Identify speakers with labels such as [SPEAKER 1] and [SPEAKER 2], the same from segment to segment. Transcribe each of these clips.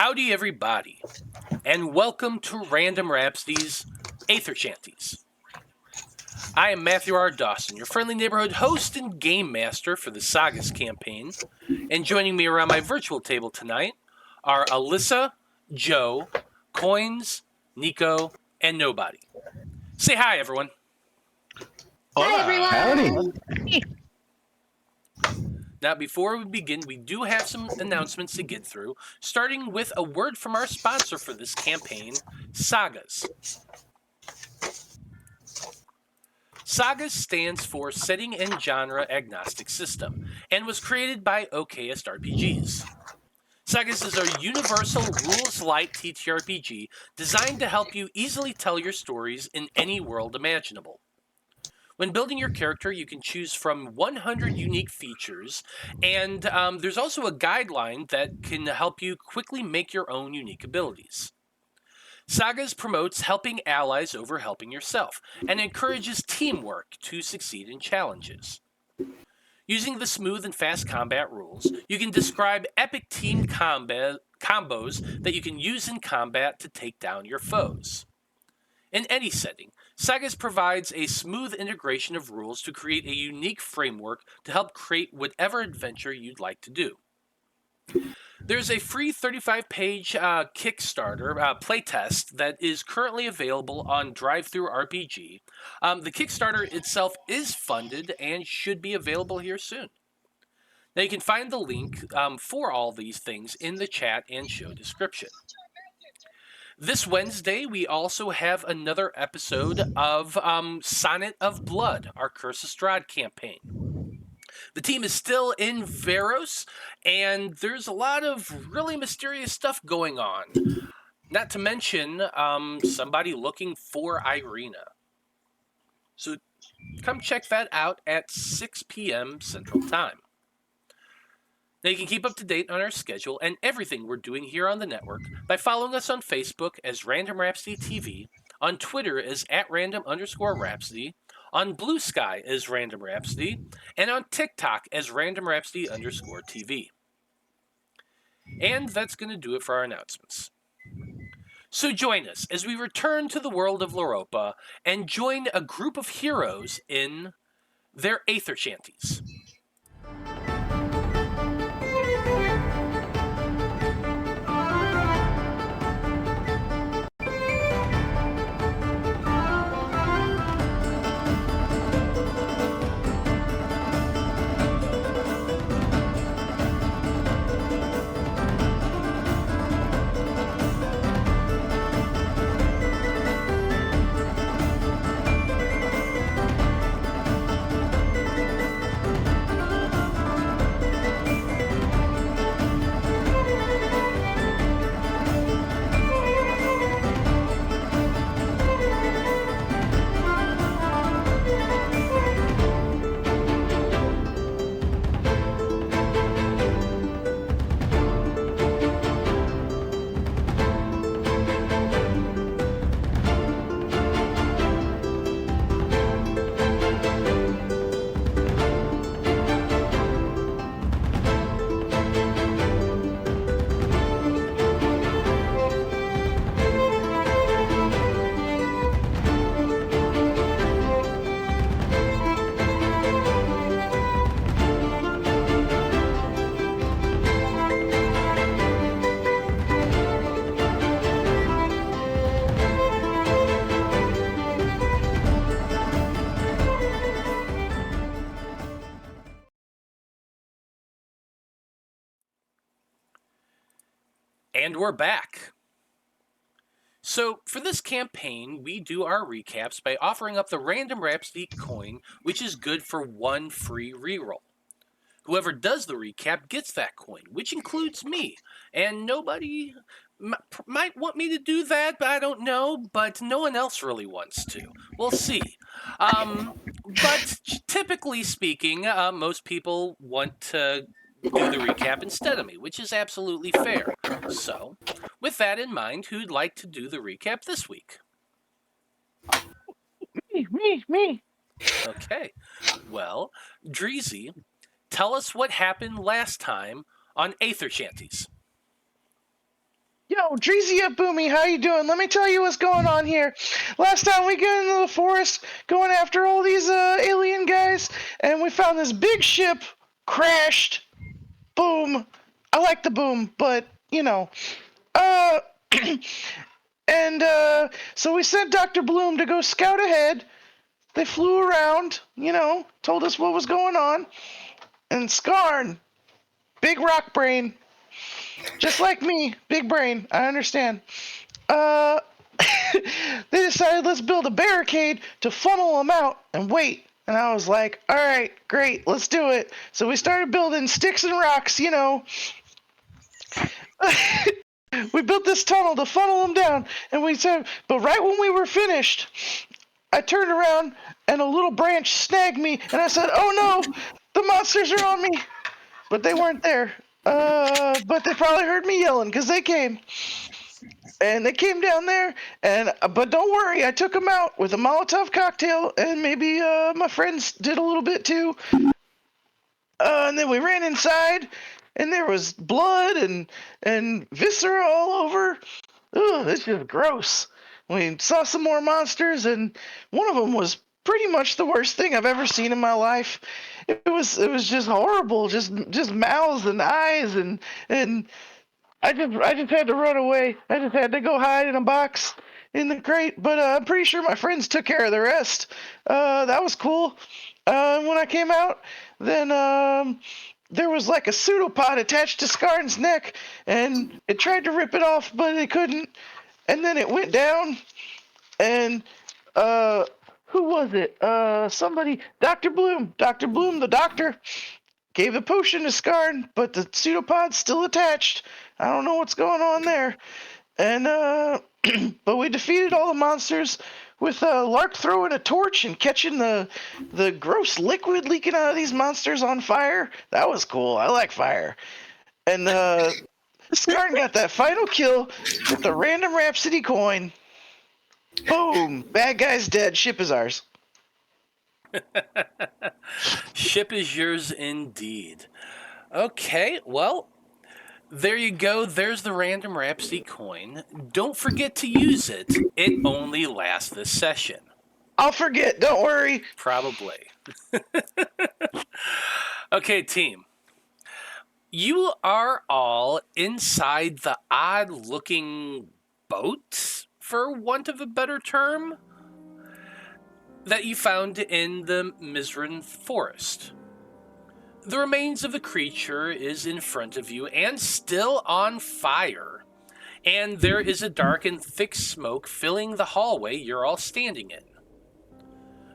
[SPEAKER 1] Howdy, everybody, and welcome to Random Rhapsody's Æther-Shanties. I am Matthew R. Dawson, your friendly neighborhood host and game master for the SAGAS campaign, and joining me around my virtual table tonight are Alyssa, Joe, KOINES, Nico, and Nobody. Say hi, everyone.
[SPEAKER 2] Hi, everyone.
[SPEAKER 3] Howdy.
[SPEAKER 1] Now, before we begin, we do have some announcements to get through, starting with a word from our sponsor for this campaign, SAGAS. SAGAS stands for Setting and Genre Agnostic System, and was created by OKSRPGs. SAGAS is a universal rules-light TTRPG designed to help you easily tell your stories in any world imaginable. When building your character, you can choose from 100 unique features, and there's also a guideline that can help you quickly make your own unique abilities. SAGAS promotes helping allies over helping yourself, and encourages teamwork to succeed in challenges. Using the smooth and fast combat rules, you can describe epic team combos that you can use in combat to take down your foes. In any setting, SAGAS provides a smooth integration of rules to create a unique framework to help create whatever adventure you'd like to do. There's a free 35-page Kickstarter playtest that is currently available on DriveThruRPG. The Kickstarter itself is funded and should be available here soon. Now you can find the link for all these things in the chat and show description. This Wednesday, we also have another episode of Sonnet of Blood, our Curse of Strahd campaign. The team is still in Varos, and there's a lot of really mysterious stuff going on. Not to mention somebody looking for Irina. So come check that out at 6 p.m. Central Time. Now you can keep up to date on our schedule and everything we're doing here on the network by following us on Facebook as Random Rhapsody TV, on Twitter as @random_rhapsody, on Blue Sky as Random Rhapsody, and on TikTok as Random Rhapsody_TV. And that's going to do it for our announcements. So join us as we return to the world of Loroupa and join a group of heroes in their Æther-Shanties. And we're back. So, for this campaign, we do our recaps by offering up the Random Rhapsody coin, which is good for one free reroll. Whoever does the recap gets that coin, which includes me. And nobody might want me to do that, but I don't know, but no one else really wants to. We'll see. But typically speaking, most people want to do the recap instead of me, which is absolutely fair. So, with that in mind, who'd like to do the recap this week?
[SPEAKER 3] Me.
[SPEAKER 1] Okay. Well, Dreezy, tell us what happened last time on Æther-Shanties.
[SPEAKER 3] Yo, Dreezy up, Boomy, how you doing? Let me tell you what's going on here. Last time we got into the forest going after all these alien guys, and we found this big ship crashed. Boom. I like the boom, but you know. Uh and so we sent Dr. Bloom to go scout ahead. They flew around, told us what was going on. And Skarn, big rock brain, just like me, big brain, I understand. They decided let's build a barricade to funnel them out and wait. And I was like, all right, great, let's do it. So we started building sticks and rocks, We built this tunnel to funnel them down. And we said, but right when we were finished, I turned around and a little branch snagged me. And I said, oh no, the monsters are on me. But they weren't there. But they probably heard me yelling because they came. And they came down there, but don't worry, I took them out with a Molotov cocktail, and maybe my friends did a little bit too. And then we ran inside, and there was blood and viscera all over. Ugh, it's just gross. We saw some more monsters, and one of them was pretty much the worst thing I've ever seen in my life. It was just horrible, just mouths and eyes and. I just had to run away. I just had to go hide in a box in the crate. But I'm pretty sure my friends took care of the rest. That was cool. When I came out, then there was like a pseudopod attached to Skarn's neck, and it tried to rip it off, but it couldn't. And then it went down, and who was it? Somebody, Dr. Bloom, the doctor. Gave the potion to Skarn, but the pseudopod's still attached. I don't know what's going on there. And, but we defeated all the monsters with Lark throwing a torch and catching the gross liquid leaking out of these monsters on fire. That was cool. I like fire. And Skarn got that final kill with the random Rhapsody coin. Boom! Bad guy's dead. Ship is ours.
[SPEAKER 1] Ship is yours indeed. Okay, well, there you go. There's the random Rhapsody coin. Don't forget to use it. It only lasts this session.
[SPEAKER 3] I'll forget. Don't worry.
[SPEAKER 1] Probably. Okay, team. You are all inside the odd-looking boat, for want of a better term, that you found in the Mizran forest. The remains of the creature is in front of you and still on fire, and there is a dark and thick smoke filling the hallway you're all standing in.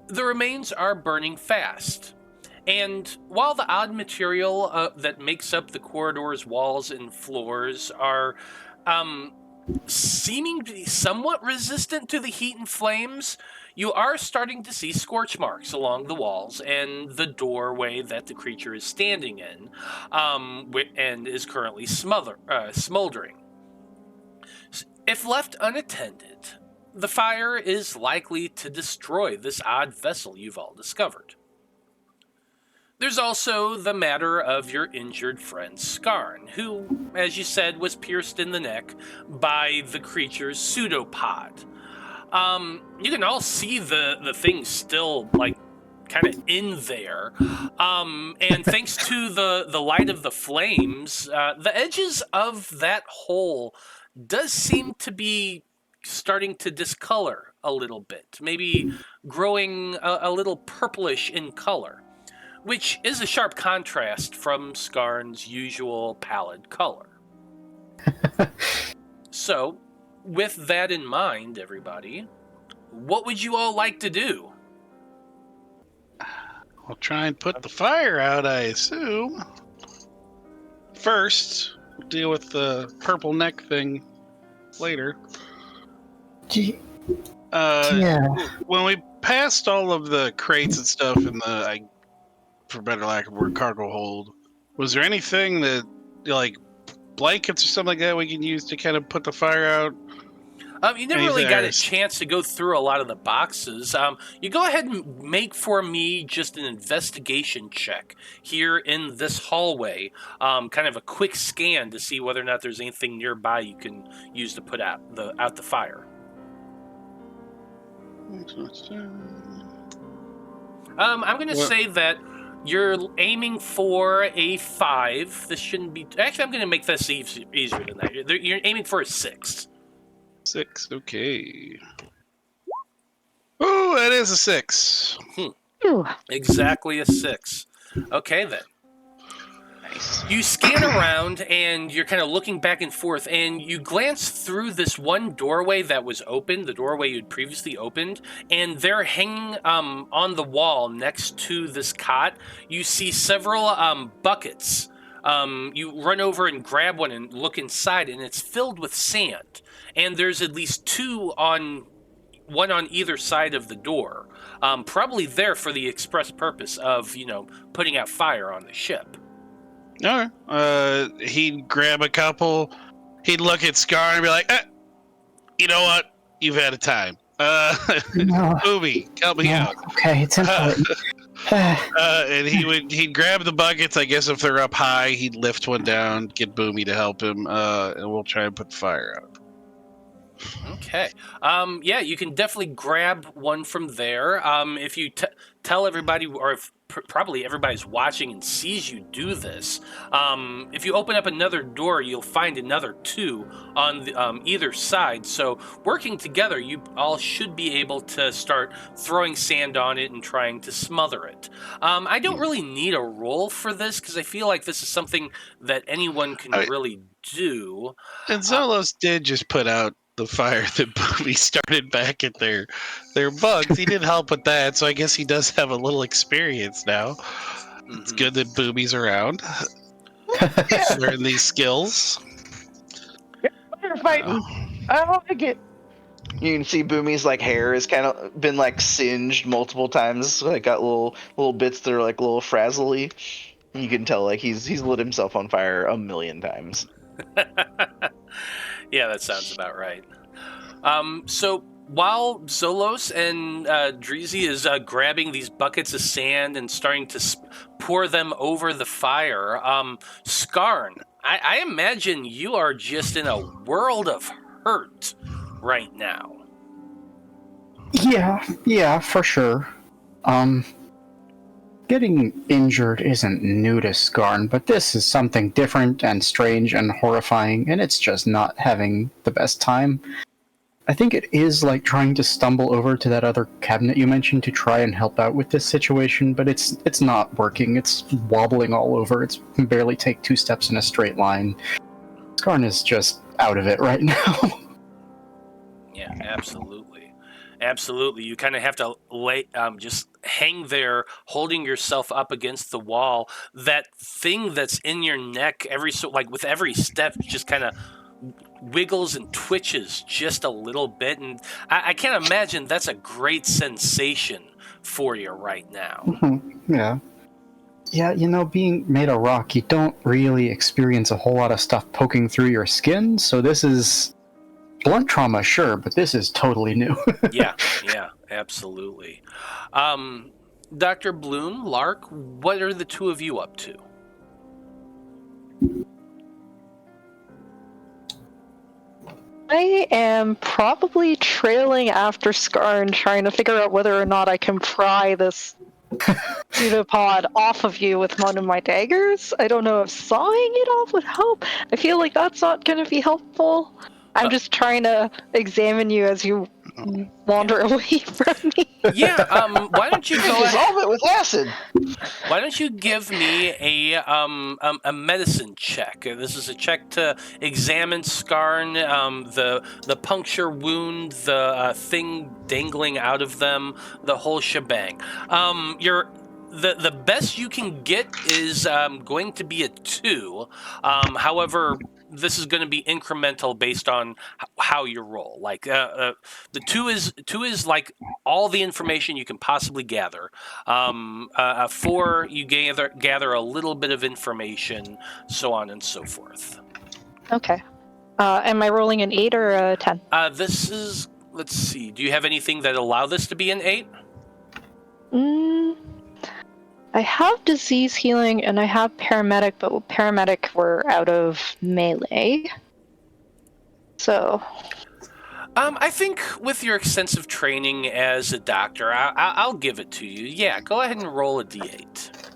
[SPEAKER 1] The remains are burning fast, and while the odd material that makes up the corridor's walls and floors are seeming to be somewhat resistant to the heat and flames, you are starting to see scorch marks along the walls and the doorway that the creature is standing in, and is currently smoldering. If left unattended, the fire is likely to destroy this odd vessel you've all discovered. There's also the matter of your injured friend Skarn, who, as you said, was pierced in the neck by the creature's pseudopod. You can all see the thing still, like, kind of in there. And thanks to the light of the flames, the edges of that hole does seem to be starting to discolor a little bit, maybe growing a little purplish in color, which is a sharp contrast from Skarn's usual pallid color. So, with that in mind, everybody, what would you all like to do?
[SPEAKER 4] We'll try and put the fire out, I assume. First, deal with the purple neck thing later.
[SPEAKER 2] Yeah.
[SPEAKER 4] When we passed all of the crates and stuff in the, for better lack of a word, cargo hold, was there anything that, like, blankets or something like that we can use to kind of put the fire out?
[SPEAKER 1] You never really got a chance to go through a lot of the boxes. You go ahead and make for me just an investigation check here in this hallway. Kind of a quick scan to see whether or not there's anything nearby you can use to put out the fire. I'm going to say that you're aiming for a 5. This shouldn't be... Actually, I'm going to make this easier than that. You're aiming for a 6.
[SPEAKER 4] 6, okay. Oh, that is a 6.
[SPEAKER 1] Exactly a 6. Okay, then.
[SPEAKER 3] Nice.
[SPEAKER 1] You scan around, and you're kind of looking back and forth, and you glance through this one doorway that was open, the doorway you'd previously opened, and there hanging on the wall next to this cot, you see several buckets. You run over and grab one and look inside, and it's filled with sand. And there's at least 2 one on either side of the door, probably there for the express purpose of, putting out fire on the ship.
[SPEAKER 4] All right. He'd grab a couple. He'd look at Skarn and be like, you know what? You've had a time. Boomy, help me out.
[SPEAKER 2] Okay, it's important.
[SPEAKER 4] And he'd grab the buckets. I guess if they're up high, he'd lift one down, get Boomy to help him, and we'll try and put the fire out.
[SPEAKER 1] Okay. Yeah, you can definitely grab one from there. If you tell everybody, or if probably everybody's watching and sees you do this, if you open up another door, you'll find another 2 on the, either side. So working together, you all should be able to start throwing sand on it and trying to smother it. I don't really need a roll for this because I feel like this is something that anyone can really do.
[SPEAKER 4] And Zolos did just put out the fire that Boomy started back at their bugs. He did help with that, so I guess he does have a little experience now. Mm-hmm. It's good that Boomy's around. Learn these skills.
[SPEAKER 3] Firefighting. I like it. You can see Boomy's hair has kind of been singed multiple times. Got little bits that are a little frazzly. You can tell he's lit himself on fire a million times.
[SPEAKER 1] Yeah, that sounds about right. So while Zolos and Dreezy is grabbing these buckets of sand and starting to pour them over the fire, Skarn, I imagine you are just in a world of hurt right now.
[SPEAKER 2] Yeah, for sure. Getting injured isn't new to Skarn, but this is something different and strange and horrifying, and it's just not having the best time. I think it is like trying to stumble over to that other cabinet you mentioned to try and help out with this situation, but it's not working. It's wobbling all over. It's can barely take 2 steps in a straight line. Skarn is just out of it right now.
[SPEAKER 1] Yeah, absolutely. Absolutely. You kind of have to just hang there, holding yourself up against the wall. That thing that's in your neck, with every step, just kind of wiggles and twitches just a little bit. And I can't imagine that's a great sensation for you right now.
[SPEAKER 2] Mm-hmm. Yeah. Yeah, being made of rock, you don't really experience a whole lot of stuff poking through your skin, so this is... blunt trauma, sure, but this is totally new.
[SPEAKER 1] Yeah, absolutely. Dr. Bloom, Lark, what are the 2 of you up to?
[SPEAKER 5] I am probably trailing after Skarn, trying to figure out whether or not I can pry this pseudopod off of you with one of my daggers. I don't know if sawing it off would help. I feel like that's not going to be helpful. I'm just trying to examine you as you wander away from me.
[SPEAKER 1] Yeah, why don't you go
[SPEAKER 3] dissolve it with acid?
[SPEAKER 1] Why don't you give me a medicine check? This is a check to examine Skarn, the puncture wound, the thing dangling out of them, the whole shebang. The best you can get is going to be a 2. However, this is going to be incremental based on how you roll. The 2 is like all the information you can possibly gather. 4, you gather a little bit of information, so on and so forth.
[SPEAKER 5] Okay. Am I rolling an 8 or a 10?
[SPEAKER 1] This is, let's see, do you have anything that allow this to be an 8?
[SPEAKER 5] I have disease healing and I have paramedic, but paramedic we're out of melee. So...
[SPEAKER 1] I think with your extensive training as a doctor, I'll give it to you. Yeah, go ahead and roll a d8.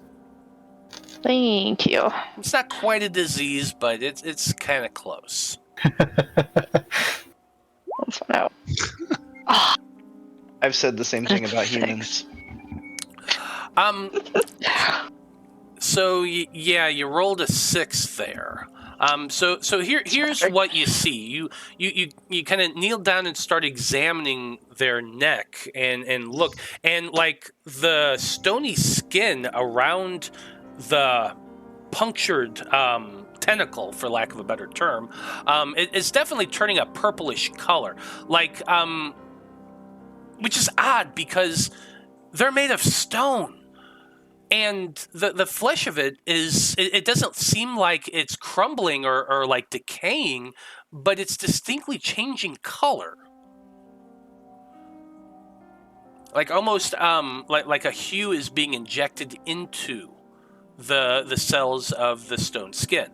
[SPEAKER 5] Thank you.
[SPEAKER 1] It's not quite a disease, but it's kind of close.
[SPEAKER 5] Let's find out.
[SPEAKER 3] I've said the same thing about humans.
[SPEAKER 1] So yeah, you rolled a 6 there. So here's what you see. You kind of kneel down and start examining their neck and look, and like the stony skin around the punctured tentacle, for lack of a better term, it's definitely turning a purplish color, like which is odd because they're made of stone. And the flesh of it is, it doesn't seem like it's crumbling or like decaying, but it's distinctly changing color. Like almost like a hue is being injected into the cells of the stone skin.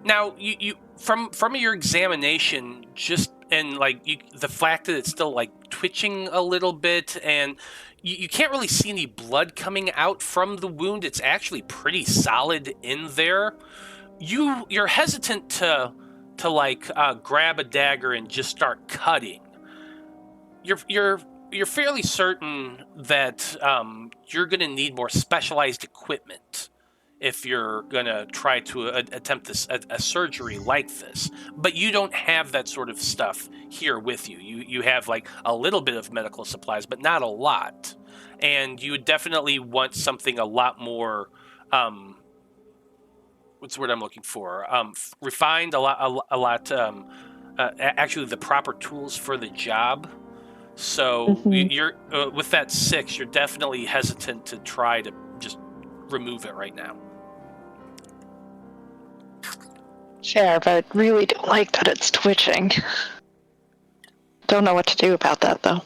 [SPEAKER 1] Now, you from your examination, just and like the fact that it's still like twitching a little bit, and you can't really see any blood coming out from the wound. It's actually pretty solid in there. You're hesitant to like grab a dagger and just start cutting. You're fairly certain that you're going to need more specialized equipment if you're going to try to attempt a surgery like this. But you don't have that sort of stuff here with you. You have like a little bit of medical supplies, but not a lot. And you would definitely want something a lot more, what's the word I'm looking for? Refined, a lot. Actually, the proper tools for the job. So you're with that 6, you're definitely hesitant to try to just remove it right now.
[SPEAKER 5] Sure, but really don't like that it's twitching. Don't know what to do about that, though.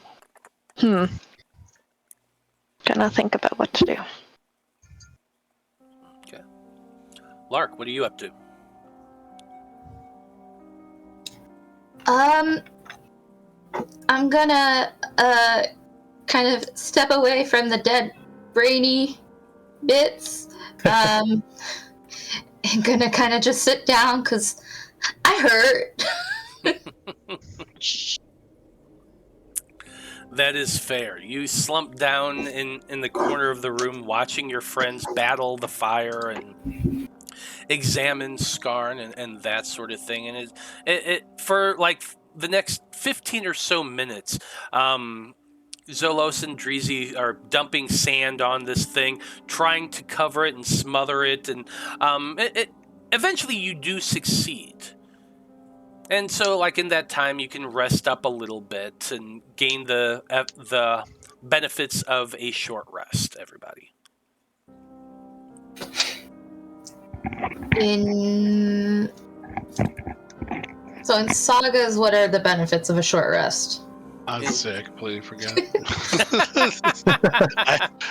[SPEAKER 5] Gonna think about what to do.
[SPEAKER 1] Okay. Lark, what are you up to?
[SPEAKER 6] I'm gonna kind of step away from the dead brainy bits. I'm gonna kind of just sit down because I hurt.
[SPEAKER 1] That is fair. You slump down in the corner of the room watching your friends battle the fire and examine Skarn and that sort of thing. And it for like the next 15 or so minutes, Zolos and Dreezy are dumping sand on this thing, trying to cover it and smother it, and eventually you do succeed. And so, like, in that time, you can rest up a little bit and gain the benefits of a short rest, everybody.
[SPEAKER 6] So in Sagas, what are the benefits of a short rest?
[SPEAKER 4] I completely forgot.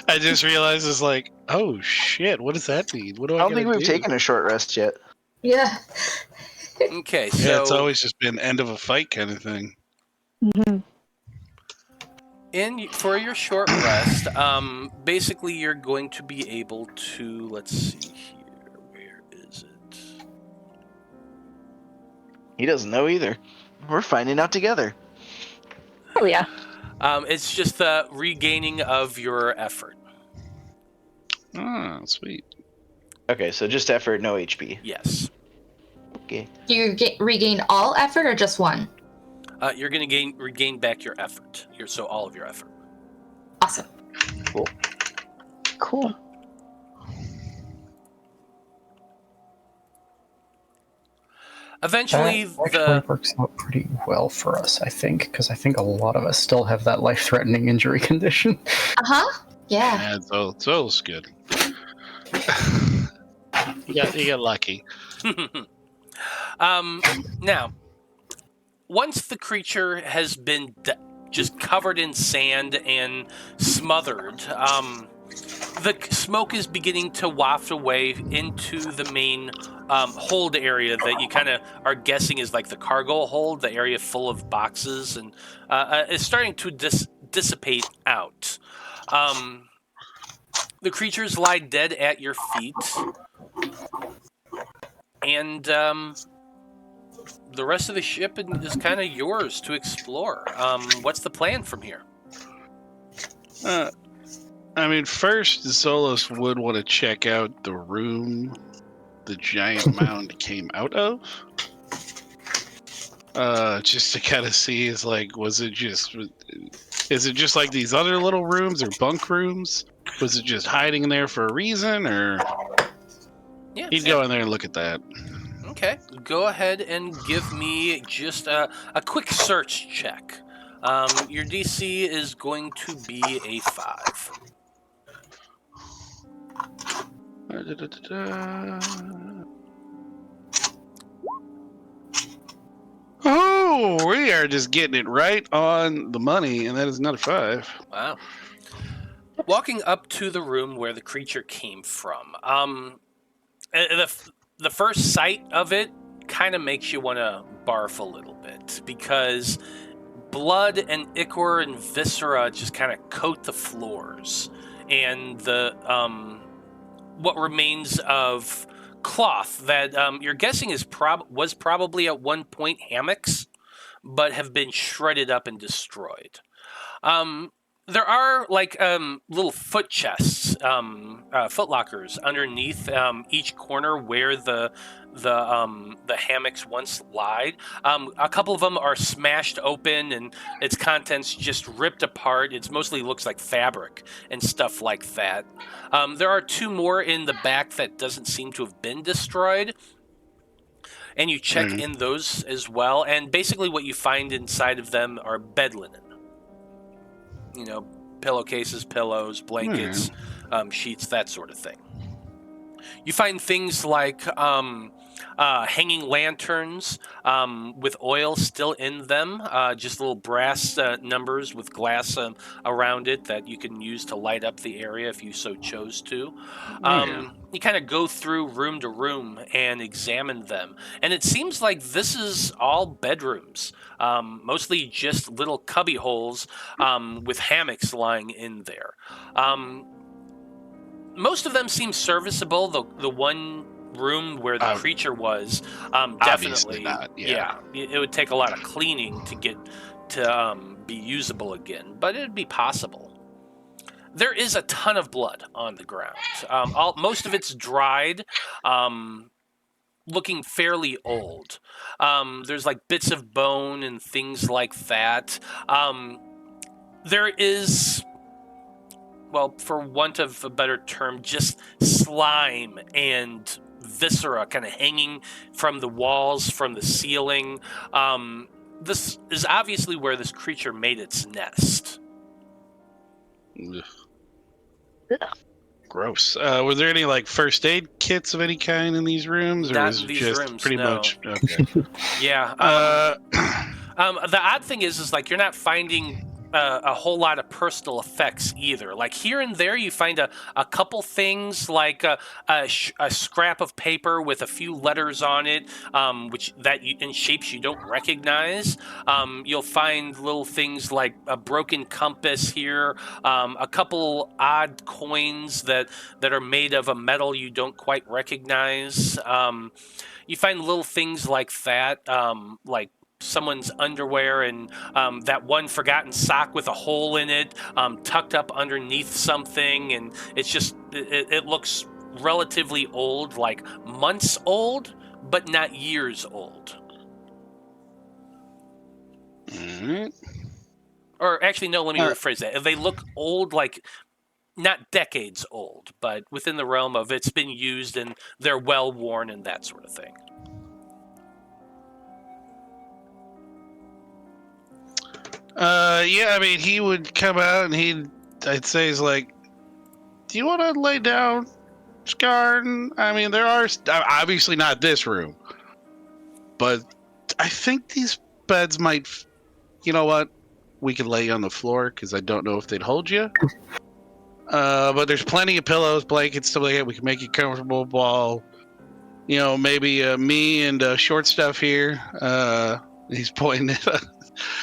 [SPEAKER 4] I just realized it's like, oh shit, what does that mean? What do I
[SPEAKER 3] don't think we've
[SPEAKER 4] do?
[SPEAKER 3] taken a short rest yet.
[SPEAKER 6] Yeah.
[SPEAKER 1] Okay, so...
[SPEAKER 4] Yeah, it's always just been end of a fight kind of thing.
[SPEAKER 1] For your short rest, basically you're going to be able to, let's see here, where is it?
[SPEAKER 3] He doesn't know either. We're finding out together.
[SPEAKER 5] Oh yeah.
[SPEAKER 1] It's just the regaining of your effort.
[SPEAKER 4] Oh, sweet.
[SPEAKER 3] Okay, so just effort, no HP.
[SPEAKER 1] Yes.
[SPEAKER 3] Okay.
[SPEAKER 6] Do you regain all effort or just one?
[SPEAKER 1] You're going to regain back your effort. All of your effort.
[SPEAKER 6] Awesome.
[SPEAKER 5] Cool.
[SPEAKER 1] Eventually,
[SPEAKER 2] that actually works out pretty well for us, I think, because I think a lot of us still have that life-threatening injury condition.
[SPEAKER 6] Yeah.
[SPEAKER 4] Yeah, Zolos good. You got lucky.
[SPEAKER 1] Now, once the creature has been just covered in sand and smothered, the smoke is beginning to waft away into the main hold area that you kind of are guessing is like the cargo hold, the area full of boxes, and it's starting to dissipate out. The creatures lie dead at your feet, and the rest of the ship is kind of yours to explore. What's the plan from here?
[SPEAKER 4] I mean, first, Zolos would want to check out the room the giant mound came out of. Just to kind of see, is it just like these other little rooms or bunk rooms? Was it just hiding in there for a reason, or he'd go in there and look at that?
[SPEAKER 1] Okay, go ahead and give me just a quick search check. Your DC is going to be a 5.
[SPEAKER 4] Oh, we are just getting it right on the money, and that is not a 5.
[SPEAKER 1] Wow. Walking up to the room where the creature came from, the first sight of it kind of makes you want to barf a little bit, because blood and ichor and viscera just kind of coat the floors, and the what remains of cloth that you're guessing was probably at one point hammocks, but have been shredded up and destroyed. There are little foot chests, foot lockers underneath each corner where the hammocks once lied. A couple of them are smashed open and its contents just ripped apart. It mostly looks like fabric and stuff like that. There are 2 more in the back that doesn't seem to have been destroyed. And you check in those as well. And basically what you find inside of them are bed linen. Pillowcases, pillows, blankets, sheets, that sort of thing. You find things like hanging lanterns with oil still in them, just little brass numbers with glass around it that you can use to light up the area if you so chose to. You kind of go through room to room and examine them, and it seems like this is all bedrooms, mostly just little cubby holes with hammocks lying in there. Most of them seem serviceable. The one room where the creature was, definitely
[SPEAKER 4] not,
[SPEAKER 1] it would take a lot of cleaning to get to be usable again, but it'd be possible. There is a ton of blood on the ground. Most of it's dried, looking fairly old. There's bits of bone and things like that. There is, well, for want of a better term, just slime and viscera kind of hanging from the walls, from the ceiling. This is obviously where this creature made its nest.
[SPEAKER 4] Ugh. Gross. Were there any first aid kits of any kind in these rooms, or
[SPEAKER 1] Not
[SPEAKER 4] was
[SPEAKER 1] in
[SPEAKER 4] it
[SPEAKER 1] these
[SPEAKER 4] just
[SPEAKER 1] rooms,
[SPEAKER 4] pretty
[SPEAKER 1] no.
[SPEAKER 4] much? Okay.
[SPEAKER 1] Yeah. The odd thing is you're not finding a whole lot of personal effects either. Here and there you find a couple things, like a scrap of paper with a few letters on it, in shapes you don't recognize. You'll find little things like a broken compass here, a couple odd coins that are made of a metal you don't quite recognize. You find little things like that, like someone's underwear and that one forgotten sock with a hole in it, tucked up underneath something, and it's just it looks relatively old, like months old, but not years old. Or actually, no, let me rephrase that. They look old, like not decades old, but within the realm of it's been used and they're well worn and that sort of thing.
[SPEAKER 4] Yeah, I mean, he would come out and I'd say he's like, do you want to lay down, Skarn? I mean, there are, obviously not this room. but I think these beds might. You know what? We could lay you on the floor because I don't know if they'd hold you. But there's plenty of pillows, blankets, stuff like that. We can make you comfortable. While maybe me and short stuff here. He's pointing at.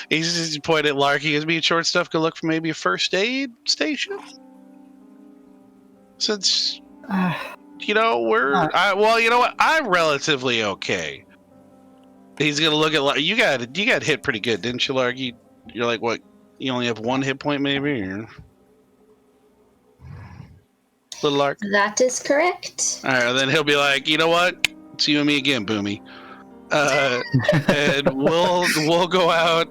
[SPEAKER 4] He's just pointing at Larky. As me and short stuff could look for maybe a first aid station. Since we're well, you know what? I'm relatively okay. He's gonna look at you got hit pretty good, didn't you, Larky? You're like what? You only have 1 hit point, maybe. Or... Little Lark.
[SPEAKER 6] That is correct.
[SPEAKER 4] All right, then he'll be like, you know what? It's you and me again, Boomy. And we'll go out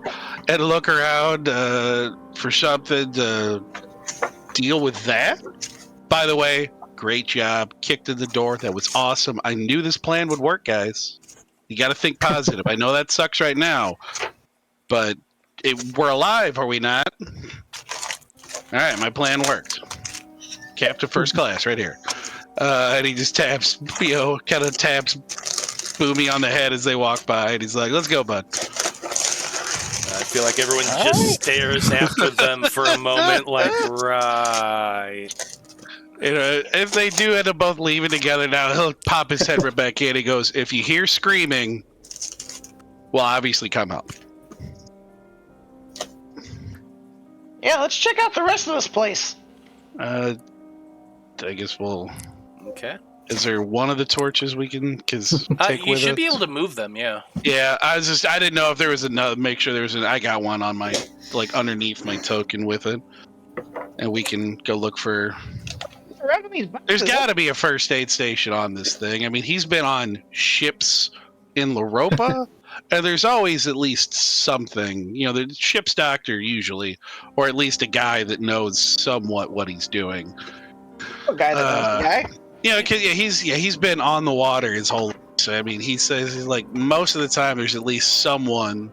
[SPEAKER 4] and look around for something to deal with that. By the way, great job. Kicked in the door. That was awesome. I knew this plan would work, guys. You got to think positive. I know that sucks right now, but we're alive, are we not? All right, my plan worked. Captain first class right here. And he just taps, kind of taps Boomy on the head as they walk by, and he's like, let's go, bud.
[SPEAKER 1] I feel like everyone just stares after them for a moment, like, right.
[SPEAKER 4] If they do end up both leaving together now, he'll pop his head right back in. He goes, if you hear screaming, well, obviously come out.
[SPEAKER 3] Yeah, let's check out the rest of this place.
[SPEAKER 4] I guess we'll...
[SPEAKER 1] Okay.
[SPEAKER 4] Is there one of the torches we can take with us?
[SPEAKER 1] You should be able to move them, yeah.
[SPEAKER 4] Yeah, I didn't know if there was another, make sure there was I got one on my, underneath my token with it. And we can go look for... There's got to be a first aid station on this thing. I mean, he's been on ships in Loroupa, and there's always at least something. The ship's doctor usually, or at least a guy that knows somewhat what he's doing.
[SPEAKER 3] A guy that knows the guy?
[SPEAKER 4] He's been on the water his whole life. So, I mean, he says most of the time there's at least someone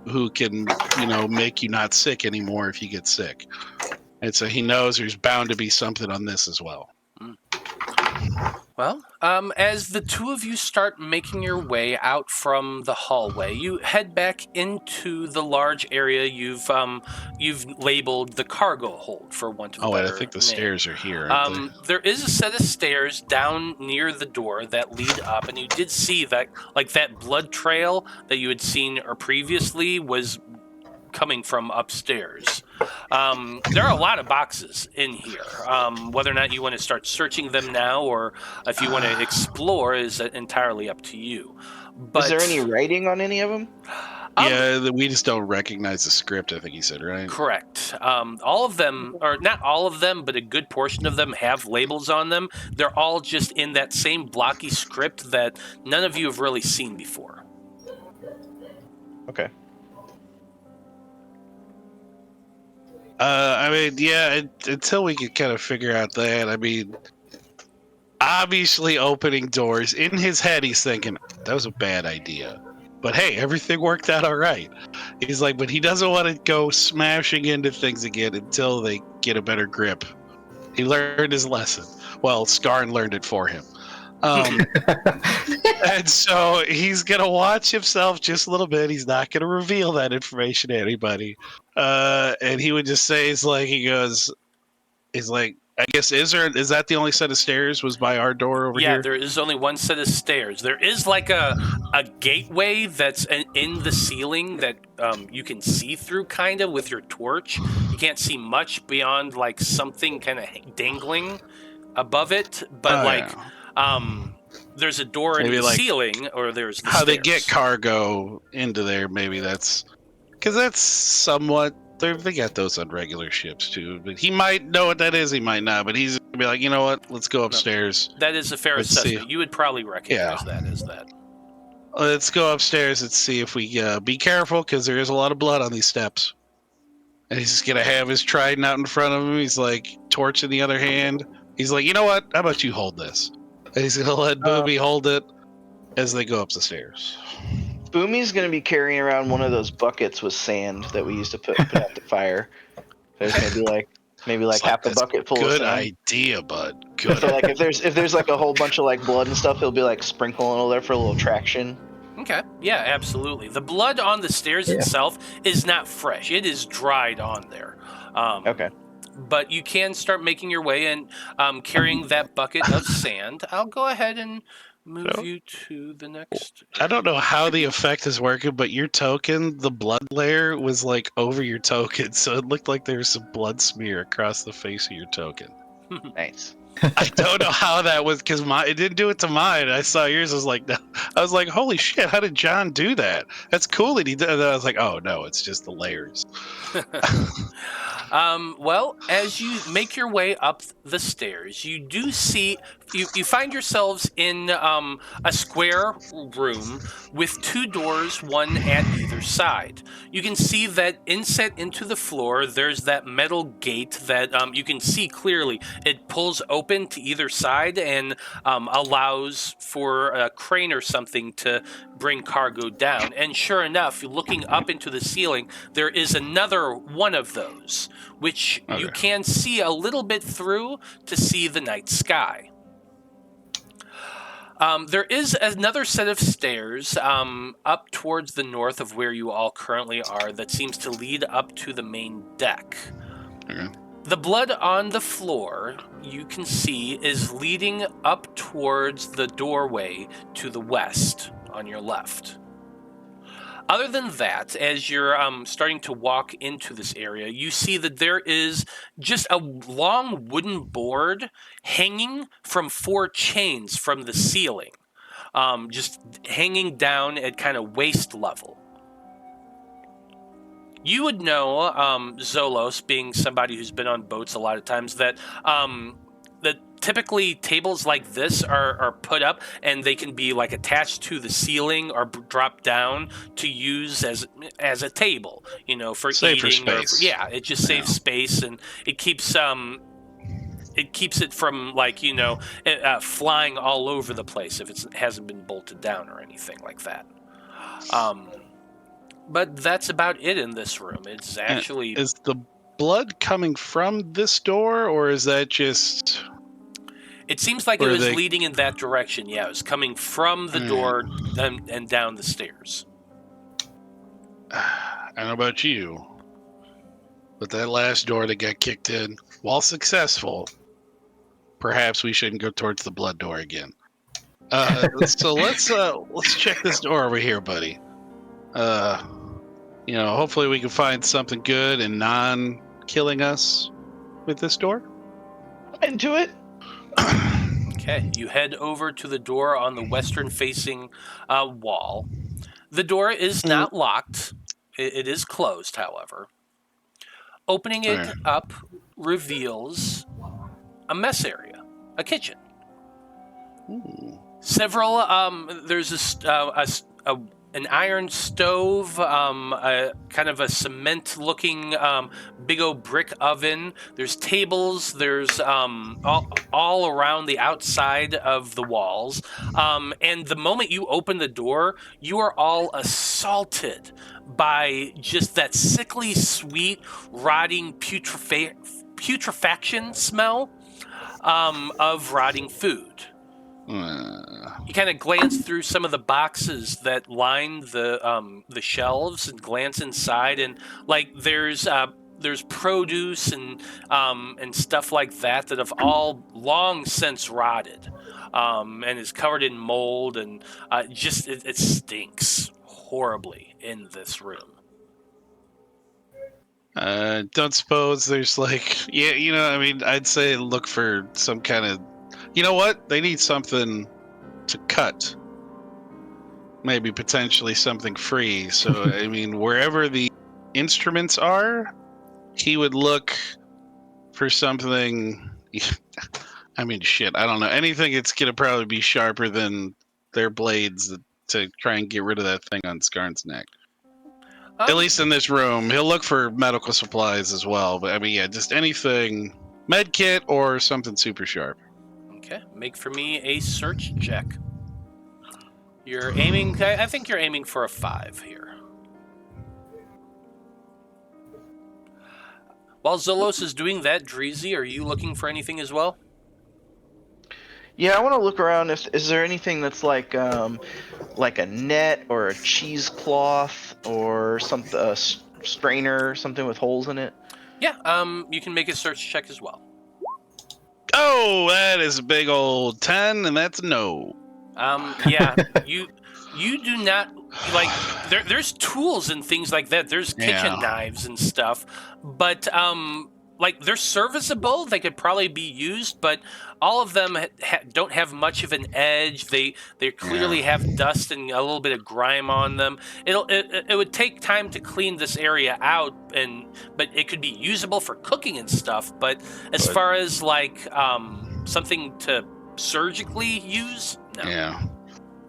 [SPEAKER 4] who can, make you not sick anymore if you get sick. And so he knows there's bound to be something on this as well.
[SPEAKER 1] Well, as the two of you start making your way out from the hallway, you head back into the large area you've labeled the cargo hold, for want of a better
[SPEAKER 4] I think the
[SPEAKER 1] name.
[SPEAKER 4] Stairs are here.
[SPEAKER 1] There is a set of stairs down near the door that lead up, and you did see that, that blood trail that you had seen previously was coming from upstairs. There are a lot of boxes in here. Whether or not you want to start searching them now or if you want to explore is entirely up to you. But,
[SPEAKER 3] is there any writing on any of them?
[SPEAKER 4] We just don't recognize the script, I think he said, right?
[SPEAKER 1] Correct. All of them, or not all of them, but a good portion of them have labels on them. They're all just in that same blocky script that none of you have really seen before.
[SPEAKER 3] Okay.
[SPEAKER 4] Until we could kind of figure out that, obviously opening doors, in his head he's thinking, that was a bad idea. But hey, everything worked out all right. He's like, but he doesn't want to go smashing into things again until they get a better grip. He learned his lesson. Well, Skarn learned it for him. And so he's going to watch himself just a little bit. He's not going to reveal that information to anybody. And he would just say, I guess, is that the only set of stairs was by our door over here?
[SPEAKER 1] Yeah, there is only one set of stairs. There is a gateway that's in the ceiling that you can see through kind of with your torch. You can't see much beyond something kind of dangling above it, but there's a door in the ceiling, or there's the
[SPEAKER 4] how
[SPEAKER 1] stairs.
[SPEAKER 4] They get cargo into there. Maybe that's because that's somewhat. They got those on regular ships too. But he might know what that is. He might not. But he's gonna be like, you know what? Let's go upstairs.
[SPEAKER 1] That is a fair assessment. You would probably recognize that as that.
[SPEAKER 4] Let's go upstairs and see if we be careful because there is a lot of blood on these steps. And he's just gonna have his trident out in front of him. He's like torch in the other hand. He's like, you know what? How about you hold this? And he's going to let Boomy hold it as they go up the stairs.
[SPEAKER 3] Boomy's going to be carrying around one of those buckets with sand that we used to put out the fire. There's going to be maybe half a bucket full of sand.
[SPEAKER 4] Good idea, bud. Good.
[SPEAKER 3] So if there's a whole bunch of blood and stuff, he'll be sprinkling over there for a little traction.
[SPEAKER 1] Okay. Okay, yeah, absolutely. The blood on the stairs itself is not fresh. It is dried on there.
[SPEAKER 3] Okay.
[SPEAKER 1] But you can start making your way and carrying that bucket of sand. I'll go ahead and move you to the next.
[SPEAKER 4] I don't know how the effect is working, but your token, the blood layer, was like over your token, so it looked like there was some blood smear across the face of your token.
[SPEAKER 3] Nice.
[SPEAKER 4] I don't know how that was because it didn't do it to mine. I saw yours. I was like, holy shit! How did John do that? That's cool that he did. And I was like, oh no, it's just the layers.
[SPEAKER 1] Well, as you make your way up the stairs, you do see you find yourselves in a square room with 2 doors, one at either side. You can see that inset into the floor, there's that metal gate that you can see clearly. It pulls open to either side and allows for a crane or something to bring cargo down. And sure enough, looking up into the ceiling, there is another one of those, which you can see a little bit through to see the night sky. There is another set of stairs up towards the north of where you all currently are that seems to lead up to the main deck.
[SPEAKER 4] Okay.
[SPEAKER 1] The blood on the floor, you can see, is leading up towards the doorway to the west on your left. Other than that, as you're starting to walk into this area, you see that there is just a long wooden board hanging from 4 chains from the ceiling, just hanging down at kind of waist level. You would know, Zolos, being somebody who's been on boats a lot of times, that typically tables like this are put up and they can be like attached to the ceiling or dropped down to use as a table, for
[SPEAKER 4] Safer
[SPEAKER 1] eating.
[SPEAKER 4] Space.
[SPEAKER 1] It just saves space, and it keeps it from flying all over the place if it hasn't been bolted down or anything like that. But that's about it in this room. It's actually...
[SPEAKER 4] Is the blood coming from this door, or is that just...
[SPEAKER 1] It seems like it was leading in that direction. Yeah, it was coming from the door and down the stairs.
[SPEAKER 4] I don't know about you, but that last door that got kicked in, while successful, perhaps we shouldn't go towards the blood door again. So let's check this door over here, buddy. Hopefully we can find something good and non-killing us with this door.
[SPEAKER 3] Into it.
[SPEAKER 1] Okay, you head over to the door on the western-facing wall. The door is not locked. It is closed, however. Opening it up reveals a mess area, a kitchen.
[SPEAKER 4] Ooh.
[SPEAKER 1] Several, there's an iron stove, kind of a cement-looking big old brick oven. There's tables. There's all around the outside of the walls. And the moment you open the door, you are all assaulted by just that sickly, sweet, rotting putrefaction smell of rotting food. You kind of glance through some of the boxes that line the shelves and glance inside, and there's produce and stuff like that have all long since rotted, and is covered in mold, and it stinks horribly in this room.
[SPEAKER 4] Don't suppose there's I'd say look for some kind of. You know what? They need something to cut. Maybe potentially something free. So, wherever the instruments are, he would look for something. I don't know. Anything that's going to probably be sharper than their blades to try and get rid of that thing on Skarn's neck. At least in this room. He'll look for medical supplies as well. But, just anything. Med kit or something super sharp.
[SPEAKER 1] Okay, make for me a search check. You're aiming... I think you're aiming for a 5 here. While Zolos is doing that, Dreezy, are you looking for anything as well?
[SPEAKER 3] Yeah, I want to look around. Is there anything that's like a net or a cheesecloth or something, a strainer, something with holes in it?
[SPEAKER 1] Yeah, you can make a search check as well.
[SPEAKER 4] Oh, that is a big old 10, and that's a no.
[SPEAKER 1] Yeah, you do not like. There's tools and things like that. There's kitchen knives and stuff, but like they're serviceable. They could probably be used, but all of them don't have much of an edge. They clearly have dust and a little bit of grime on them. It would take time to clean this area out, but it could be usable for cooking and stuff. But as far as like something to surgically use, no.
[SPEAKER 4] Yeah.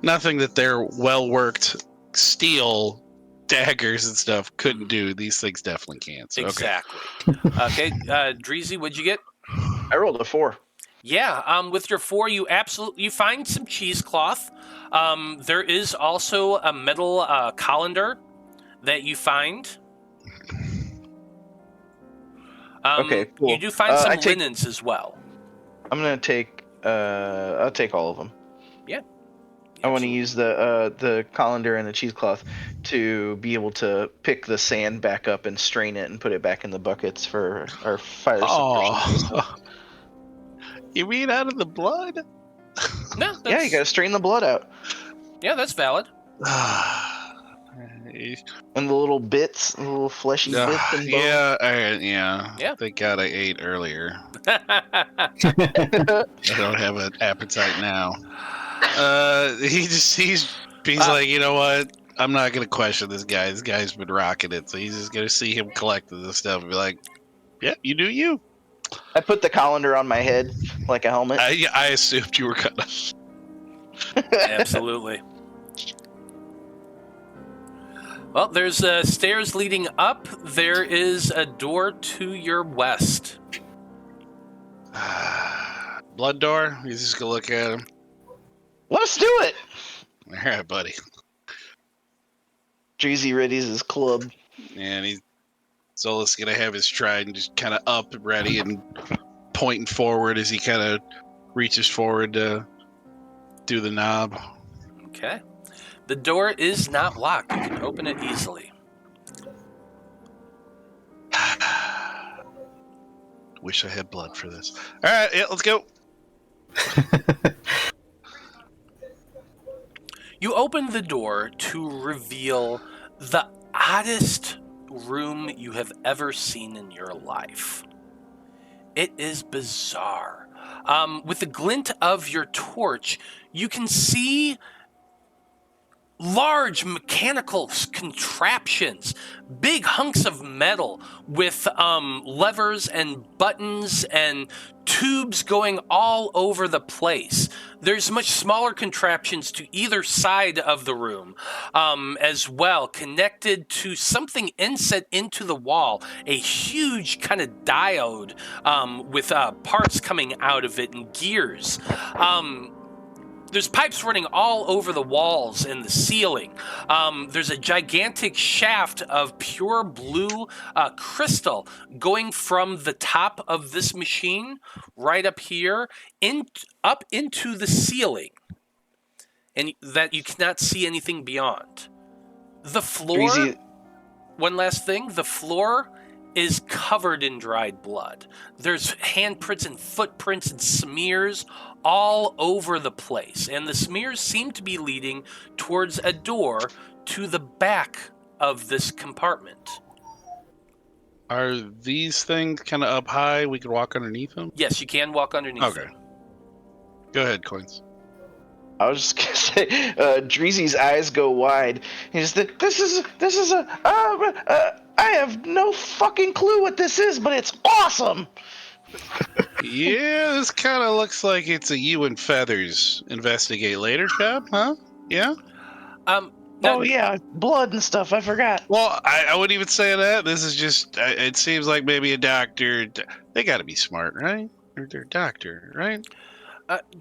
[SPEAKER 4] Nothing that their well-worked steel daggers and stuff couldn't do. These things definitely can't. So,
[SPEAKER 1] exactly. Okay, Dreezy, what'd you get?
[SPEAKER 3] I rolled a 4.
[SPEAKER 1] Yeah, with your 4, you find some cheesecloth. There is also a metal colander that you find.
[SPEAKER 3] Okay, cool.
[SPEAKER 1] You do find some linens as well.
[SPEAKER 3] I'm gonna take. I'll take all of them.
[SPEAKER 1] Yeah.
[SPEAKER 3] I want to use the colander and the cheesecloth to be able to pick the sand back up and strain it and put it back in the buckets for our fire suppression.
[SPEAKER 4] You mean out of the blood?
[SPEAKER 1] No.
[SPEAKER 3] Yeah, you gotta strain the blood out.
[SPEAKER 1] Yeah, that's valid.
[SPEAKER 3] And the little bits, the little fleshy bits and bones.
[SPEAKER 4] Yeah. Thank God I ate earlier. I don't have an appetite now. He's like, you know what? I'm not gonna question this guy. This guy's been rocking it, so he's just gonna see him collecting this stuff and be like, "Yeah, you do you."
[SPEAKER 3] I put the colander on my head like a helmet.
[SPEAKER 4] I assumed you were gonna.
[SPEAKER 1] Absolutely. Well, there's stairs leading up. There is a door to your west.
[SPEAKER 4] Blood door. He's just gonna look at him.
[SPEAKER 3] Let's do it!
[SPEAKER 4] All right, buddy.
[SPEAKER 3] Dreezy readies his club.
[SPEAKER 4] And Zolos gonna have his trident just kind of up, ready, and pointing forward as he kind of reaches forward to do the knob.
[SPEAKER 1] Okay. The door is not locked. You can open it easily.
[SPEAKER 4] Wish I had blood for this. All right, yeah, let's go.
[SPEAKER 1] You open the door to reveal the oddest room you have ever seen in your life. It is bizarre. With the glint of your torch, you can see large mechanical contraptions, big hunks of metal with levers and buttons and tubes going all over the place. There's much smaller contraptions to either side of the room as well, connected to something inset into the wall, a huge kind of diode with parts coming out of it and gears. There's pipes running all over the walls and the ceiling. There's a gigantic shaft of pure blue crystal going from the top of this machine right up here up into the ceiling, and that you cannot see anything beyond. The floor, one last thing, the floor is covered in dried blood. There's handprints and footprints and smears all over the place, and the smears seem to be leading towards a door to the back of this compartment.
[SPEAKER 4] Are these things kind of up high? We could walk underneath them?
[SPEAKER 1] Yes, you can walk underneath them.
[SPEAKER 4] Go ahead, Coins.
[SPEAKER 3] I was just gonna say, Dreezy's eyes go wide. He's this is I have no fucking clue what this is, but it's awesome.
[SPEAKER 4] Yeah, this kind of looks like it's a you and Feathers investigate later job, huh? Yeah?
[SPEAKER 3] Oh yeah, blood and stuff, I forgot.
[SPEAKER 4] Well, I wouldn't even say that. This is just, it seems like maybe a doctor. They gotta be smart, right? They're a doctor, right?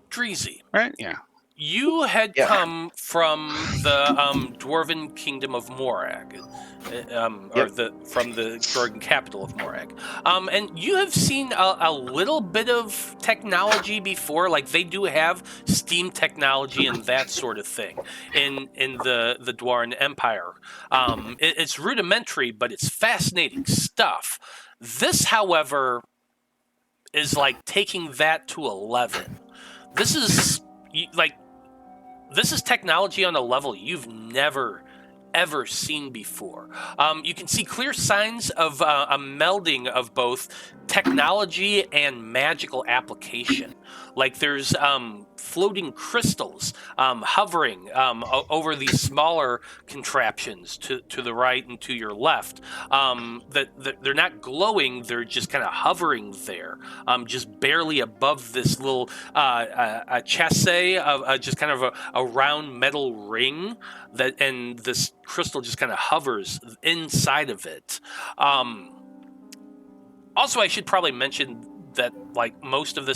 [SPEAKER 1] Dreezy.
[SPEAKER 4] Right? Yeah.
[SPEAKER 1] You had
[SPEAKER 3] Yeah.
[SPEAKER 1] come from the dwarven kingdom of Morag, or from the dwarven capital of Morag, and you have seen a little bit of technology before. Like they do have steam technology and that sort of thing in the Dwarven Empire. It's rudimentary, but it's fascinating stuff. This, however, is like taking that to 11. This is this is technology on a level you've never, ever seen before. You can see clear signs of a melding of both technology and magical application. Like there's floating crystals hovering over these smaller contraptions to the right and to your left. That they're not glowing; they're just kind of hovering there, just barely above this little a chassis of just kind of a round metal ring that, and this crystal just kind of hovers inside of it. Also, I should probably mention that like most of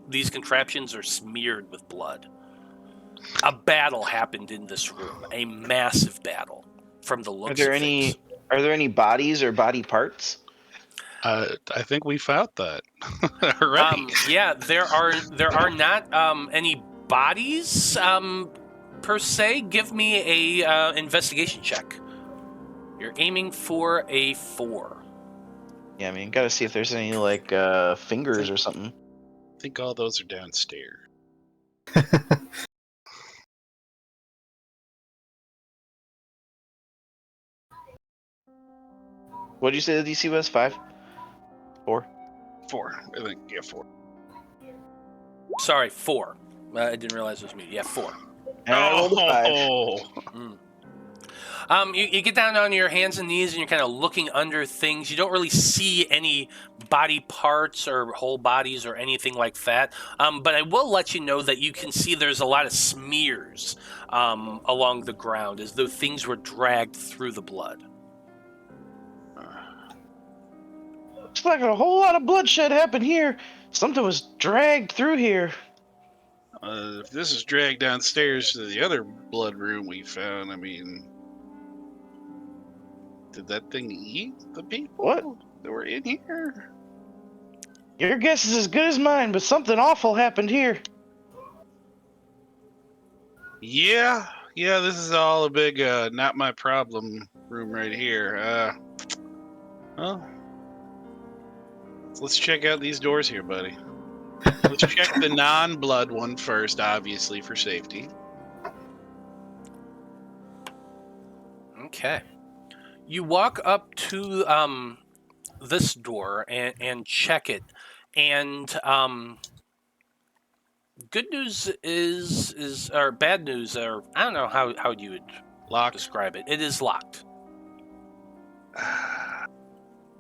[SPEAKER 1] these contraptions are smeared with blood. A battle happened in this room, a massive battle. From the looks of things.
[SPEAKER 3] Are there any bodies or body parts?
[SPEAKER 4] I think we found that already.
[SPEAKER 1] Yeah, there are not any bodies per se. Give me a investigation check. You're aiming for a 4.
[SPEAKER 3] Yeah, I mean, gotta see if there's any like fingers or something.
[SPEAKER 4] I think all those are downstairs.
[SPEAKER 3] What did you say the DC was? 5? 4?
[SPEAKER 4] 4. I think, yeah, 4.
[SPEAKER 1] Sorry, 4. I didn't realize it was me. Yeah, 4.
[SPEAKER 3] And I rolled a 5.
[SPEAKER 1] You get down on your hands and knees and you're kind of looking under things. You don't really see any body parts or whole bodies or anything like that. But I will let you know that you can see there's a lot of smears along the ground as though things were dragged through the blood.
[SPEAKER 3] Looks like a whole lot of bloodshed happened here. Something was dragged through here.
[SPEAKER 4] If this is dragged downstairs to the other blood room we found, I mean, did that thing eat the people that were in here?
[SPEAKER 3] Your guess is as good as mine, but something awful happened here.
[SPEAKER 4] Yeah, this is all a big not my problem room right here. Well, let's check out these doors here, buddy. Let's check the non-blood one first, obviously, for safety.
[SPEAKER 1] Okay. You walk up to this door and check it, and good news is or bad news, or I don't know how you would describe it. It is locked.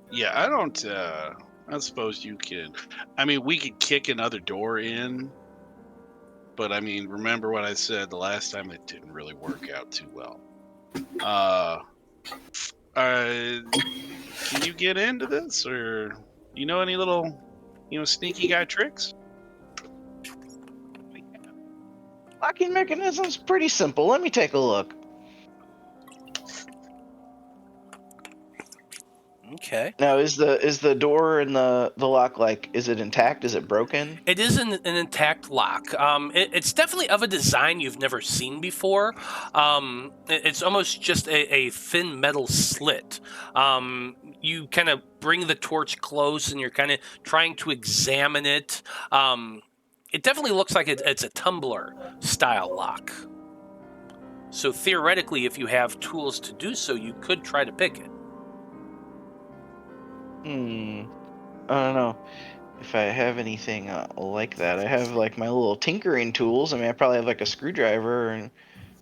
[SPEAKER 4] Yeah, I don't suppose you can. I mean, we could kick another door in, but I mean, remember what I said the last time? It didn't really work out too well. Can you get into this, or you know any little, sneaky guy tricks?
[SPEAKER 3] Locking mechanism's pretty simple. Let me take a look.
[SPEAKER 1] Okay.
[SPEAKER 3] Now, is the door and the lock, like, is it intact? Is it broken?
[SPEAKER 1] It is an intact lock. It's definitely of a design you've never seen before. It's almost just a thin metal slit. You kind of bring the torch close and you're kind of trying to examine it. It definitely looks like it's a tumbler style lock. So theoretically, if you have tools to do so, you could try to pick it.
[SPEAKER 3] I don't know if I have anything like that. I have like my little tinkering tools. I mean, I probably have like a screwdriver and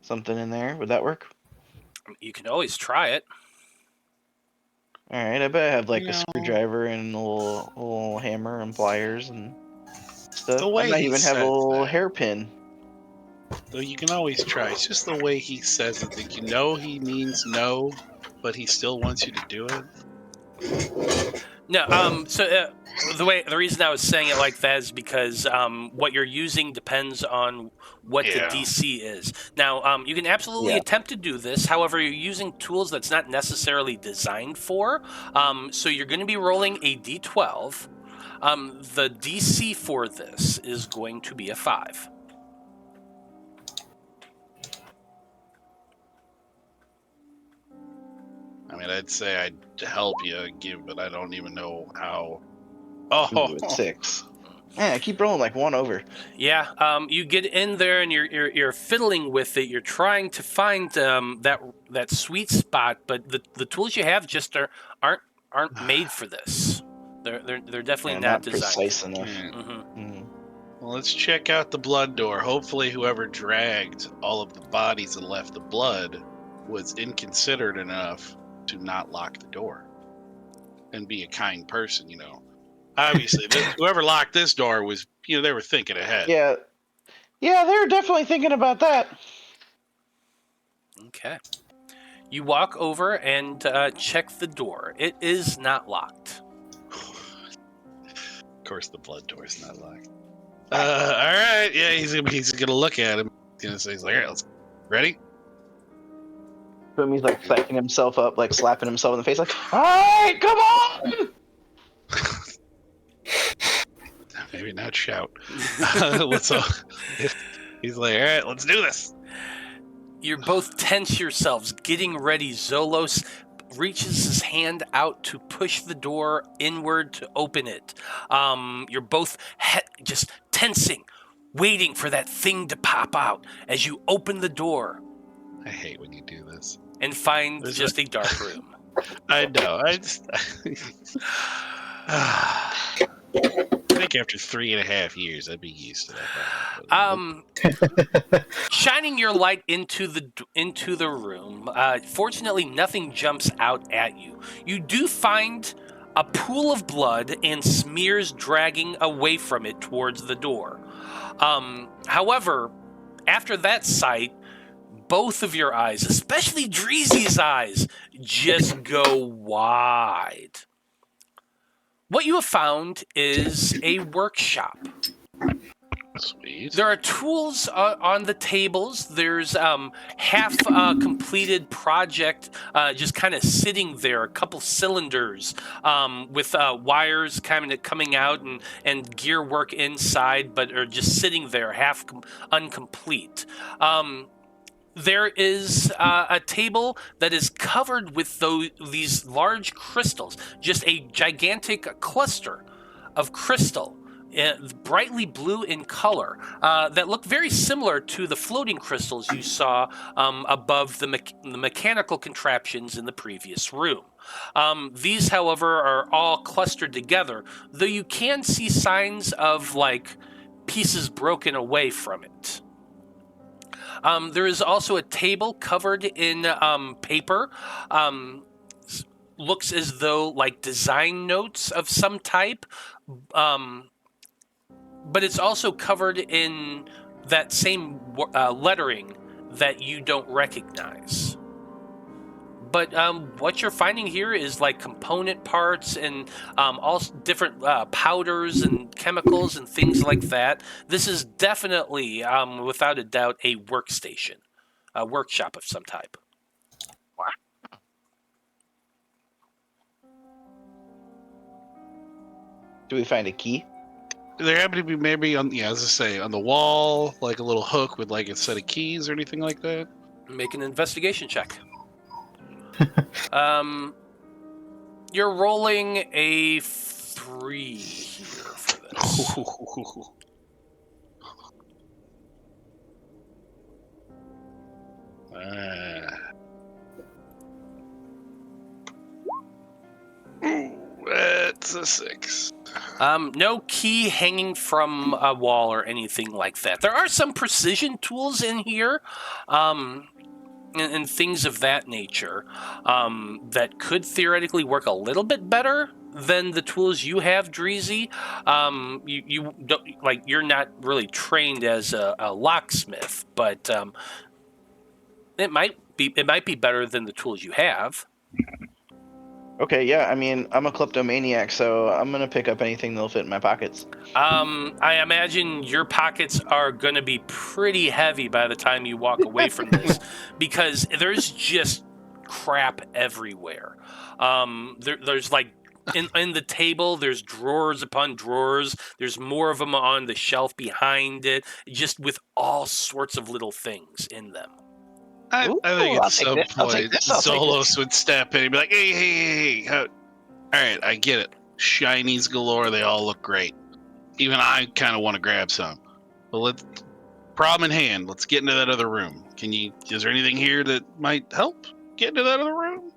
[SPEAKER 3] something in there. Would that work?
[SPEAKER 1] You can always try it.
[SPEAKER 3] All right, I bet I have like a screwdriver and a little hammer and pliers and stuff. I might even have a little hairpin.
[SPEAKER 4] Though you can always try. It's just the way he says it. That he means no, but he still wants you to do it.
[SPEAKER 1] No. The reason I was saying it like that is because what you're using depends on what the DC is. Now, you can absolutely attempt to do this. However, you're using tools that's not necessarily designed for. So you're going to be rolling a D12. The DC for this is going to be a 5.
[SPEAKER 4] I mean, I'd say I'd help you give, but I don't even know how.
[SPEAKER 3] Ooh, it's 6. Man, I keep rolling like 1 over.
[SPEAKER 1] Yeah, you get in there and you're fiddling with it. You're trying to find that sweet spot, but the tools you have just aren't made for this. They're definitely not designed.
[SPEAKER 3] Precise enough.
[SPEAKER 4] Well, let's check out the blood door. Hopefully, whoever dragged all of the bodies and left the blood was inconsiderate enough to not lock the door and be a kind person, you know. Obviously, whoever locked this door was, you know, they were thinking ahead.
[SPEAKER 3] Yeah, they're definitely thinking about that.
[SPEAKER 1] Okay. You walk over and check the door. It is not locked.
[SPEAKER 4] Of course, the blood door is not locked. All right, yeah, he's gonna look at him. He's gonna say, "All right, let's ready."
[SPEAKER 3] Boomy's like psyching himself up, like slapping himself in the face, like, "All right, come on!"
[SPEAKER 4] Maybe not shout. He's like, "All right, let's do this."
[SPEAKER 1] You're both tense yourselves, getting ready. Zolos reaches his hand out to push the door inward to open it. You're both just tensing, waiting for that thing to pop out as you open the door.
[SPEAKER 4] I hate when you do this.
[SPEAKER 1] And find just a dark room.
[SPEAKER 4] I know. I think after 3.5 years, I'd be used to that.
[SPEAKER 1] Shining your light into the room. Fortunately, nothing jumps out at you. You do find a pool of blood and smears dragging away from it towards the door. However, after that sight, both of your eyes, especially Dreezy's eyes, just go wide. What you have found is a workshop.
[SPEAKER 4] Sweet.
[SPEAKER 1] There are tools on the tables. There's half completed project just kind of sitting there. A couple cylinders with wires kind of coming out and gear work inside, but are just sitting there, half incomplete. There is a table that is covered with these large crystals, just a gigantic cluster of crystal, brightly blue in color, that look very similar to the floating crystals you saw above the mechanical contraptions in the previous room. These, however, are all clustered together, though you can see signs of like pieces broken away from it. There is also a table covered in paper. Looks as though like design notes of some type. But it's also covered in that same lettering that you don't recognize. But what you're finding here is like component parts and all different powders and chemicals and things like that. This is definitely, without a doubt, a workstation, a workshop of some type.
[SPEAKER 3] Wow. Do we find a key?
[SPEAKER 4] There happen to be maybe on, as I say, on the wall, like a little hook with like a set of keys or anything like that?
[SPEAKER 1] Make an investigation check. You're rolling a 3 here for this.
[SPEAKER 4] That's a 6.
[SPEAKER 1] No key hanging from a wall or anything like that. There are some precision tools in here, and things of that nature that could theoretically work a little bit better than the tools you have, Dreezy. You don't, like, you're not really trained as a locksmith, but it might be better than the tools you have.
[SPEAKER 3] Okay, yeah, I mean, I'm a kleptomaniac, so I'm gonna pick up anything that'll fit in my pockets.
[SPEAKER 1] I imagine your pockets are going to be pretty heavy by the time you walk away from this, because there's just crap everywhere. There's like in the table, there's drawers upon drawers. There's more of them on the shelf behind it, just with all sorts of little things in them.
[SPEAKER 4] I
[SPEAKER 3] Ooh,
[SPEAKER 4] think
[SPEAKER 3] I'll
[SPEAKER 4] at
[SPEAKER 3] take
[SPEAKER 4] some
[SPEAKER 3] this, I'll take
[SPEAKER 4] point
[SPEAKER 3] this, I'll take this.
[SPEAKER 4] Zolos would step in and be like, hey, all right, I get it. Shinies galore, they all look great. Even I kind of want to grab some. But problem in hand, let's get into that other room. Is there anything here that might help get into that other room?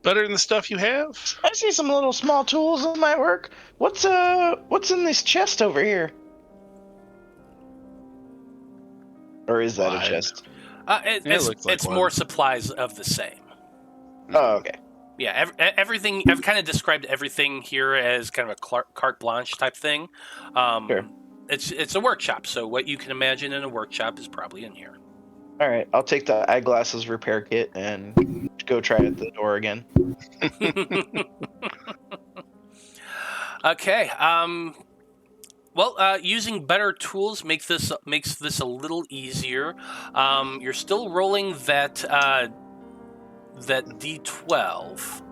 [SPEAKER 4] Better than the stuff you have?
[SPEAKER 3] I see some little small tools that might work. What's in this chest over here? Or is that
[SPEAKER 4] Wide.
[SPEAKER 3] a chest?
[SPEAKER 1] It's
[SPEAKER 4] looks like
[SPEAKER 1] more
[SPEAKER 4] one.
[SPEAKER 1] supplies of the same.
[SPEAKER 3] Oh, okay.
[SPEAKER 1] Yeah, everything. I've kind of described everything here as kind of a carte blanche type thing.
[SPEAKER 3] Sure.
[SPEAKER 1] It's a workshop, so what you can imagine in a workshop is probably in here.
[SPEAKER 3] All right, I'll take the eyeglasses repair kit and go try at the door again.
[SPEAKER 1] Okay. Well, using better tools makes this a little easier. You're still rolling that D12,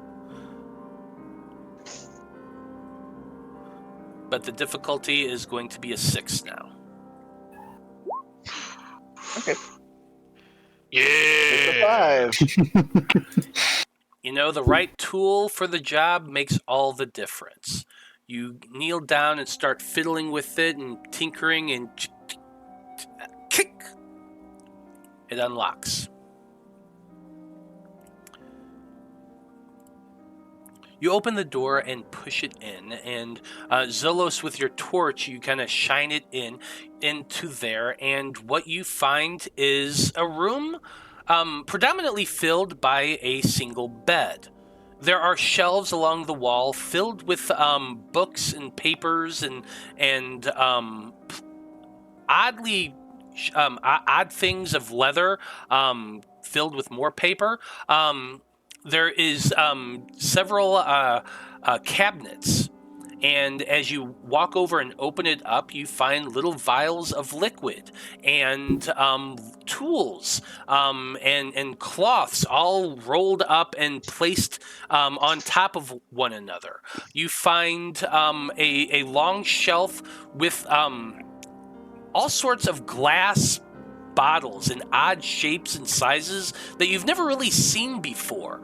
[SPEAKER 1] but the difficulty is going to be a 6 now.
[SPEAKER 3] Okay.
[SPEAKER 4] Yeah.
[SPEAKER 3] 5.
[SPEAKER 1] You know, the right tool for the job makes all the difference. You kneel down and start fiddling with it and tinkering and kick. It unlocks. You open the door and push it in, and Zolos, with your torch, you kind of shine it into there, and what you find is a room predominantly filled by a single bed. There are shelves along the wall filled with books and papers and odd things of leather filled with more paper. There is several cabinets, and as you walk over and open it up, you find little vials of liquid and tools and cloths all rolled up and placed on top of one another. You find a long shelf with all sorts of glass bottles in odd shapes and sizes that you've never really seen before.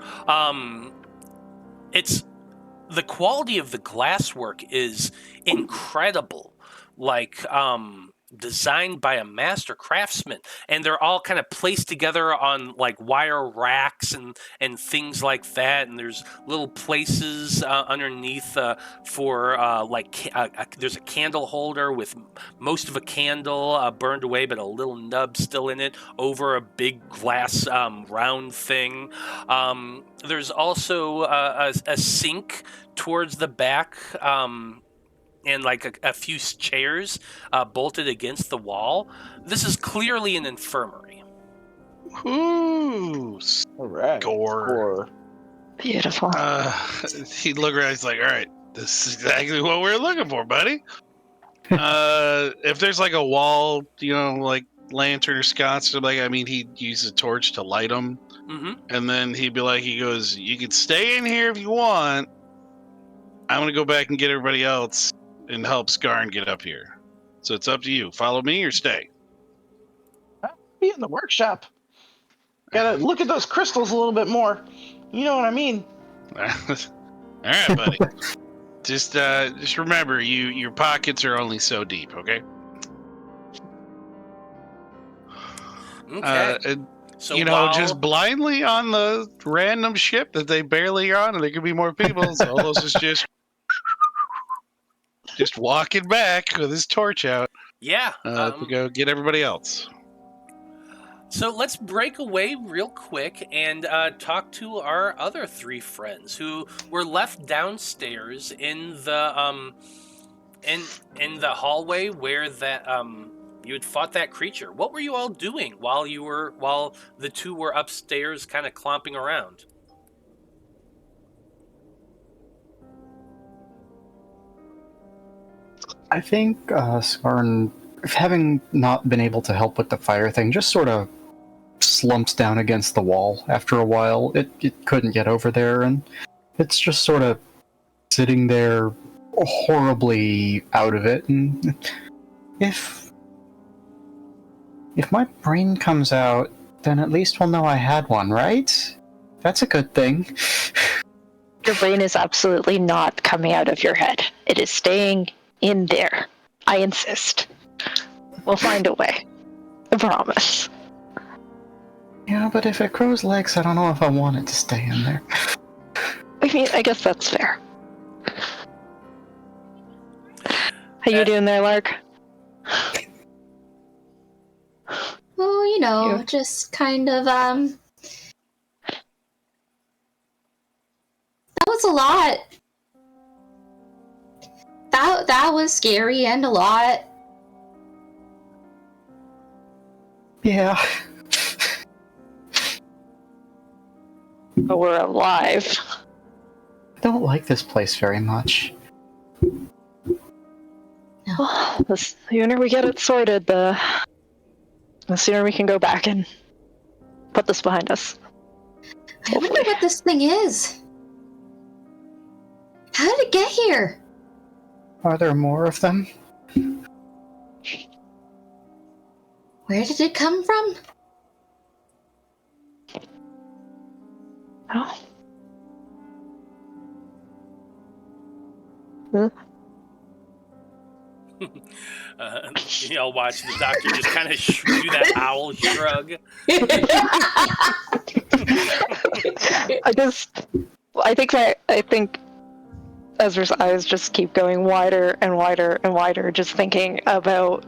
[SPEAKER 1] It's the quality of the glasswork is incredible, like designed by a master craftsman, and they're all kind of placed together on like wire racks and things like that, and there's little places underneath for there's a candle holder with most of a candle burned away but a little nub still in it over a big glass round thing. There's also a sink towards the back, and like a few chairs bolted against the wall. This is clearly an infirmary.
[SPEAKER 4] Ooh,
[SPEAKER 3] All right.
[SPEAKER 4] Score.
[SPEAKER 5] Beautiful.
[SPEAKER 4] He'd look around. He's like, "All right, this is exactly what we're looking for, buddy." If there's like a wall, like lantern or sconce, or like, I mean, he'd use a torch to light them, and then he goes, "You can stay in here if you want. I'm gonna go back and get everybody else and help Skarn get up here. So it's up to you. Follow me or stay."
[SPEAKER 3] I'll be in the workshop. Gotta look at those crystals a little bit more. You know what I mean?
[SPEAKER 4] All right, buddy. Just remember, your pockets are only so deep, okay?
[SPEAKER 1] Okay. So
[SPEAKER 4] just blindly on the random ship that they barely are on, and there could be more people. Zolos is just walking back with his torch out.
[SPEAKER 1] Yeah.
[SPEAKER 4] To go get everybody else.
[SPEAKER 1] So let's break away real quick and talk to our other 3 friends who were left downstairs in the in the hallway where that you had fought that creature. What were you all doing while the 2 were upstairs, kind of clomping around?
[SPEAKER 2] I think Skarn, having not been able to help with the fire thing, just sort of slumps down against the wall after a while. It couldn't get over there, and it's just sort of sitting there horribly out of it. And if my brain comes out, then at least we'll know I had one, right? That's a good thing.
[SPEAKER 5] Your brain is absolutely not coming out of your head. It is staying in there. I insist. We'll find a way. I promise.
[SPEAKER 2] Yeah, but if it grows legs, I don't know if I want it to stay in there.
[SPEAKER 5] I mean, I guess that's fair. How you doing there, Lark?
[SPEAKER 6] Well, you know,
[SPEAKER 5] Yeah.
[SPEAKER 6] just kind of, that was a lot. That was scary and a lot.
[SPEAKER 2] Yeah.
[SPEAKER 5] But we're alive.
[SPEAKER 2] I don't like this place very much.
[SPEAKER 5] Well, the sooner we get it sorted, the sooner we can go back and put this behind us.
[SPEAKER 6] I wonder what this thing is. How did it get here?
[SPEAKER 2] Are there more of them?
[SPEAKER 6] Where did it come from?
[SPEAKER 5] Oh. Huh?
[SPEAKER 1] I'll watch the doctor just kind of do that owl shrug.
[SPEAKER 5] I think Ezra's eyes just keep going wider and wider and wider, just thinking about,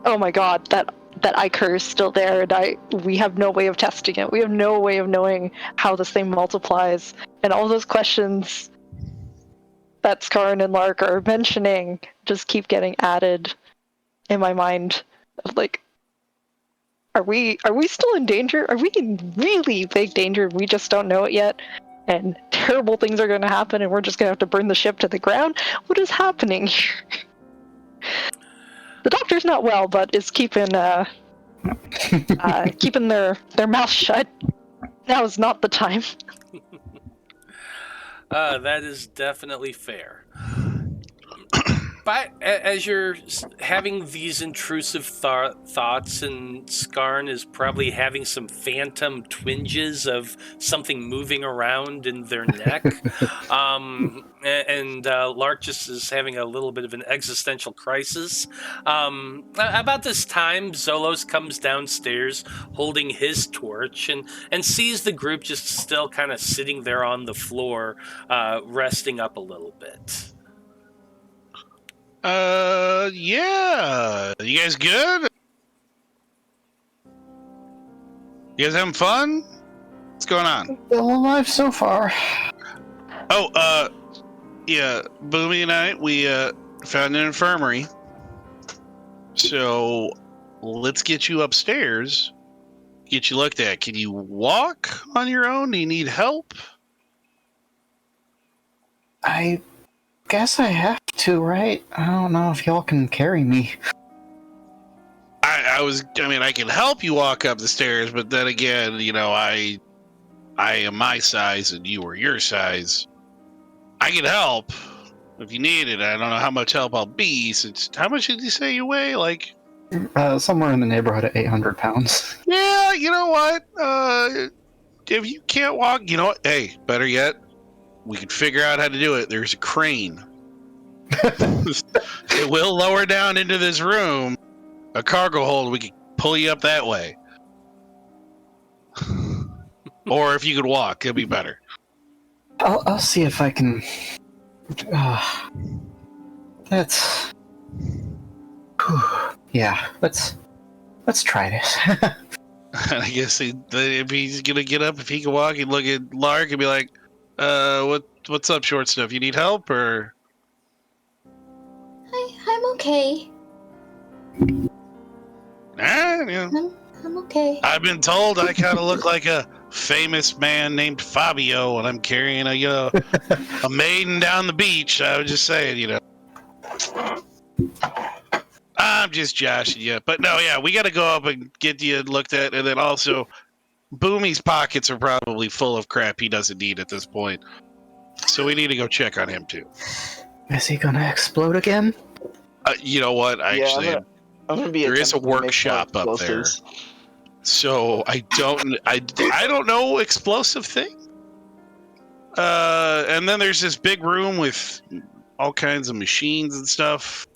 [SPEAKER 5] oh my god, that Iker is still there, and we have no way of testing it. We have no way of knowing how this thing multiplies, and all those questions that Skarn and Lark are mentioning just keep getting added in my mind. Of like, are we still in danger? Are we in really big danger? We just don't know it yet, and terrible things are going to happen, and we're just going to have to burn the ship to the ground. What is happening here? The doctor's not well, but is keeping keeping their mouth shut. Now is not the time.
[SPEAKER 1] That is definitely fair. But as you're having these intrusive thoughts, and Skarn is probably having some phantom twinges of something moving around in their neck, and Lark just is having a little bit of an existential crisis. About this time, Zolos comes downstairs holding his torch and sees the group just still kind of sitting there on the floor, resting up a little bit.
[SPEAKER 4] Yeah. You guys good? You guys having fun? What's going on?
[SPEAKER 2] Still alive so far.
[SPEAKER 4] Oh, yeah, Boomy and I, we, found an infirmary. So, let's get you upstairs, get you looked at. Can you walk on your own? Do you need help?
[SPEAKER 2] I guess I have to, right? I don't know if y'all can carry me.
[SPEAKER 4] I mean, I can help you walk up the stairs, but then again, you know, I am my size and you are your size. I can help if you need it. I don't know how much help I'll be. Since how much did you say you weigh? Like,
[SPEAKER 2] Somewhere in the neighborhood of 800 pounds.
[SPEAKER 4] yeah, you know what? If you can't walk, you know what? Hey, better yet, we can figure out how to do it. There's a crane. It will lower down into this room, a cargo hold. We can pull you up that way. Or if you could walk, it'd be better.
[SPEAKER 2] I'll see if I can. That's. Yeah, let's try this.
[SPEAKER 4] I guess if he's gonna get up, if he can walk, he'd look at Lark and be like, what's up, short stuff? You need help, or?
[SPEAKER 6] I'm okay.
[SPEAKER 4] Yeah.
[SPEAKER 6] I'm okay.
[SPEAKER 4] I've been told I kind of look like a famous man named Fabio when I'm carrying a maiden down the beach. I was just saying, you know. I'm just joshing you. But no, yeah, we got to go up and get you looked at. And then also, Boomy's pockets are probably full of crap he doesn't need at this point. So we need to go check on him, too.
[SPEAKER 2] Is he gonna explode again?
[SPEAKER 4] You know what? Actually,
[SPEAKER 3] I'm gonna be
[SPEAKER 4] there is a
[SPEAKER 3] attempting to make more
[SPEAKER 4] workshop up there.
[SPEAKER 3] explosives.
[SPEAKER 4] So I don't know explosive thing. And then there's this big room with all kinds of machines and stuff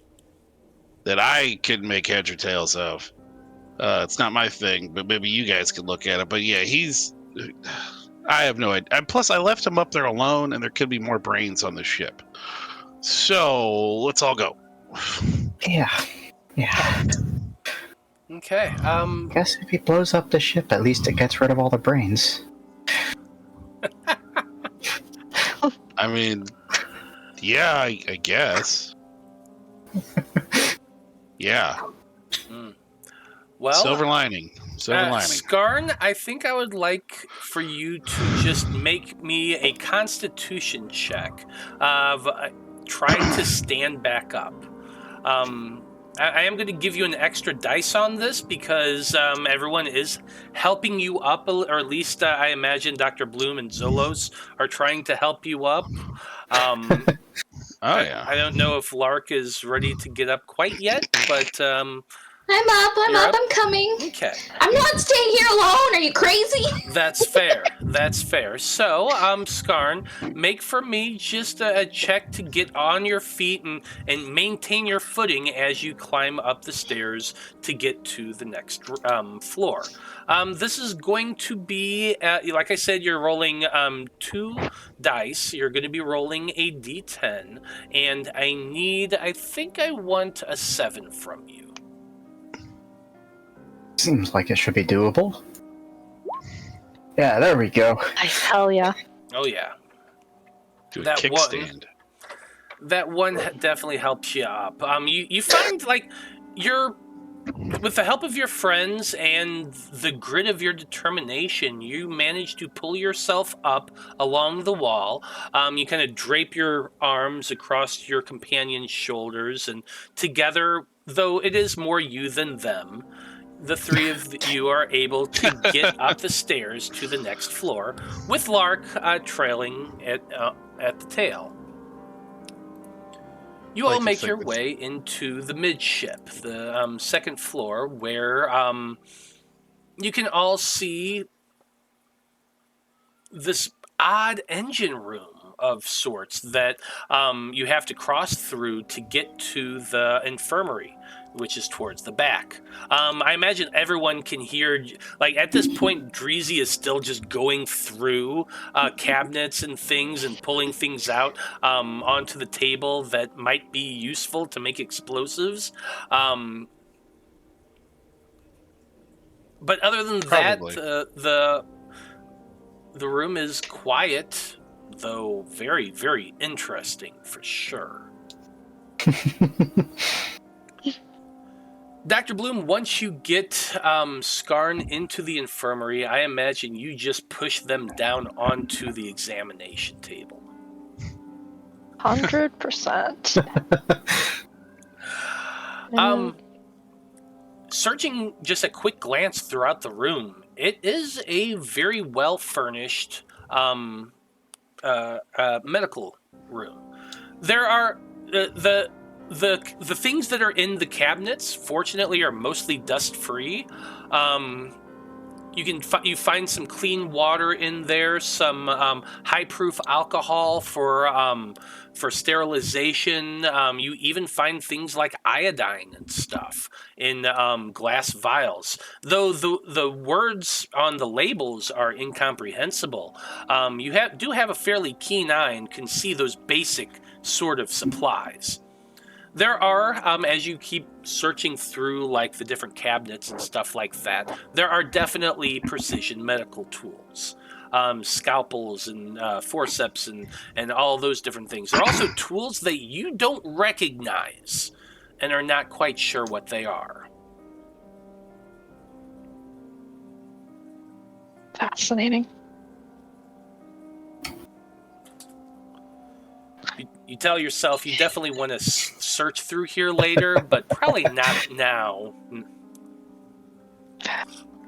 [SPEAKER 4] that I couldn't make heads or tails of. It's not my thing, but maybe you guys could look at it. But yeah, I have no idea. And plus, I left him up there alone, and there could be more brains on the ship. So let's all go.
[SPEAKER 2] Yeah.
[SPEAKER 1] Okay.
[SPEAKER 2] Guess if he blows up the ship, at least it gets rid of all the brains.
[SPEAKER 4] I mean, yeah, I guess. Yeah.
[SPEAKER 1] Well,
[SPEAKER 4] Silver lining.
[SPEAKER 1] Skarn, I think I would like for you to just make me a Constitution check of trying to stand back up. I am going to give you an extra dice on this because everyone is helping you up, or at least I imagine Dr. Bloom and Zolos are trying to help you up. I don't know if Lark is ready to get up quite yet, but...
[SPEAKER 6] I'm up, I'm coming.
[SPEAKER 1] Okay.
[SPEAKER 6] I'm not staying here alone, are you crazy?
[SPEAKER 1] That's fair. So, Skarn, make for me just a check to get on your feet and maintain your footing as you climb up the stairs to get to the next floor. This is going to be, like I said, you're rolling 2 dice. You're going to be rolling a d10, and I think I want a 7 from you.
[SPEAKER 2] Seems like it should be doable. Yeah, there we go.
[SPEAKER 5] Hell yeah.
[SPEAKER 1] Oh, yeah.
[SPEAKER 4] Do a
[SPEAKER 1] That
[SPEAKER 4] kickstand.
[SPEAKER 1] That one definitely helps you up. You find, like, with the help of your friends and the grit of your determination, you manage to pull yourself up along the wall. You kind of drape your arms across your companion's shoulders, and together, though it is more you than them, the 3 of you are able to get up the stairs to the next floor, with Lark trailing at the tail. You all make your way into the midship, the second floor, where you can all see this odd engine room of sorts that you have to cross through to get to the infirmary, which is towards the back. I imagine everyone can hear, like at this point, Dreezy is still just going through cabinets and things and pulling things out onto the table that might be useful to make explosives. But other than
[SPEAKER 4] Probably.
[SPEAKER 1] that, the room is quiet, though very, very interesting for sure. Dr. Bloom, once you get Skarn into the infirmary, I imagine you just push them down onto the examination table.
[SPEAKER 5] 100%.
[SPEAKER 1] Searching just a quick glance throughout the room, it is a very well-furnished medical room. There are the things that are in the cabinets, fortunately, are mostly dust-free. You find some clean water in there, some high-proof alcohol for sterilization. You even find things like iodine and stuff in glass vials. Though the words on the labels are incomprehensible, you do have a fairly keen eye and can see those basic sort of supplies. There are, as you keep searching through like the different cabinets and stuff like that, there are definitely precision medical tools. Scalpels and forceps and all those different things. There are also tools that you don't recognize and are not quite sure what they are.
[SPEAKER 5] Fascinating.
[SPEAKER 1] You You tell yourself you definitely want to search through here later, but probably not now.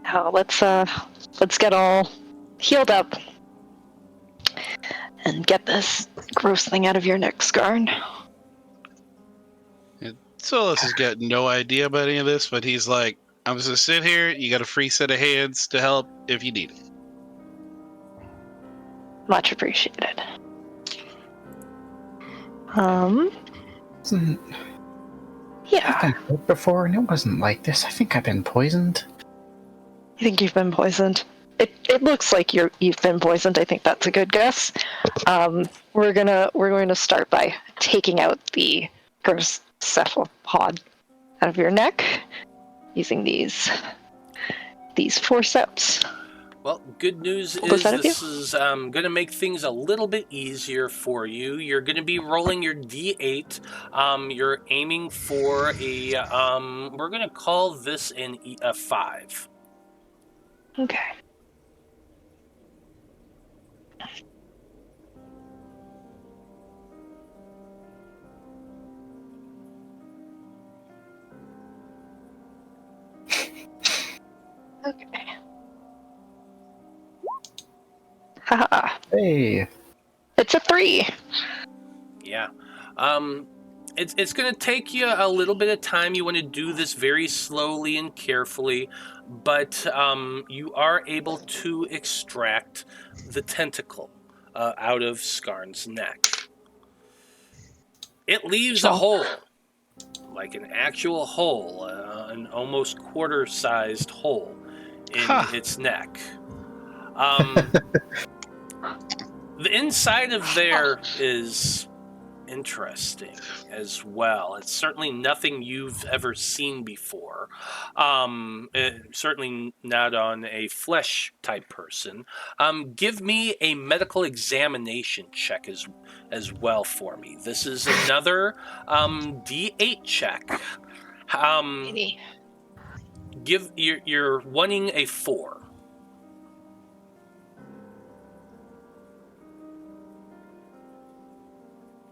[SPEAKER 5] Now let's get all healed up and get this gross thing out of your neck, Skarn.
[SPEAKER 4] Zolos has got no idea about any of this, but he's like, I'm just gonna sit here. You got a free set of hands to help if you need it.
[SPEAKER 5] Much appreciated. Yeah.
[SPEAKER 2] I've been hurt before, and it wasn't like this. I think I've been poisoned.
[SPEAKER 5] You think you've been poisoned? It looks like you've been poisoned. I think that's a good guess. We're going to start by taking out the gross cephalopod out of your neck using these forceps.
[SPEAKER 1] Well, good news is this is going to make things a little bit easier for you. You're going to be rolling your D8. You're aiming for a, we're going to call this a 5.
[SPEAKER 5] Okay. Okay. Haha.
[SPEAKER 2] Hey.
[SPEAKER 5] It's a 3.
[SPEAKER 1] Yeah. It's going to take you a little bit of time. You want to do this very slowly and carefully, but you are able to extract the tentacle out of Skarn's neck. It leaves a hole, like an actual hole, an almost quarter-sized hole in its neck. The inside of there is interesting as well. It's certainly nothing you've ever seen before. Certainly not on a flesh-type person. Give me a medical examination check as well for me. This is another D8 check. You're wanting a 4.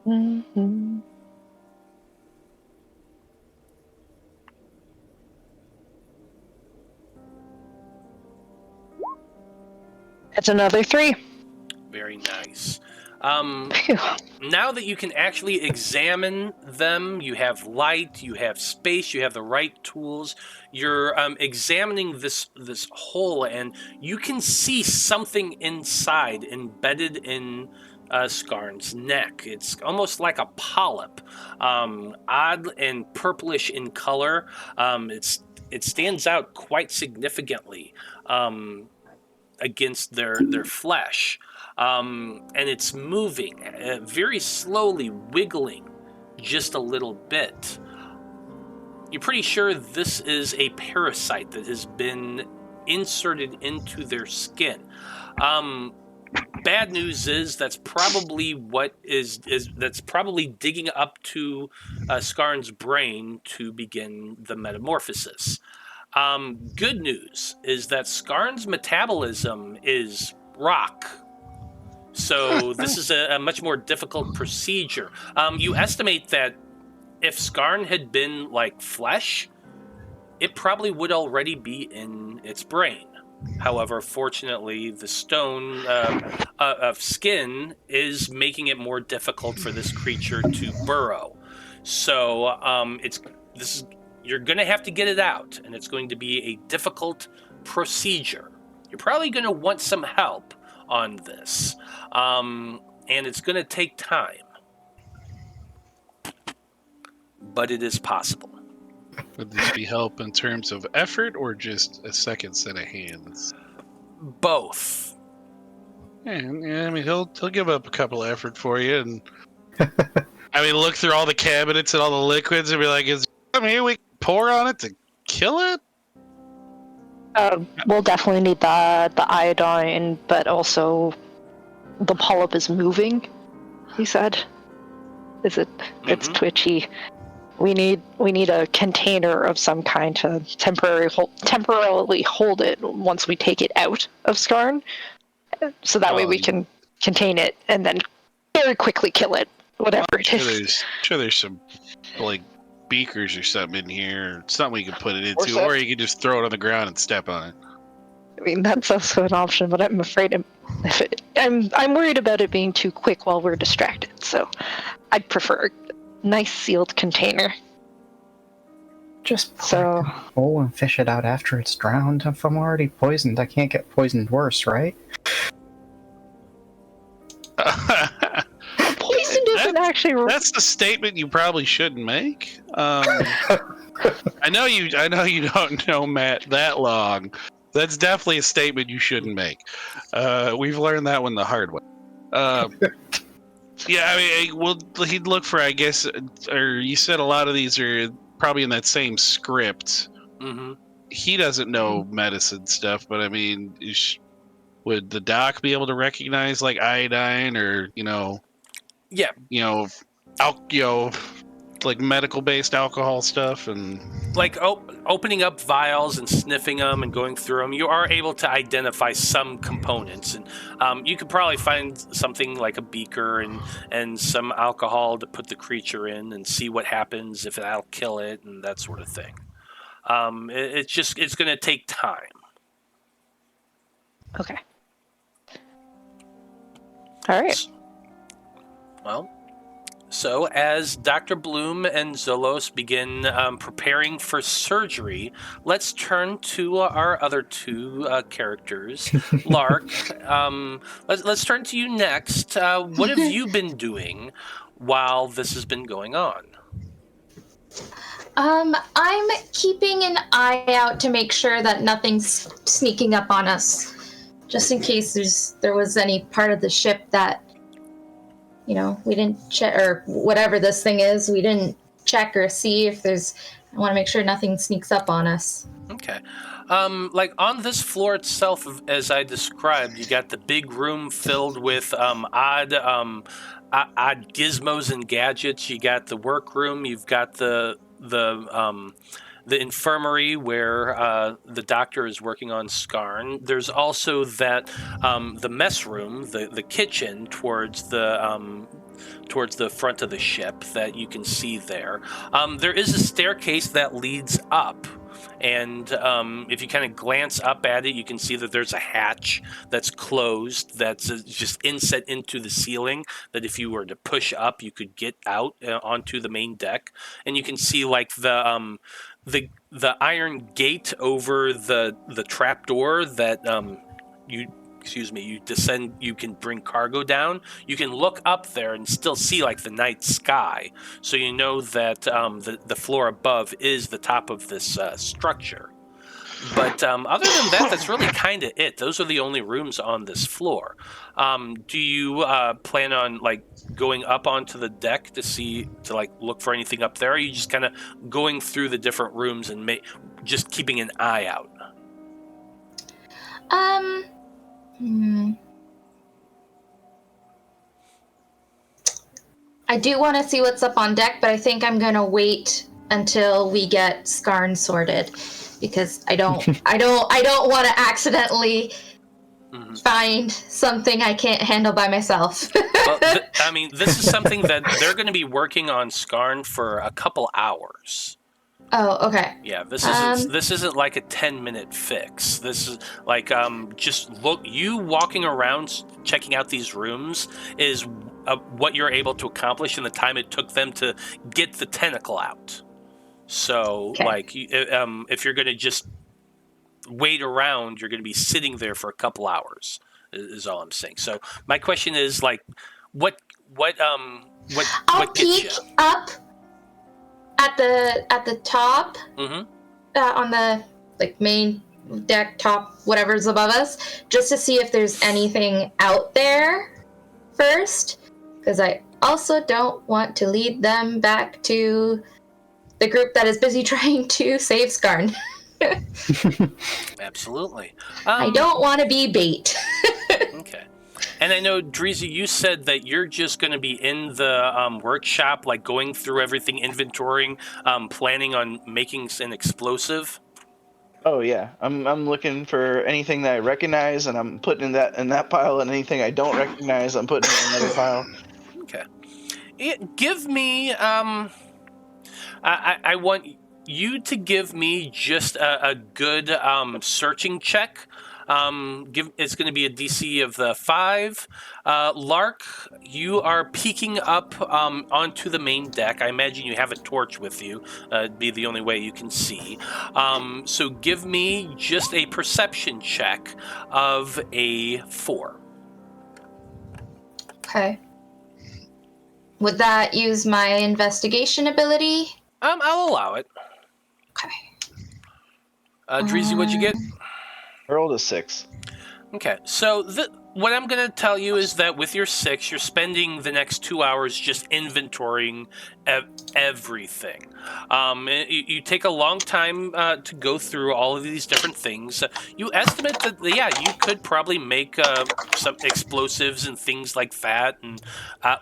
[SPEAKER 5] Mm-hmm. It's another 3.
[SPEAKER 1] Very nice. Now that you can actually examine them, you have light, you have space, you have the right tools. You're examining this hole, and you can see something inside embedded in Skarn's neck. It's almost like a polyp, odd and purplish in color. It stands out quite significantly against their flesh. And it's moving very slowly, wiggling just a little bit. You're pretty sure this is a parasite that has been inserted into their skin. Bad news is that's probably that's probably digging up to Skarn's brain to begin the metamorphosis. Good news is that Skarn's metabolism is rock. So this is a much more difficult procedure. You estimate that if Skarn had been like flesh, it probably would already be in its brain. However, fortunately, the stone of skin is making it more difficult for this creature to burrow. So you're going to have to get it out, and it's going to be a difficult procedure. You're probably going to want some help on this, and it's going to take time, but it is possible.
[SPEAKER 4] Would this be help in terms of effort or just a second set of hands?
[SPEAKER 1] Both.
[SPEAKER 4] Yeah, I mean, he'll give up a couple of effort for you, and I mean, look through all the cabinets and all the liquids and be like, "Is here we pour on it to kill it?"
[SPEAKER 5] We'll definitely need the iodine, but also the polyp is moving. He said, "Is it? It's twitchy. We need a container of some kind to temporarily hold it once we take it out of Skarn, so that way we can contain it and then very quickly kill it whatever it is.
[SPEAKER 4] Sure there's some like beakers or something in here, something we can put it into,
[SPEAKER 3] so-
[SPEAKER 4] or you can just throw it on the ground and step on it.
[SPEAKER 5] I mean, that's also an option, but I'm afraid I'm worried about it being too quick while we're distracted. So, I'd prefer a nice sealed container.
[SPEAKER 2] Just pour it in a hole and fish it out after it's drowned. If I'm already poisoned, I can't get poisoned worse, right?
[SPEAKER 5] Poison doesn't actually.
[SPEAKER 4] That's the statement you probably shouldn't make. I know you don't know Matt that long. That's definitely a statement you shouldn't make. We've learned that one the hard way. Yeah, I mean, he'd look for, I guess, or you said a lot of these are probably in that same script.
[SPEAKER 1] Mm-hmm.
[SPEAKER 4] He doesn't know medicine stuff, but I mean, would the doc be able to recognize like iodine or
[SPEAKER 1] Yeah.
[SPEAKER 4] Like medical-based alcohol stuff and
[SPEAKER 1] Like opening up vials and sniffing them and going through them, you are able to identify some components, and you could probably find something like a beaker and some alcohol to put the creature in and see what happens, if that'll kill it and that sort of thing. It's going to take time.
[SPEAKER 5] Okay. All right.
[SPEAKER 1] Well, so as Dr. Bloom and Zolos begin preparing for surgery, let's turn to our other two characters. Lark, let's turn to you next. What have you been doing while this has been going on?
[SPEAKER 6] I'm keeping an eye out to make sure that nothing's sneaking up on us, just in case there was any part of the ship that we didn't check, or whatever this thing is, we didn't check or see if there's. I want to make sure nothing sneaks up on us.
[SPEAKER 1] Okay. Like on this floor itself, as I described, you got the big room filled with odd gizmos and gadgets. You got the workroom. You've got the infirmary where the doctor is working on Skarn. There's also that the mess room, the kitchen towards the front of the ship that you can see there. There is a staircase that leads up. And if you kind of glance up at it, you can see that there's a hatch that's closed, that's just inset into the ceiling, that if you were to push up, you could get out onto the main deck. And you can see like the iron gate over the trapdoor that you descend, you can bring cargo down. You can look up there and still see like the night sky. So you know that the floor above is the top of this structure. But other than that, that's really kind of it. Those are the only rooms on this floor. Do you plan on like going up onto the deck to look for anything up there? Or are you just kind of going through the different rooms and just keeping an eye out?
[SPEAKER 6] I do want to see what's up on deck, but I think I'm gonna wait until we get Skarn sorted, because I don't want to accidentally find something I can't handle by myself.
[SPEAKER 1] Well, this is something that they're going to be working on Skarn for a couple hours.
[SPEAKER 6] Oh, okay.
[SPEAKER 1] Yeah, this isn't like a 10-minute fix. This is like you walking around checking out these rooms is what you're able to accomplish in the time it took them to get the tentacle out. So, like, if you're going to just wait around, you're going to be sitting there for a couple hours. Is all I'm saying. So, my question is like, what
[SPEAKER 6] I'll peek up at the top, on the main deck top, whatever's above us, just to see if there's anything out there first, because I also don't want to lead them back to the group that is busy trying to save Skarn.
[SPEAKER 1] Absolutely.
[SPEAKER 6] I don't want to be bait.
[SPEAKER 1] Okay. And I know, Dreezy, you said that you're just going to be in the workshop, like going through everything, inventorying, planning on making an explosive.
[SPEAKER 3] Oh yeah, I'm looking for anything that I recognize, and I'm putting in that pile, and anything I don't recognize, I'm putting in another pile.
[SPEAKER 1] Okay. Give me. I want you to give me just a good searching check. It's going to be a DC of 5. Lark, you are peeking up onto the main deck. I imagine you have a torch with you. It'd be the only way you can see. So give me just a perception check of a 4.
[SPEAKER 6] Okay. Would that use my investigation ability?
[SPEAKER 1] I'll allow it.
[SPEAKER 6] Okay.
[SPEAKER 1] Dreezy, what'd you get?
[SPEAKER 3] I rolled a 6.
[SPEAKER 1] Okay, so what I'm going to tell you is that with your 6, you're spending the next 2 hours just inventorying everything. You take a long time to go through all of these different things. You estimate that, you could probably make some explosives and things like that, and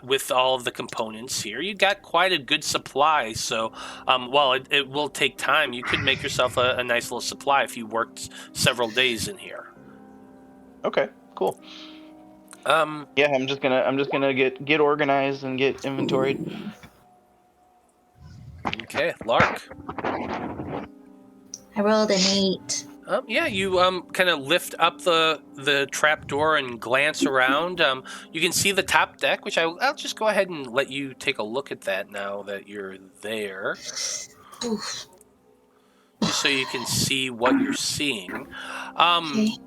[SPEAKER 1] with all of the components here. You got quite a good supply, so while it will take time, you could make yourself a nice little supply if you worked several days in here.
[SPEAKER 3] Okay, cool. Yeah, I'm just gonna get organized and get inventoried.
[SPEAKER 1] Okay, Lark.
[SPEAKER 6] I rolled an 8.
[SPEAKER 1] You kind of lift up the trap door and glance around. You can see the top deck, which I'll just go ahead and let you take a look at that now that you're there.
[SPEAKER 6] Oof.
[SPEAKER 1] Just so you can see what you're seeing.
[SPEAKER 6] Okay.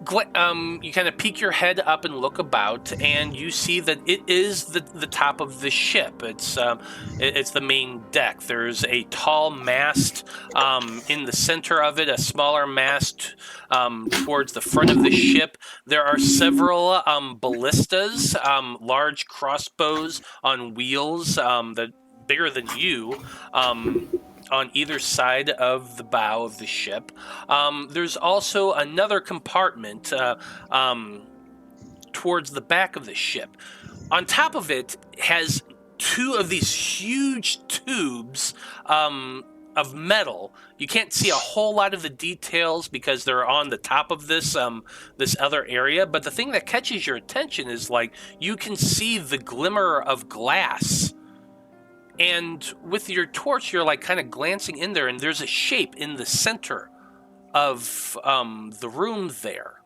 [SPEAKER 1] You kind of peek your head up and look about, and you see that it is the top of the ship. It's the main deck. There's a tall mast in the center of it, a smaller mast towards the front of the ship. There are several ballistas, large crossbows on wheels that bigger than you. On either side of the bow of the ship. There's also another compartment towards the back of the ship. On top of it has 2 of these huge tubes of metal. You can't see a whole lot of the details because they're on the top of this this other area, but the thing that catches your attention is you can see the glimmer of glass. And with your torch, you're kind of glancing in there, and there's a shape in the center of the room there.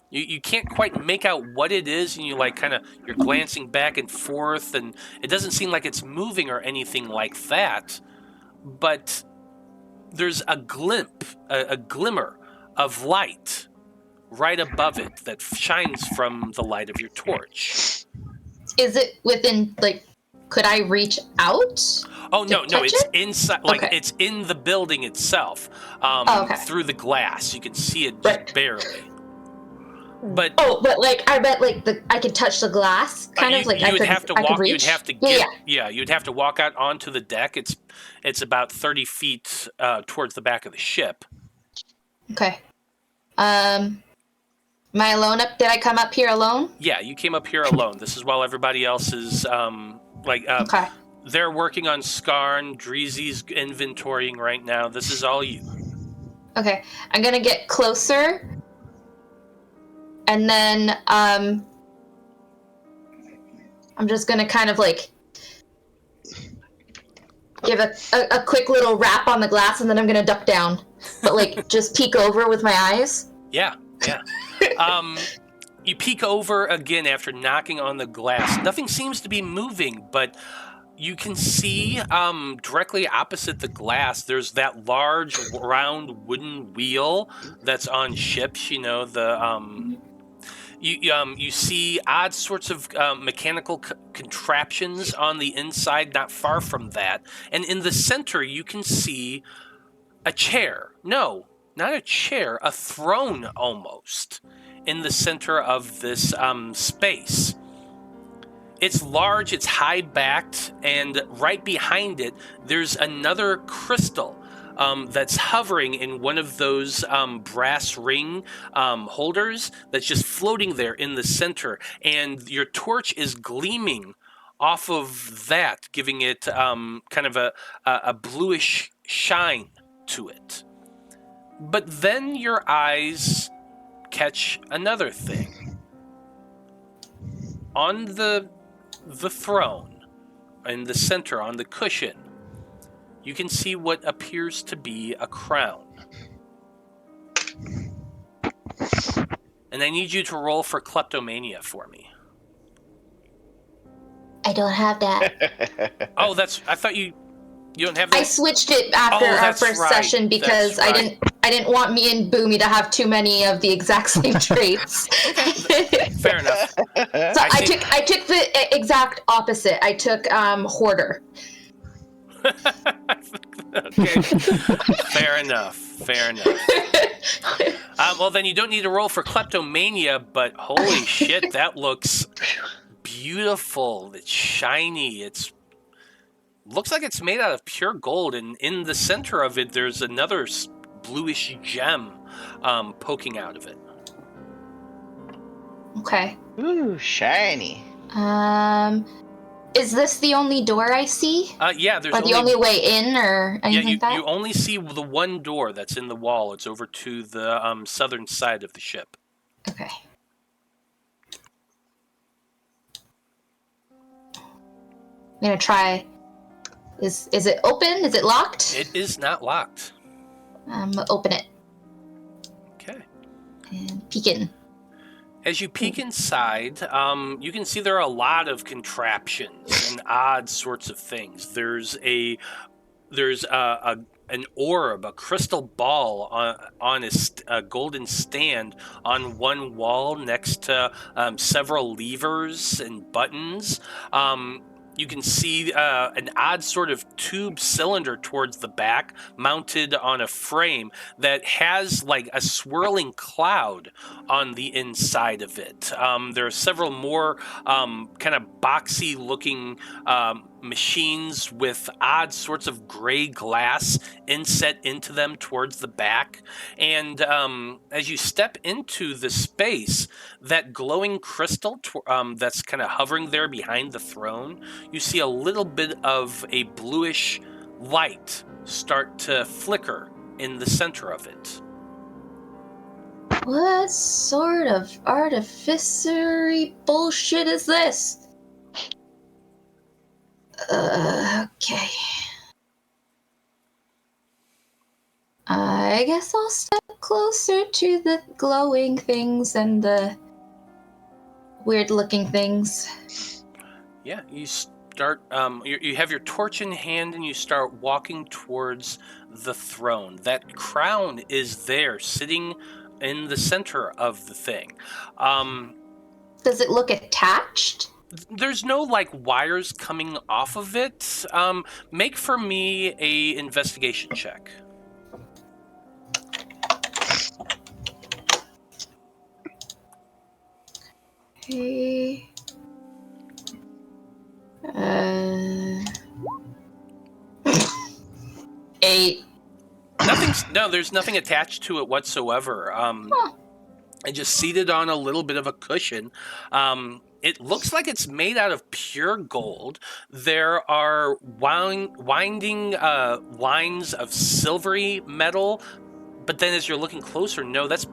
[SPEAKER 1] You can't quite make out what it is, and you're glancing back and forth, and it doesn't seem like it's moving or anything like that. But there's a glimmer of light right above it that shines from the light of your torch.
[SPEAKER 6] Is it within could I reach out?
[SPEAKER 1] Oh no, it's inside.
[SPEAKER 6] Okay.
[SPEAKER 1] It's in the building itself.
[SPEAKER 6] Okay.
[SPEAKER 1] Through the glass, you can see it just barely. But
[SPEAKER 6] I bet I could touch the glass, kind of
[SPEAKER 1] you would have to walk.
[SPEAKER 6] Reach.
[SPEAKER 1] You'd have to get. You'd have to walk out onto the deck. It's about 30 feet towards the back of the ship.
[SPEAKER 6] Okay. Am I alone up? Did I come up here alone?
[SPEAKER 1] Yeah, you came up here alone. This is while everybody else is
[SPEAKER 6] okay.
[SPEAKER 1] They're working on Skarn. Dreezy's inventorying right now. This is all you.
[SPEAKER 6] Okay, I'm gonna get closer, and then I'm just gonna kind of give a quick little rap on the glass, and then I'm gonna duck down, but just peek over with my eyes.
[SPEAKER 1] Yeah. You peek over again after knocking on the glass. Nothing seems to be moving, but you can see directly opposite the glass, there's that large round wooden wheel that's on ships. You see odd sorts of mechanical contraptions on the inside, not far from that. And in the center, you can see a chair. No, not a chair, a throne almost, in the center of this space. It's large, it's high-backed, and right behind it, there's another crystal that's hovering in one of those brass ring holders that's just floating there in the center. And your torch is gleaming off of that, giving it kind of a bluish shine to it. But then your eyes catch another thing. On the the throne, in the center on the cushion, you can see what appears to be a crown. And I need you to roll for kleptomania for me.
[SPEAKER 6] I don't have that.
[SPEAKER 1] Oh, I thought you don't have that?
[SPEAKER 6] I switched it after our first session because I didn't want me and Boomy to have too many of the exact same traits.
[SPEAKER 1] Okay. Fair enough.
[SPEAKER 6] So I took the exact opposite. I took Hoarder.
[SPEAKER 1] Okay. Fair enough. Well, then you don't need to roll for kleptomania, but holy shit, that looks beautiful. It's shiny. Looks like it's made out of pure gold, and in the center of it, there's another bluish gem poking out of it.
[SPEAKER 6] Okay.
[SPEAKER 3] Ooh, shiny.
[SPEAKER 6] Is this the only door I see?
[SPEAKER 1] Yeah, there's
[SPEAKER 6] or the only way in, or anything like that?
[SPEAKER 1] You only see the one door that's in the wall. It's over to the southern side of the ship.
[SPEAKER 6] Okay. I'm gonna try. Is it open? Is it locked?
[SPEAKER 1] It is not locked.
[SPEAKER 6] I'm gonna open it.
[SPEAKER 1] Okay.
[SPEAKER 6] And peek in.
[SPEAKER 1] As you peek inside, you can see there are a lot of contraptions and odd sorts of things. There's an orb, a crystal ball on a golden stand on one wall next to several levers and buttons. You can see an odd sort of tube cylinder towards the back mounted on a frame that has like a swirling cloud on the inside of it. There are several more kind of boxy looking machines with odd sorts of gray glass inset into them towards the back. And as you step into the space, that glowing crystal that's kind of hovering there behind the throne, you see a little bit of a bluish light start to flicker in the center of it.
[SPEAKER 6] What sort of artificery bullshit is this? Okay. I guess I'll step closer to the glowing things and the weird-looking things.
[SPEAKER 1] Yeah, you start. You have your torch in hand, and you start walking towards the throne. That crown is there, sitting in the center of the thing.
[SPEAKER 6] Does it look attached?
[SPEAKER 1] There's no like wires coming off of it. Make for me a investigation check.
[SPEAKER 6] Okay. 8.
[SPEAKER 1] There's nothing attached to it whatsoever. And just seated on a little bit of a cushion. It looks like it's made out of pure gold. There are winding lines of silvery metal, but then as you're looking closer, no, that's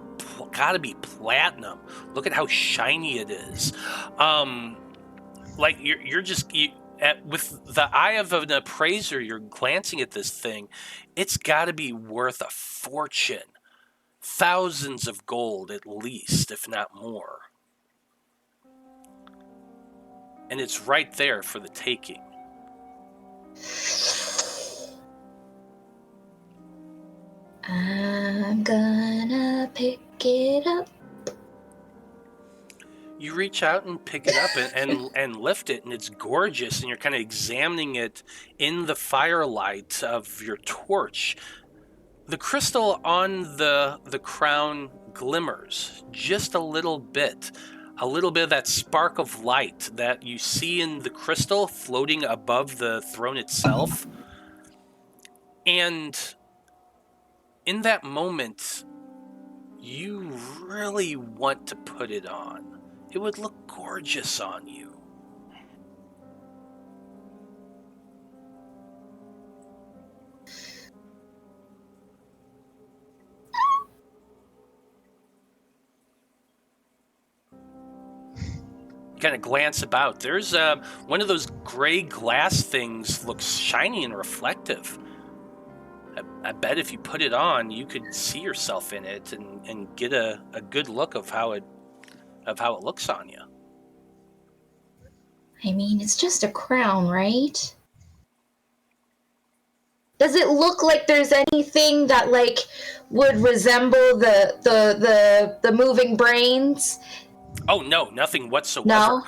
[SPEAKER 1] gotta be platinum. Look at how shiny it is. Like you're just with the eye of an appraiser, you're glancing at this thing. It's gotta be worth a fortune. Thousands of gold at least, if not more. And it's right there for the taking.
[SPEAKER 6] I'm gonna pick it up.
[SPEAKER 1] You reach out and pick it up and lift it, and it's gorgeous, and you're kind of examining it in the firelight of your torch. The crystal on the crown glimmers just a little bit of that spark of light that you see in the crystal floating above the throne itself. And in that moment, you really want to put it on. It would look gorgeous on you. kind of glance about. There's one of those gray glass things looks shiny and reflective. I bet if you put it on, you could see yourself in it and get a good look of how it looks on you.
[SPEAKER 6] I mean, it's just a crown, right? Does it look like there's anything that like would resemble the moving brains?
[SPEAKER 1] Oh no, nothing whatsoever.
[SPEAKER 6] No.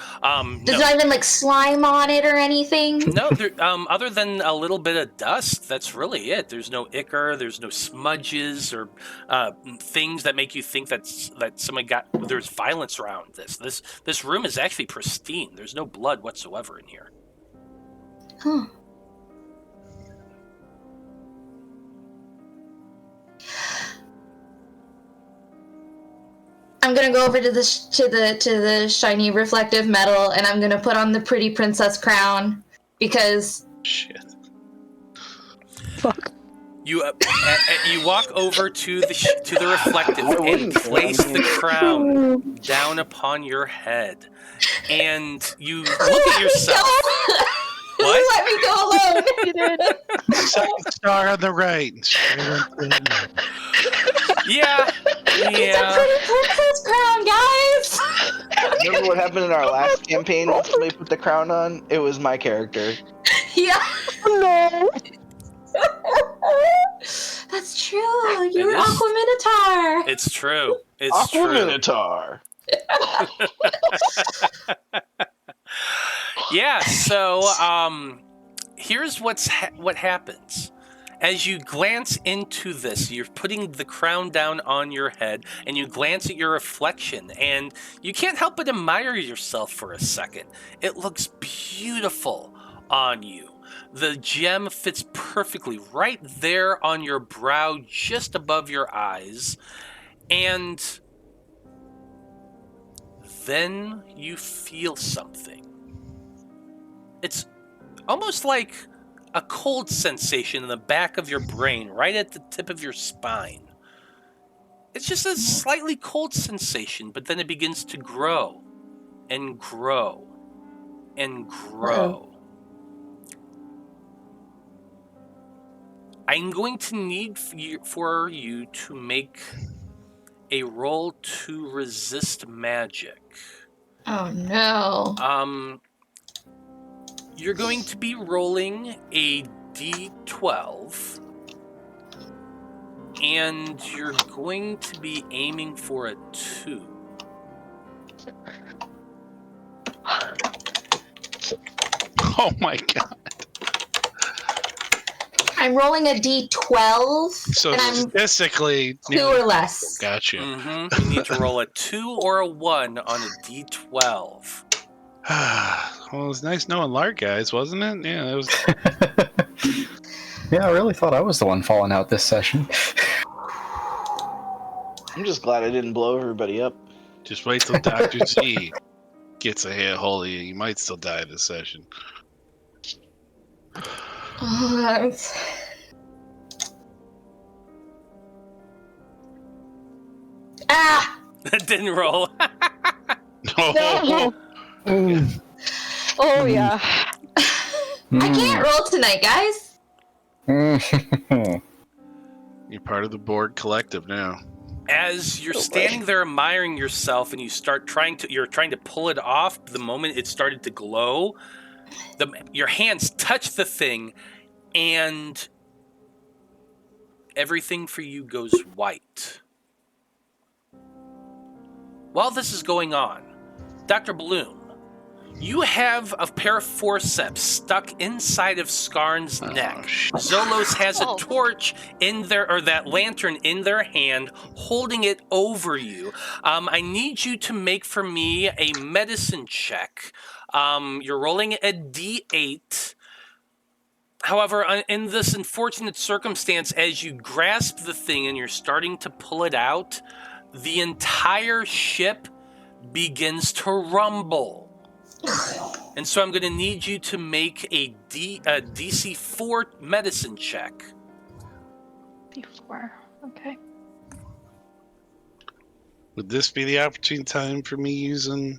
[SPEAKER 6] There's not even like slime on it or anything.
[SPEAKER 1] No, other than a little bit of dust, that's really it. There's no ichor, there's no smudges or things that make you think that somebody there's violence around this. This room is actually pristine. There's no blood whatsoever in here.
[SPEAKER 6] Huh. I'm gonna go over to the shiny reflective metal, and I'm gonna put on the pretty princess crown because.
[SPEAKER 4] Shit.
[SPEAKER 5] Fuck.
[SPEAKER 1] You walk over to the reflective and place the crown down upon your head, and you look at yourself. What?
[SPEAKER 6] Let me go alone.
[SPEAKER 5] You did.
[SPEAKER 4] Second star on the right.
[SPEAKER 1] Yeah.
[SPEAKER 6] It's a pretty princess crown, guys.
[SPEAKER 3] Remember what happened in our last campaign when somebody put the crown on? It was my character.
[SPEAKER 6] Yeah.
[SPEAKER 5] No.
[SPEAKER 6] That's true. You're Aqua Minotaur.
[SPEAKER 1] It's true. It's
[SPEAKER 3] Aqua
[SPEAKER 1] true.
[SPEAKER 3] Minotaur.
[SPEAKER 1] Yeah, so here's what happens. As you glance into this, you're putting the crown down on your head, and you glance at your reflection, and you can't help but admire yourself for a second. It looks beautiful on you. The gem fits perfectly right there on your brow, just above your eyes, and then you feel something. It's almost like a cold sensation in the back of your brain, right at the tip of your spine. It's just a slightly cold sensation, but then it begins to grow and grow and grow. I'm going to need for you to make a roll to resist magic.
[SPEAKER 6] Oh no.
[SPEAKER 1] You're going to be rolling a d12, and you're going to be aiming for a 2.
[SPEAKER 4] Oh my god.
[SPEAKER 6] I'm rolling a d12.
[SPEAKER 4] So
[SPEAKER 6] and I'm
[SPEAKER 4] statistically,
[SPEAKER 6] 2 or less.
[SPEAKER 4] Gotcha.
[SPEAKER 1] Mm-hmm. You need to roll a 2 or a 1 on a d12.
[SPEAKER 4] Well, it was nice knowing Lark guys, wasn't it? Yeah, it was.
[SPEAKER 2] Yeah, I really thought I was the one falling out this session.
[SPEAKER 3] I'm just glad I didn't blow everybody up.
[SPEAKER 4] Just wait till Dr. Z gets a hold of you. You might still die this session.
[SPEAKER 6] Oh,
[SPEAKER 1] That didn't roll.
[SPEAKER 6] No.
[SPEAKER 5] Oh yeah.
[SPEAKER 6] I can't roll tonight, guys.
[SPEAKER 4] You're part of the board collective now.
[SPEAKER 1] As you're standing there admiring yourself, and you start trying to pull it off. The moment it started to glow, your hands touch the thing, and everything for you goes white. While this is going on, Dr. Bloom, you have a pair of forceps stuck inside of Skarn's neck. Zolos has a torch in their, or that lantern in their hand, holding it over you. I need you to make for me a medicine check. You're rolling a d8. However, in this unfortunate circumstance, as you grasp the thing and you're starting to pull it out, the entire ship begins to rumble. And so I'm going to need you to make a DC 4 medicine check.
[SPEAKER 5] D4. Okay.
[SPEAKER 4] Would this be the opportune time for me using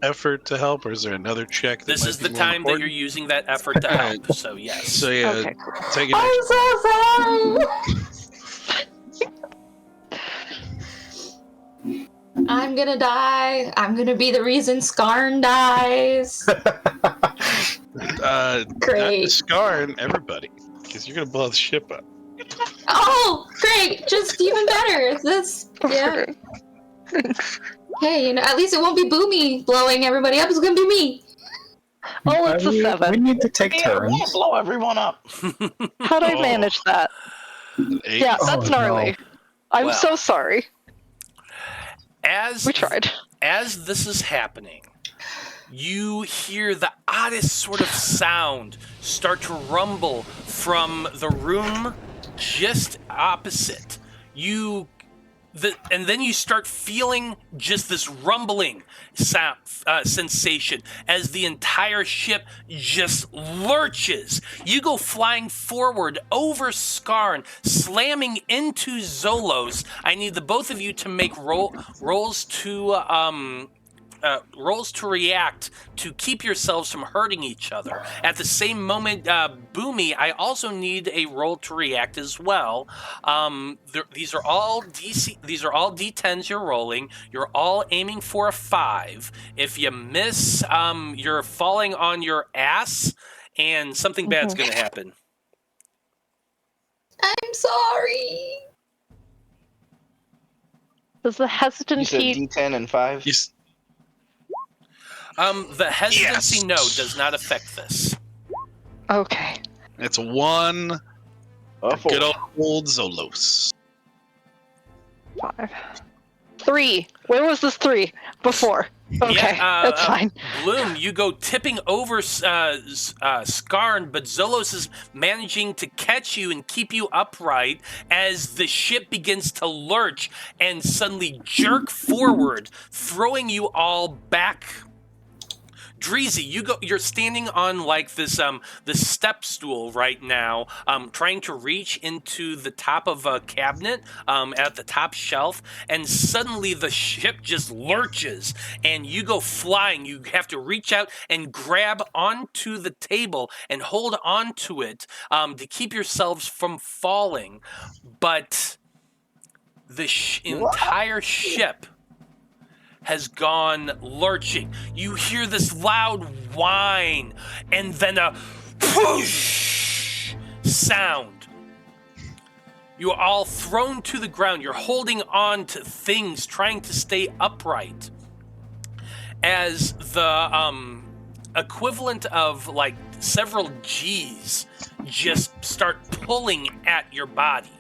[SPEAKER 4] effort to help, or is there another check?
[SPEAKER 1] This is the time that you're using that effort to help. So yes.
[SPEAKER 4] So yeah,
[SPEAKER 5] Okay, cool.
[SPEAKER 4] take it.
[SPEAKER 6] I'm so sorry. I'm gonna die. I'm gonna be the reason Skarn dies. Great.
[SPEAKER 4] Skarn, everybody, because you're gonna blow the ship up.
[SPEAKER 6] Oh, great! Just even better. This, yeah. Hey, at least it won't be Boomy blowing everybody up. It's gonna be me.
[SPEAKER 5] Oh, it's a 7.
[SPEAKER 2] We need to take turns.
[SPEAKER 3] Won't blow everyone up.
[SPEAKER 5] How'd I manage that?
[SPEAKER 4] 8.
[SPEAKER 5] Yeah, that's gnarly.
[SPEAKER 2] No.
[SPEAKER 5] I'm
[SPEAKER 1] Well.
[SPEAKER 5] so sorry.
[SPEAKER 1] As
[SPEAKER 5] We tried.
[SPEAKER 1] As this is happening, you hear the oddest sort of sound start to rumble from the room just opposite. And then you start feeling just this rumbling sound, sensation as the entire ship just lurches. You go flying forward over Skarn, slamming into Zolos. I need the both of you to make rolls to react to keep yourselves from hurting each other. At the same moment, Boomy, I also need a roll to react as well. These are all D10s you're rolling. You're all aiming for a 5. If you miss, you're falling on your ass, and something bad's going to happen.
[SPEAKER 6] I'm sorry.
[SPEAKER 5] Does the hesitancy...
[SPEAKER 3] You said D10 and 5?
[SPEAKER 1] The hesitancy,
[SPEAKER 4] Yes.
[SPEAKER 1] no, does not affect this.
[SPEAKER 5] Okay.
[SPEAKER 4] It's 1.
[SPEAKER 3] A 4.
[SPEAKER 4] Good old Zolos.
[SPEAKER 5] 5. 3. Where was this 3 before? Okay, that's fine.
[SPEAKER 1] Bloom, you go tipping over Skarn, but Zolos is managing to catch you and keep you upright as the ship begins to lurch and suddenly jerk forward, throwing you all back. Dreezy, you're standing on like this step stool right now, trying to reach into the top of a cabinet at the top shelf, and suddenly the ship just lurches and you go flying. You have to reach out and grab onto the table and hold onto it to keep yourselves from falling, but the entire ship has gone lurching. You hear this loud whine and then a whoosh sound. You are all thrown to the ground. You're holding on to things, trying to stay upright. As the equivalent of like several G's just start pulling at your body.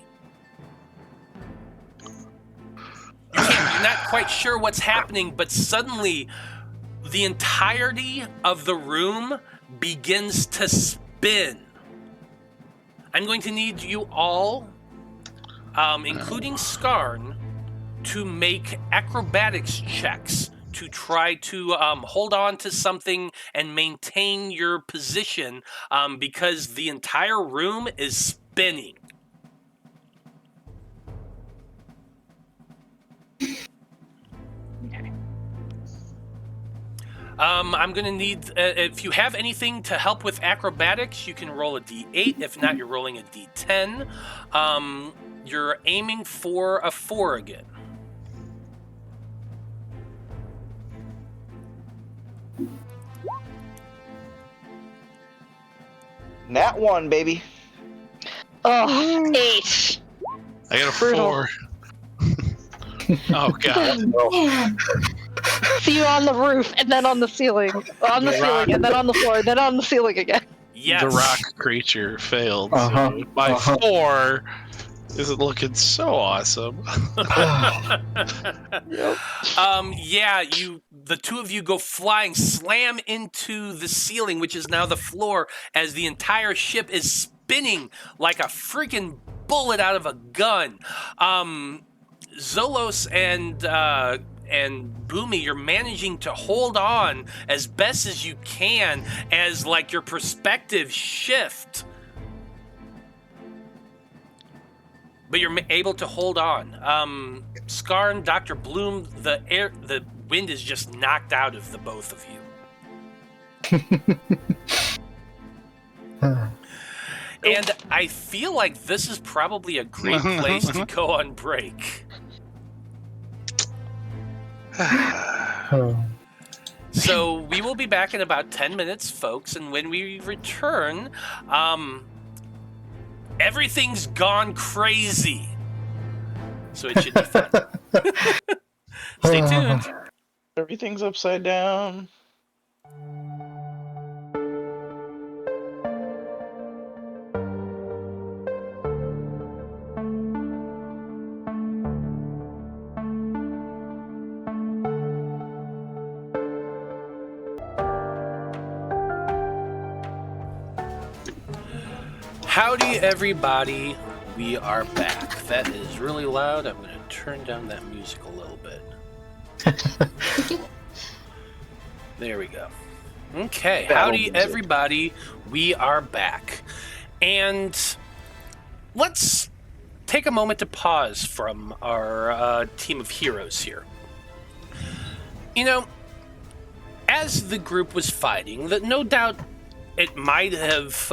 [SPEAKER 1] You're not quite sure what's happening, but suddenly the entirety of the room begins to spin. I'm going to need you all, including Skarn, to make acrobatics checks to try to hold on to something and maintain your position because the entire room is spinning. I'm going to need, if you have anything to help with acrobatics, you can roll a d8. If not, you're rolling a d10. You're aiming for a 4 again.
[SPEAKER 3] Nat 1, baby.
[SPEAKER 5] Oh, 8.
[SPEAKER 4] I got a
[SPEAKER 5] Brutal.
[SPEAKER 4] 4. Oh god.
[SPEAKER 6] Man.
[SPEAKER 5] See you on the roof, and then on the ceiling. On the ceiling, and then on the floor, and then on the ceiling again.
[SPEAKER 1] Yes.
[SPEAKER 4] The rock creature failed.
[SPEAKER 2] Uh-huh.
[SPEAKER 4] So my 4 isn't looking so awesome.
[SPEAKER 1] Yeah, the two of you go flying, slam into the ceiling, which is now the floor, as the entire ship is spinning like a freaking bullet out of a gun. Zolos and Boomy, you're managing to hold on as best as you can as like your perspective shift. But you're able to hold on. Skarn, Dr. Bloom, the wind is just knocked out of the both of you. And I feel like this is probably a great place to go on break. So we will be back in about 10 minutes, folks, and when we return, everything's gone crazy. So it should be fun. Stay tuned.
[SPEAKER 3] Everything's upside down.
[SPEAKER 1] Howdy, everybody. We are back. That is really loud. I'm going to turn down that music a little bit. There we go. Okay. Howdy, everybody. We are back. And let's take a moment to pause from our team of heroes here. You know, as the group was fighting, that no doubt it might have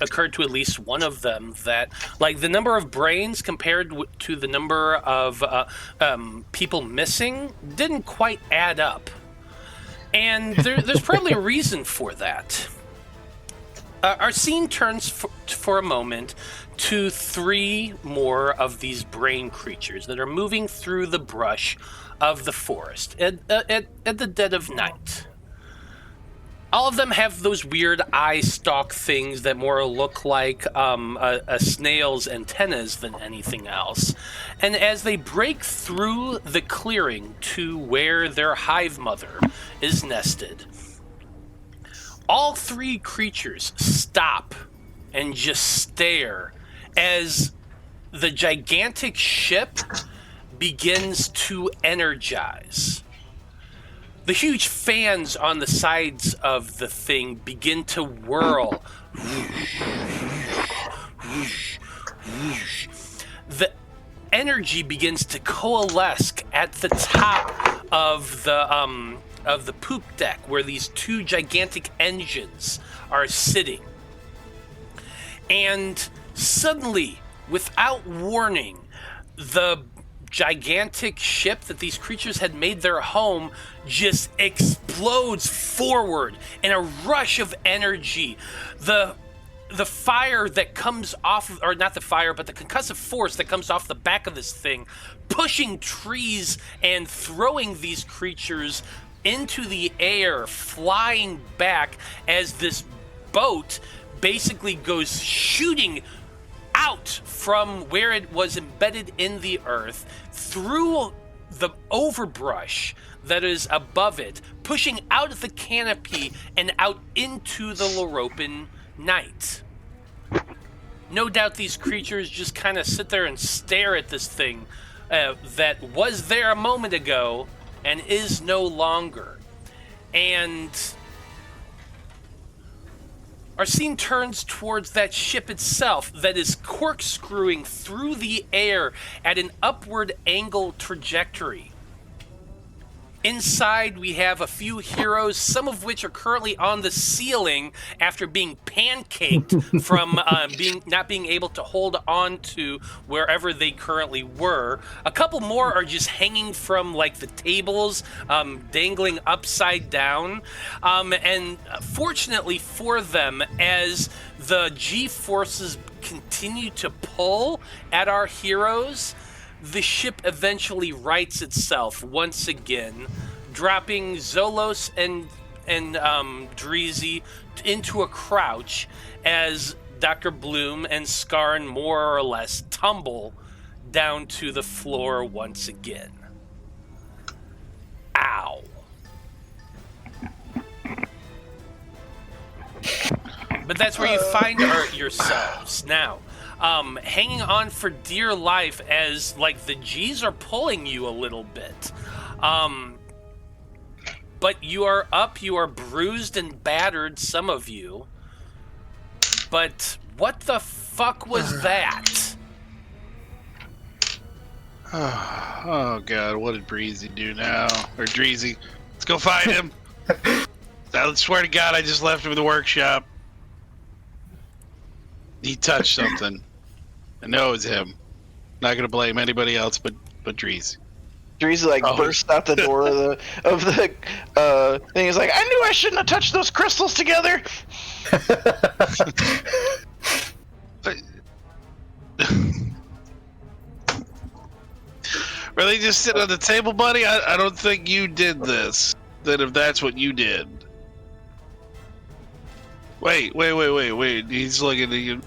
[SPEAKER 1] occurred to at least one of them that, like, the number of brains compared to the number of people missing didn't quite add up. And there's probably a reason for that. Our scene turns for a moment to 3 more of these brain creatures that are moving through the brush of the forest at the dead of night. All of them have those weird eye stalk things that more look like a snail's antennas than anything else. And as they break through the clearing to where their hive mother is nested, all 3 creatures stop and just stare as the gigantic ship begins to energize. The huge fans on the sides of the thing begin to whirl. The energy begins to coalesce at the top of the poop deck where these 2 gigantic engines are sitting. And suddenly, without warning, the gigantic ship that these creatures had made their home just explodes forward in a rush of energy. The fire that comes off, or not the fire, but the concussive force that comes off the back of this thing, pushing trees and throwing these creatures into the air, flying back as this boat basically goes shooting out from where it was embedded in the earth, through the overbrush that is above it, pushing out of the canopy and out into the Loroupan night. No doubt these creatures just kind of sit there and stare at this thing that was there a moment ago and is no longer. And our scene turns towards that ship itself that is corkscrewing through the air at an upward angle trajectory. Inside, we have a few heroes, some of which are currently on the ceiling after being pancaked from not being able to hold on to wherever they currently were. A couple more are just hanging from, like, the tables, dangling upside down. And fortunately for them, as the G-forces continue to pull at our heroes, the ship eventually rights itself once again, dropping Zolos and Dreezy into a crouch as Dr. Bloom and Skarn more or less tumble down to the floor once again. Ow. But that's where you find yourselves now. Hanging on for dear life as, like, the G's are pulling you a little bit. But you are up, you are bruised and battered, some of you. But what the fuck was that?
[SPEAKER 4] Oh God, what did Breezy do now? Or Dreezy? Let's go find him. I swear to God, I just left him in the workshop. He touched something. I know it's him. Not gonna blame anybody else but Dreezy.
[SPEAKER 3] Dreezy bursts out the door of the thing. He's like, I knew I shouldn't have touched those crystals together.
[SPEAKER 4] Were they just sitting on the table, buddy? I don't think you did this. Then if that's what you did. Wait. He's looking at you.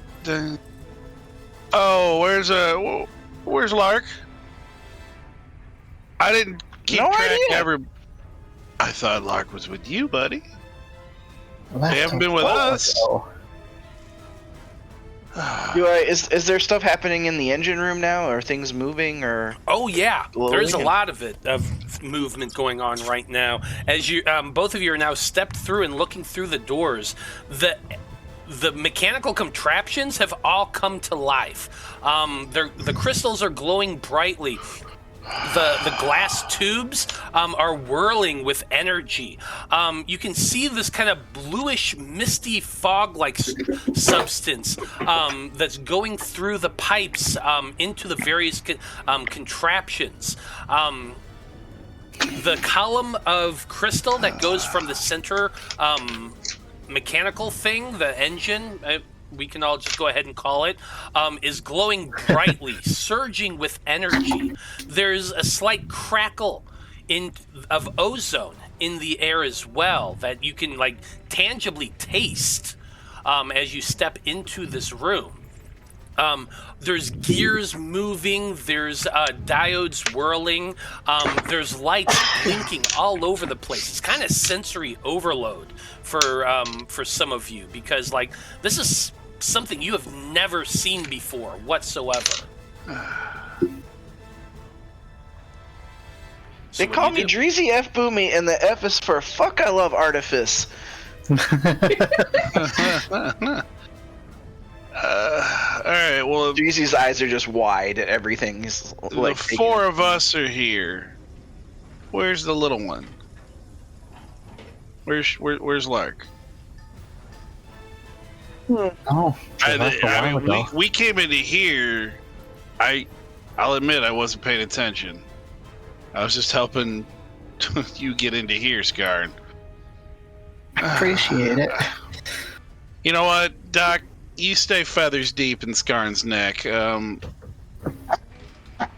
[SPEAKER 4] Oh, where's Lark? I didn't keep track ever. I thought Lark was with you, buddy. They haven't been with us.
[SPEAKER 3] Is there stuff happening in the engine room now? Are things moving or?
[SPEAKER 1] Oh yeah, there's a lot of movement going on right now. As you, both of you are now stepped through and looking through the doors. The mechanical contraptions have all come to life. The crystals are glowing brightly. The glass tubes are whirling with energy. You can see this kind of bluish, misty fog-like substance that's going through the pipes into the various contraptions. The column of crystal that goes from the center mechanical thing, the engine, we can all just go ahead and call it, is glowing brightly, surging with energy. There's a slight crackle of ozone in the air as well that you can tangibly taste as you step into this room. There's gears moving, there's diodes whirling, there's lights blinking all over the place. It's kind of sensory overload for some of you because this is something you have never seen before whatsoever.
[SPEAKER 3] They call me Dreezy F Boomy, and the F is for fuck. I love artifice.
[SPEAKER 4] All right. Well,
[SPEAKER 3] Dreezy's eyes are just wide at everything. He's
[SPEAKER 4] the four of us are here. Where's the little one? Where's Lark?
[SPEAKER 2] Oh,
[SPEAKER 4] we came into here. I'll admit I wasn't paying attention. I was just helping you get into here, Skarn.
[SPEAKER 2] Appreciate it.
[SPEAKER 4] You know what, Doc? You stay feathers deep in Skarn's neck. I don't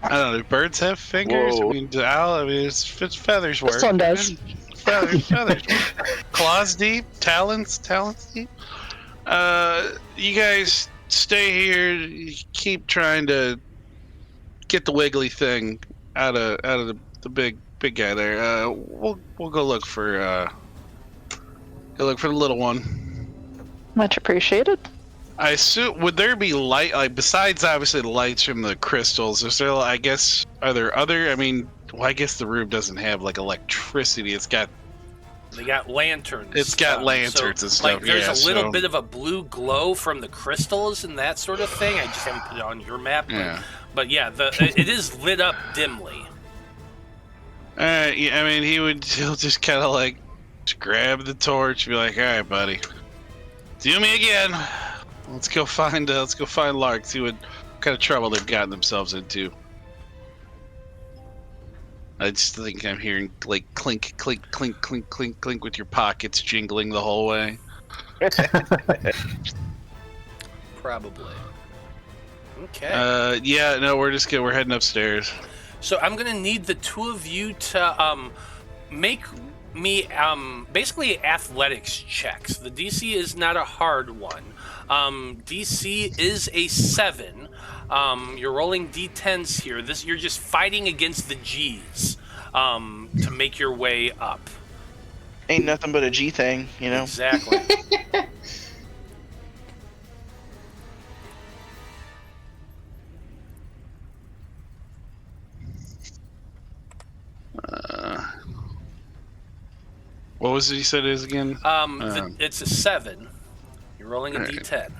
[SPEAKER 4] know. Do birds have fingers?
[SPEAKER 3] Whoa.
[SPEAKER 4] I mean, it's feathers work.
[SPEAKER 5] This one does.
[SPEAKER 4] Feathers work. Claws deep, talons deep. You guys stay here. Keep trying to get the wiggly thing out of the big guy there. We'll go look for the little one.
[SPEAKER 5] Much appreciated.
[SPEAKER 4] I assume, would there be light, besides obviously the lights from the crystals, is there, I guess, are there other, I guess the room doesn't have, electricity.
[SPEAKER 1] They got lanterns.
[SPEAKER 4] It's got lanterns and stuff,
[SPEAKER 1] there's a little bit of a blue glow from the crystals and that sort of thing. I just haven't put it on your map. But yeah, it is lit up dimly.
[SPEAKER 4] He'll just kind of, just grab the torch and be like, all right, buddy. Do me again. Let's go find Lark, see what kind of trouble they've gotten themselves into. I just think I'm hearing clink, clink, clink, clink, clink, clink with your pockets jingling the whole way.
[SPEAKER 1] Probably. Okay.
[SPEAKER 4] We're heading upstairs.
[SPEAKER 1] So I'm gonna need the two of you to make me basically athletics checks. The DC is not a hard one. DC is a 7. You're rolling D10s here. You're just fighting against the G's to make your way up.
[SPEAKER 3] Ain't nothing but a G thing, you know?
[SPEAKER 1] Exactly.
[SPEAKER 4] What was it you said it is again?
[SPEAKER 1] It's a 7. You're rolling a D10.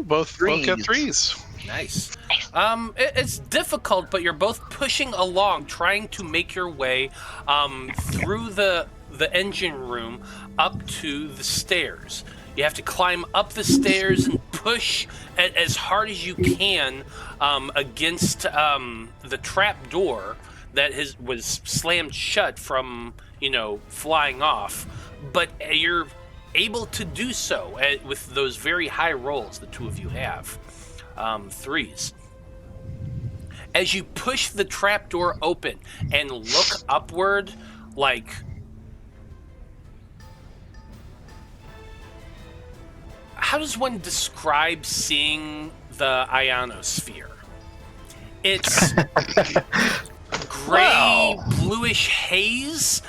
[SPEAKER 4] both got 3s.
[SPEAKER 1] Nice. It's difficult, but you're both pushing along, trying to make your way through the engine room up to the stairs. You have to climb up the stairs and push as hard as you can against the trap door that was slammed shut from, flying off. But you're able to do so with those very high rolls the two of you have. 3s. As you push the trapdoor open and look upward, like, how does one describe seeing the ionosphere? It's gray, bluish haze,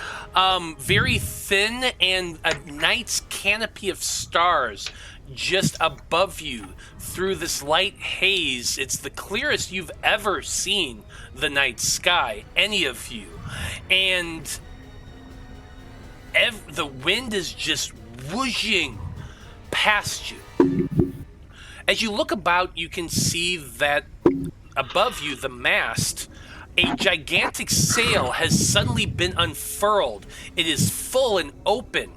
[SPEAKER 1] very thin, and a night's canopy of stars just above you through this light haze. It's the clearest you've ever seen the night sky, any of you. And the wind is just whooshing past you. As you look about, you can see that above you, the mast, a gigantic sail has suddenly been unfurled. It is full and open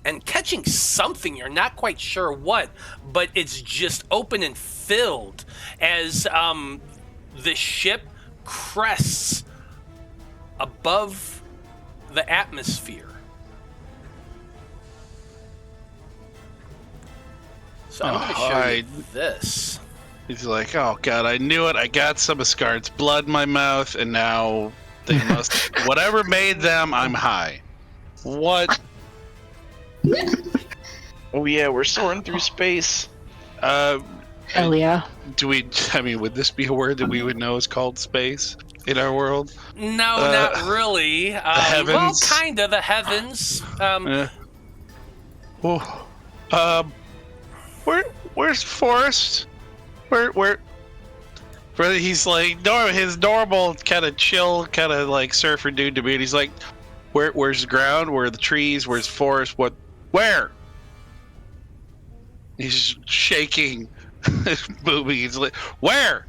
[SPEAKER 1] and catching something. You're not quite sure what, but it's just open and filled as the ship crests above the atmosphere. So I'm going to show you this.
[SPEAKER 4] He's like, oh god, I knew it. I got some of Skarn's blood in my mouth, and now they must... Whatever made them, I'm high. What?
[SPEAKER 3] Oh yeah, we're soaring through space.
[SPEAKER 5] Hell yeah.
[SPEAKER 4] Would this be a word that we would know is called space in our world?
[SPEAKER 1] No, not really.
[SPEAKER 4] The heavens?
[SPEAKER 1] Well, kinda, the heavens.
[SPEAKER 4] Where's Forrest? Where he's like, his normal kind of chill, kind of like surfer dude to me, and he's like, where's the ground? Where are the trees? Where's Forrest? Where? He's shaking. Boomy. He's like, where?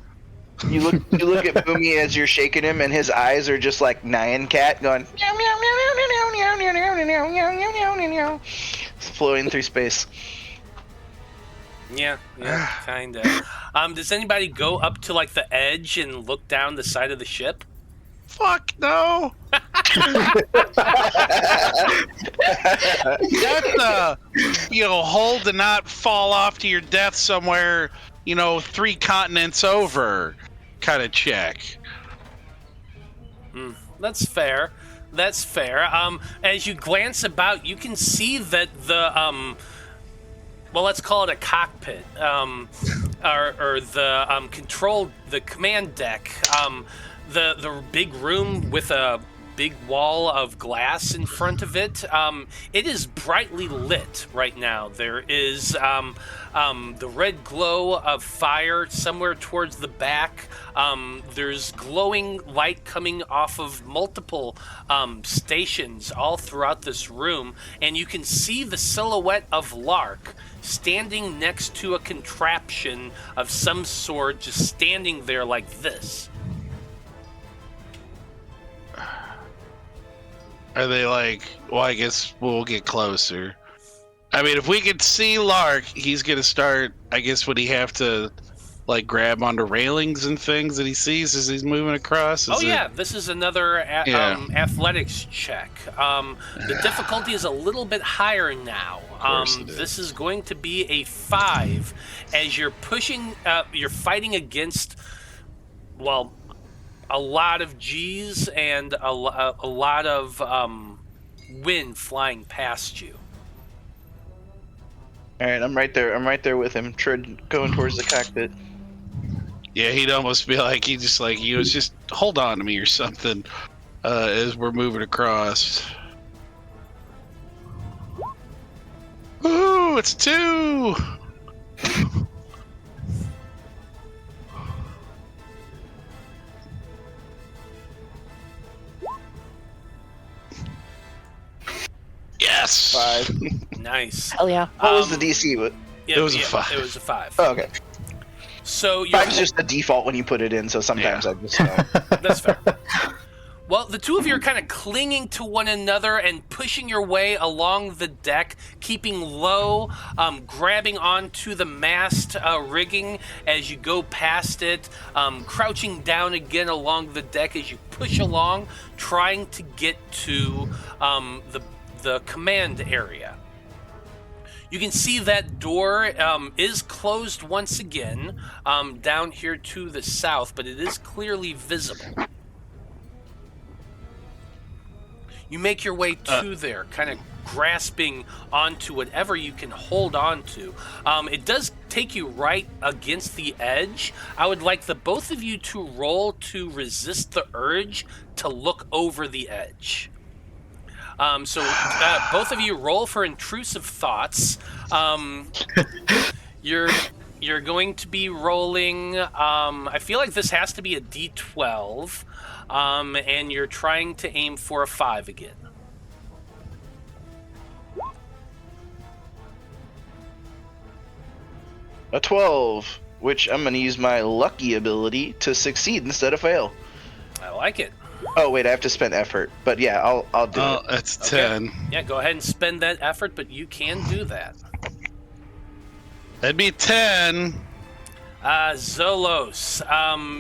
[SPEAKER 3] You look at Boomy as you're shaking him, and his eyes are just like Nyan Cat going meow meow meow meow meow meow meow meow meow meow meow meow, flowing through space.
[SPEAKER 1] Yeah, kinda. Does anybody go up to like the edge and look down the side of the ship?
[SPEAKER 4] Fuck no. That's hold to not fall off to your death somewhere, 3 continents over kind of check.
[SPEAKER 1] That's fair. As you glance about, you can see that the well, let's call it a cockpit, or the command deck, the big room with a big wall of glass in front of it. It is brightly lit right now. There is the red glow of fire somewhere towards the back. There's glowing light coming off of multiple stations all throughout this room, and you can see the silhouette of Lark standing next to a contraption of some sort, just standing there like this.
[SPEAKER 4] Are they like, well, I guess we'll get closer. I mean, if we could see Lark, he's going to start, I guess, would he have to, like, grab onto railings and things that he sees as he's moving across?
[SPEAKER 1] This is another athletics check. The difficulty is a little bit higher now. This is going to be a 5 as you're pushing, you're fighting against, well, a lot of G's and a lot of wind flying past you.
[SPEAKER 3] All right, I'm right there with him, going towards the cockpit.
[SPEAKER 4] Yeah, he'd almost be like, he was just hold on to me or something as we're moving across. Ooh, it's 2! Yes!
[SPEAKER 3] 5.
[SPEAKER 1] Nice.
[SPEAKER 5] Hell yeah.
[SPEAKER 3] What was the DC?
[SPEAKER 4] It was a 5.
[SPEAKER 1] It was a 5.
[SPEAKER 3] Oh, okay.
[SPEAKER 1] So you're
[SPEAKER 3] 5's just the default when you put it in, so sometimes I just...
[SPEAKER 1] That's fair. Well, the two of you are kind of clinging to one another and pushing your way along the deck, keeping low, grabbing onto the mast rigging as you go past it, crouching down again along the deck as you push along, trying to get to the command area. You can see that door is closed once again down here to the south, but it is clearly visible. You make your way to there, kind of grasping onto whatever you can hold on to. It does take you right against the edge. I would like the both of you to roll to resist the urge to look over the edge. So both of you roll for intrusive thoughts. You're going to be rolling. I feel like this has to be a D12. And you're trying to aim for a 5 again.
[SPEAKER 3] A 12, which I'm going to use my lucky ability to succeed instead of fail.
[SPEAKER 1] I like it.
[SPEAKER 3] Oh, wait, I have to spend effort. But yeah, I'll do it.
[SPEAKER 4] Oh, that's 10.
[SPEAKER 1] Yeah, go ahead and spend that effort, but you can do that.
[SPEAKER 4] That'd be 10.
[SPEAKER 1] Zolos,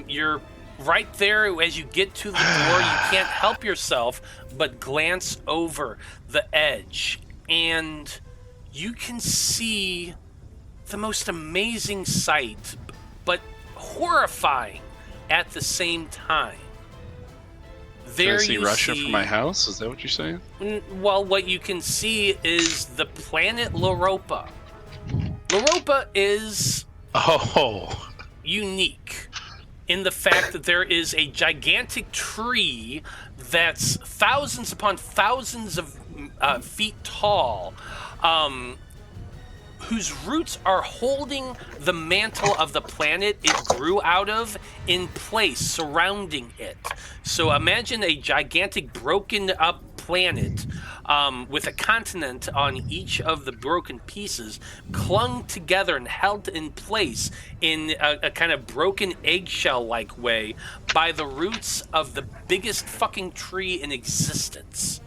[SPEAKER 1] you're right there as you get to the door. You can't help yourself but glance over the edge, and you can see the most amazing sight, but horrifying at the same time. There
[SPEAKER 4] Can I see
[SPEAKER 1] you
[SPEAKER 4] Russia
[SPEAKER 1] see,
[SPEAKER 4] from my house? Is that what you're saying?
[SPEAKER 1] Well, what you can see is the planet Loroupa. Loroupa is unique in the fact that there is a gigantic tree that's thousands upon thousands of feet tall, whose roots are holding the mantle of the planet it grew out of in place, surrounding it. So imagine a gigantic broken up planet with a continent on each of the broken pieces clung together and held in place in a kind of broken eggshell-like way by the roots of the biggest fucking tree in existence.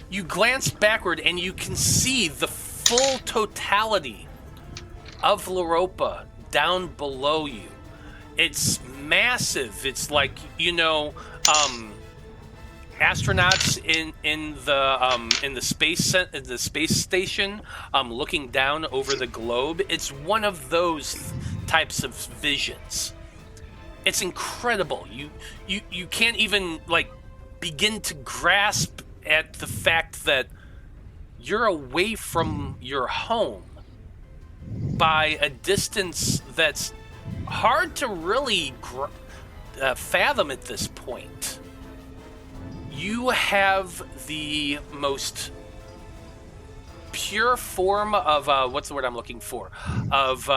[SPEAKER 1] You glance backward and you can see the full totality of Loroupa down below you. It's massive. It's like, astronauts in the space station looking down over the globe. It's one of those types of visions. It's incredible. You can't even begin to grasp at the fact that you're away from your home by a distance that's hard to really fathom at this point. You have the most pure form of what's the word I'm looking for? Of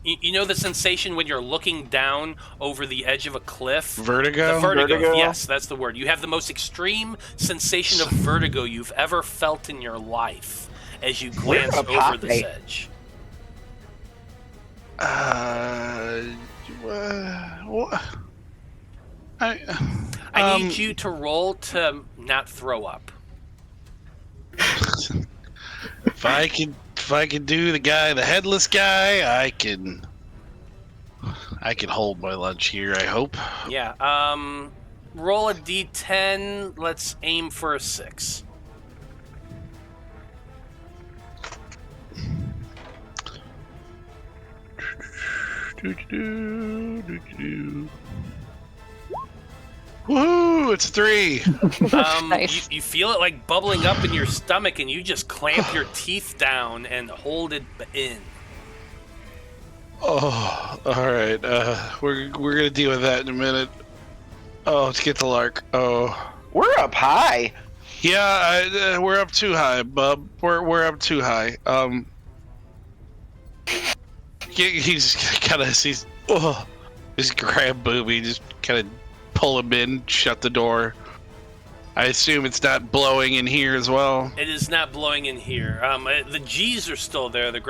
[SPEAKER 1] you know the sensation when you're looking down over the edge of a cliff?
[SPEAKER 4] Vertigo?
[SPEAKER 1] The vertigo. Yes, that's the word. You have the most extreme sensation of vertigo you've ever felt in your life as you glance over this edge. I need you to roll to not throw up.
[SPEAKER 4] If I can do the headless guy, I can hold my lunch here, I hope.
[SPEAKER 1] Yeah. Roll a d10. Let's aim for a 6.
[SPEAKER 4] Woohoo! It's 3.
[SPEAKER 5] Nice.
[SPEAKER 1] You feel it like bubbling up in your stomach, and you just clamp your teeth down and hold it in.
[SPEAKER 4] Oh, all right. We're gonna deal with that in a minute. Oh, let's get the Lark. Oh,
[SPEAKER 3] We're up high.
[SPEAKER 4] yeah. We're up too high, bub. We're up too high. He's kind of just grab Boomy, just kind of pull him in, shut the door. I assume it's not blowing in here as well.
[SPEAKER 1] It is not blowing in here. The G's are still there. The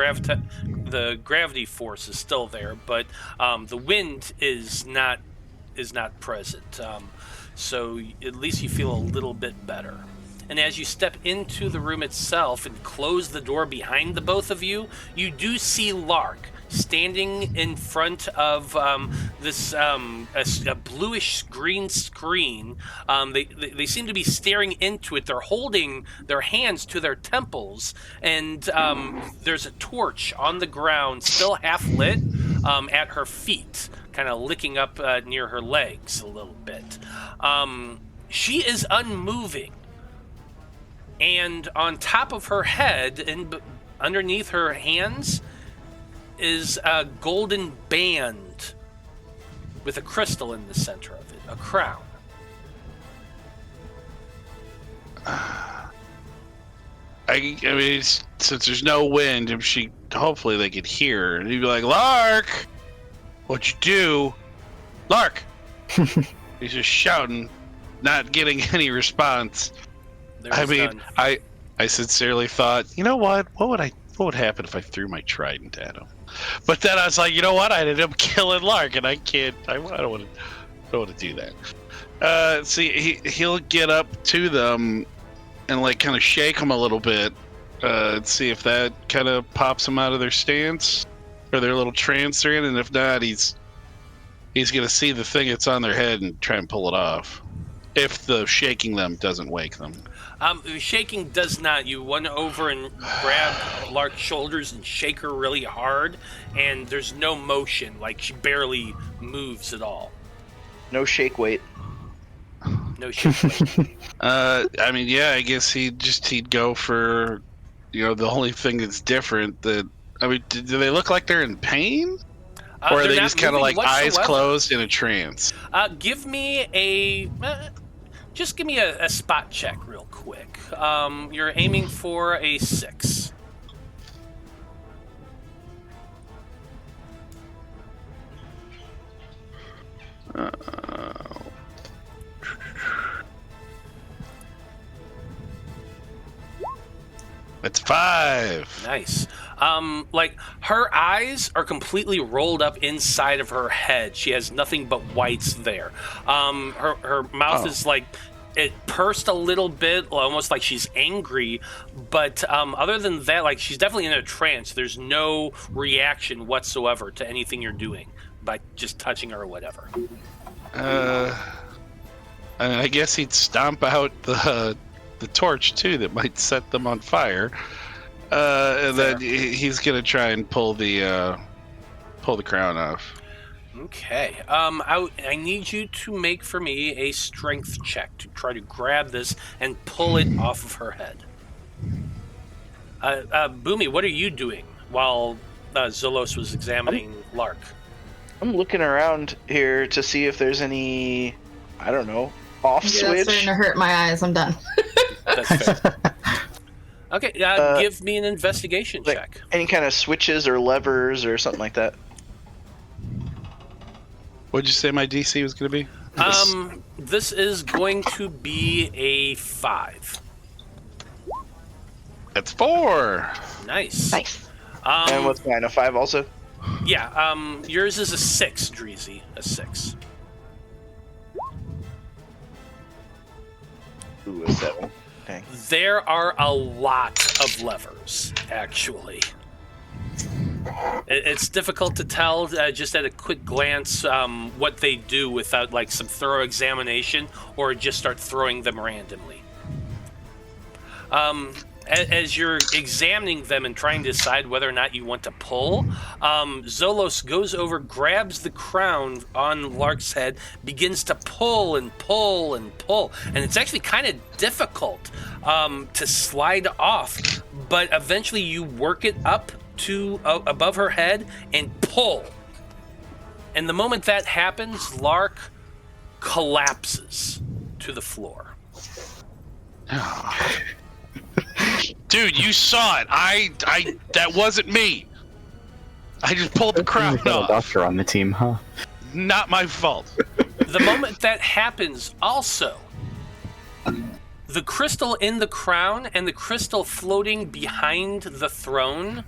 [SPEAKER 1] gravity force is still there, but the wind is not present. So at least you feel a little bit better. And as you step into the room itself and close the door behind the both of you, you do see Lark standing in front of this a bluish green screen. They seem to be staring into it. They're holding their hands to their temples, and there's a torch on the ground, still half lit, at her feet, kind of licking up near her legs a little bit. She is unmoving. And on top of her head and underneath her hands is a golden band with a crystal in the center of it, a crown.
[SPEAKER 4] I mean, since there's no wind, if she, hopefully they could hear, and he'd be like, "Lark, what'd you do, Lark?" He's just shouting, not getting any response. I mean, I sincerely thought, you know what would happen if I threw my trident at him? But then I was like, you know what? I ended up killing Lark, and I don't want to do that. See, he'll get up to them and like kind of shake them a little bit, and see if that kind of pops them out of their stance or their little trance they're in, and if not, he's gonna see the thing that's on their head and try and pull it off. If the shaking them doesn't wake them.
[SPEAKER 1] Shaking does not. You run over and grab Lark's shoulders and shake her really hard, and there's no motion. Like, she barely moves at all.
[SPEAKER 3] No shake weight.
[SPEAKER 1] No shake weight.
[SPEAKER 4] I mean, yeah, I guess he'd go for, the only thing that's different. Do they look like they're in pain? Or are they just kind of like whatsoever. Eyes closed in a trance?
[SPEAKER 1] Give me a spot check real quick. You're aiming for a 6.
[SPEAKER 4] That's 5.
[SPEAKER 1] Nice. Like, her eyes are completely rolled up inside of her head. She has nothing but whites there. Her mouth is like, it pursed a little bit, almost like she's angry. But other than that, like, she's definitely in a trance. There's no reaction whatsoever to anything you're doing by just touching her or whatever.
[SPEAKER 4] I guess he'd stomp out the torch too that might set them on fire. And then he's gonna try and pull the crown off.
[SPEAKER 1] Okay. I need you to make for me a strength check to try to grab this and pull it off of her head. Boomy, what are you doing while Zolos was examining Lark?
[SPEAKER 3] I'm looking around here to see if there's any, I don't know, off switch.
[SPEAKER 6] That's starting to hurt my eyes. I'm done.
[SPEAKER 1] That's fair. Okay, give me an investigation check.
[SPEAKER 3] Any kind of switches or levers or something like that.
[SPEAKER 4] What'd you say my DC was going to be?
[SPEAKER 1] This is going to be a 5.
[SPEAKER 4] That's 4.
[SPEAKER 1] Nice.
[SPEAKER 3] And what's mine, a 5 also?
[SPEAKER 1] Yeah, yours is a 6, Dreezy. A 6.
[SPEAKER 3] Ooh, a 7. Dang.
[SPEAKER 1] There are a lot of levers, actually. It's difficult to tell just at a quick glance what they do without like some thorough examination, or just start throwing them randomly. As you're examining them and trying to decide whether or not you want to pull, Zolos goes over, grabs the crown on Lark's head, begins to pull and pull and pull. And it's actually kind of difficult to slide off, but eventually you work it up to above her head and pull. And the moment that happens, Lark collapses to the floor.
[SPEAKER 4] Dude, you saw it. That wasn't me. I just pulled the crown off.
[SPEAKER 2] Doctor on the team, huh?
[SPEAKER 4] Not my fault.
[SPEAKER 1] The moment that happens, also, The crystal in the crown and the crystal floating behind the throne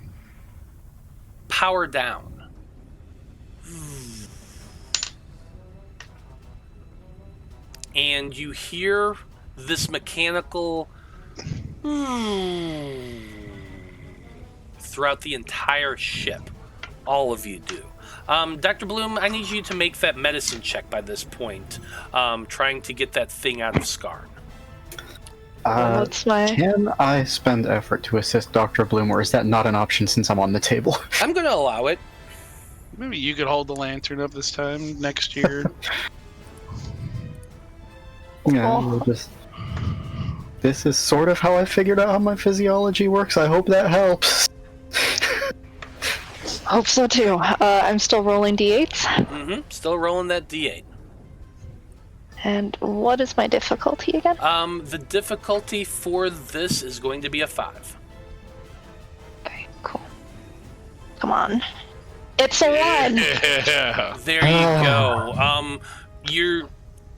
[SPEAKER 1] power down. And you hear this mechanical throughout the entire ship. All of you do. Dr. Bloom, I need you to make that medicine check by this point, trying to get that thing out of Skarn.
[SPEAKER 2] Can I spend effort to assist Dr. Bloom, or is that not an option since I'm on the table?
[SPEAKER 1] I'm going to allow it.
[SPEAKER 4] Maybe you could hold the lantern up this time next year.
[SPEAKER 2] Yeah, this is sort of how I figured out how my physiology works. I hope that helps.
[SPEAKER 5] Hope so too. I'm still rolling d8s.
[SPEAKER 1] Still rolling that d8.
[SPEAKER 5] And what is my difficulty again?
[SPEAKER 1] The difficulty for this is going to be a 5.
[SPEAKER 5] Okay, cool. Come on. It's a 1!
[SPEAKER 4] Yeah.
[SPEAKER 1] There you go.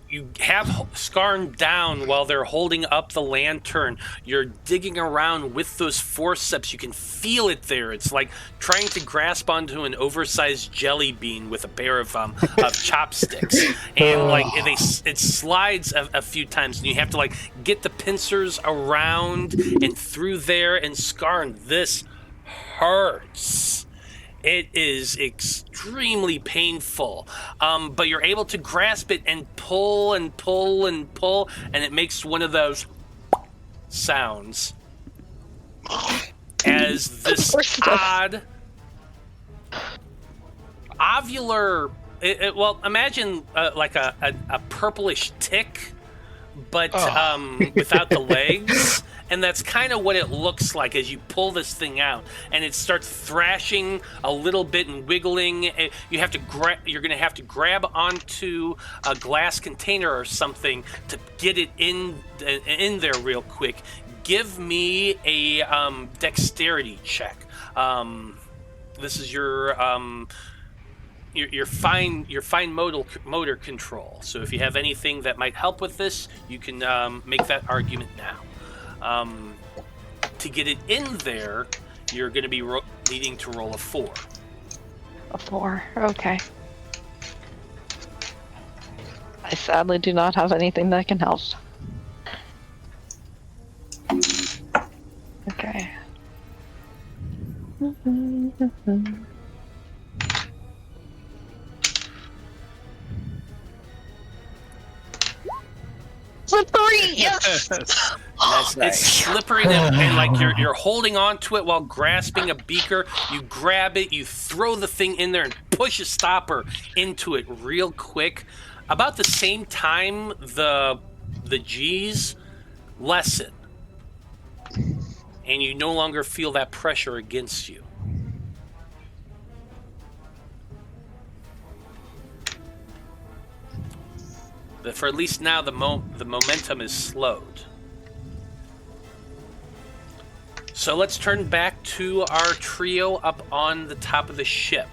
[SPEAKER 1] You have Skarn down while they're holding up the lantern. You're digging around with those forceps. You can feel it there. It's like trying to grasp onto an oversized jelly bean with a pair of chopsticks. And like it slides a few times, and you have to like get the pincers around and through there. And Skarn, this hurts. It is extremely painful, but you're able to grasp it and pull and pull and pull, and it makes one of those sounds as this odd ovular. Well, imagine like a purplish tick, but without the legs. And that's kind of what it looks like as you pull this thing out, and it starts thrashing a little bit and wiggling. You have to you're going to have to grab onto a glass container or something to get it in there real quick. Give me a dexterity check. This is your fine motor control. So if you have anything that might help with this, you can make that argument now. To get it in there, you're going to be needing to roll a 4.
[SPEAKER 5] A 4, okay. I sadly do not have anything that can help. Okay. It's a 3! Yes!
[SPEAKER 1] Nice. It's slippery and like you're holding on to it while grasping a beaker. You grab it, you throw the thing in there and push a stopper into it real quick. About the same time, the G's lessen, and you no longer feel that pressure against you. But for at least now, the momentum is slowed. So let's turn back to our trio up on the top of the ship.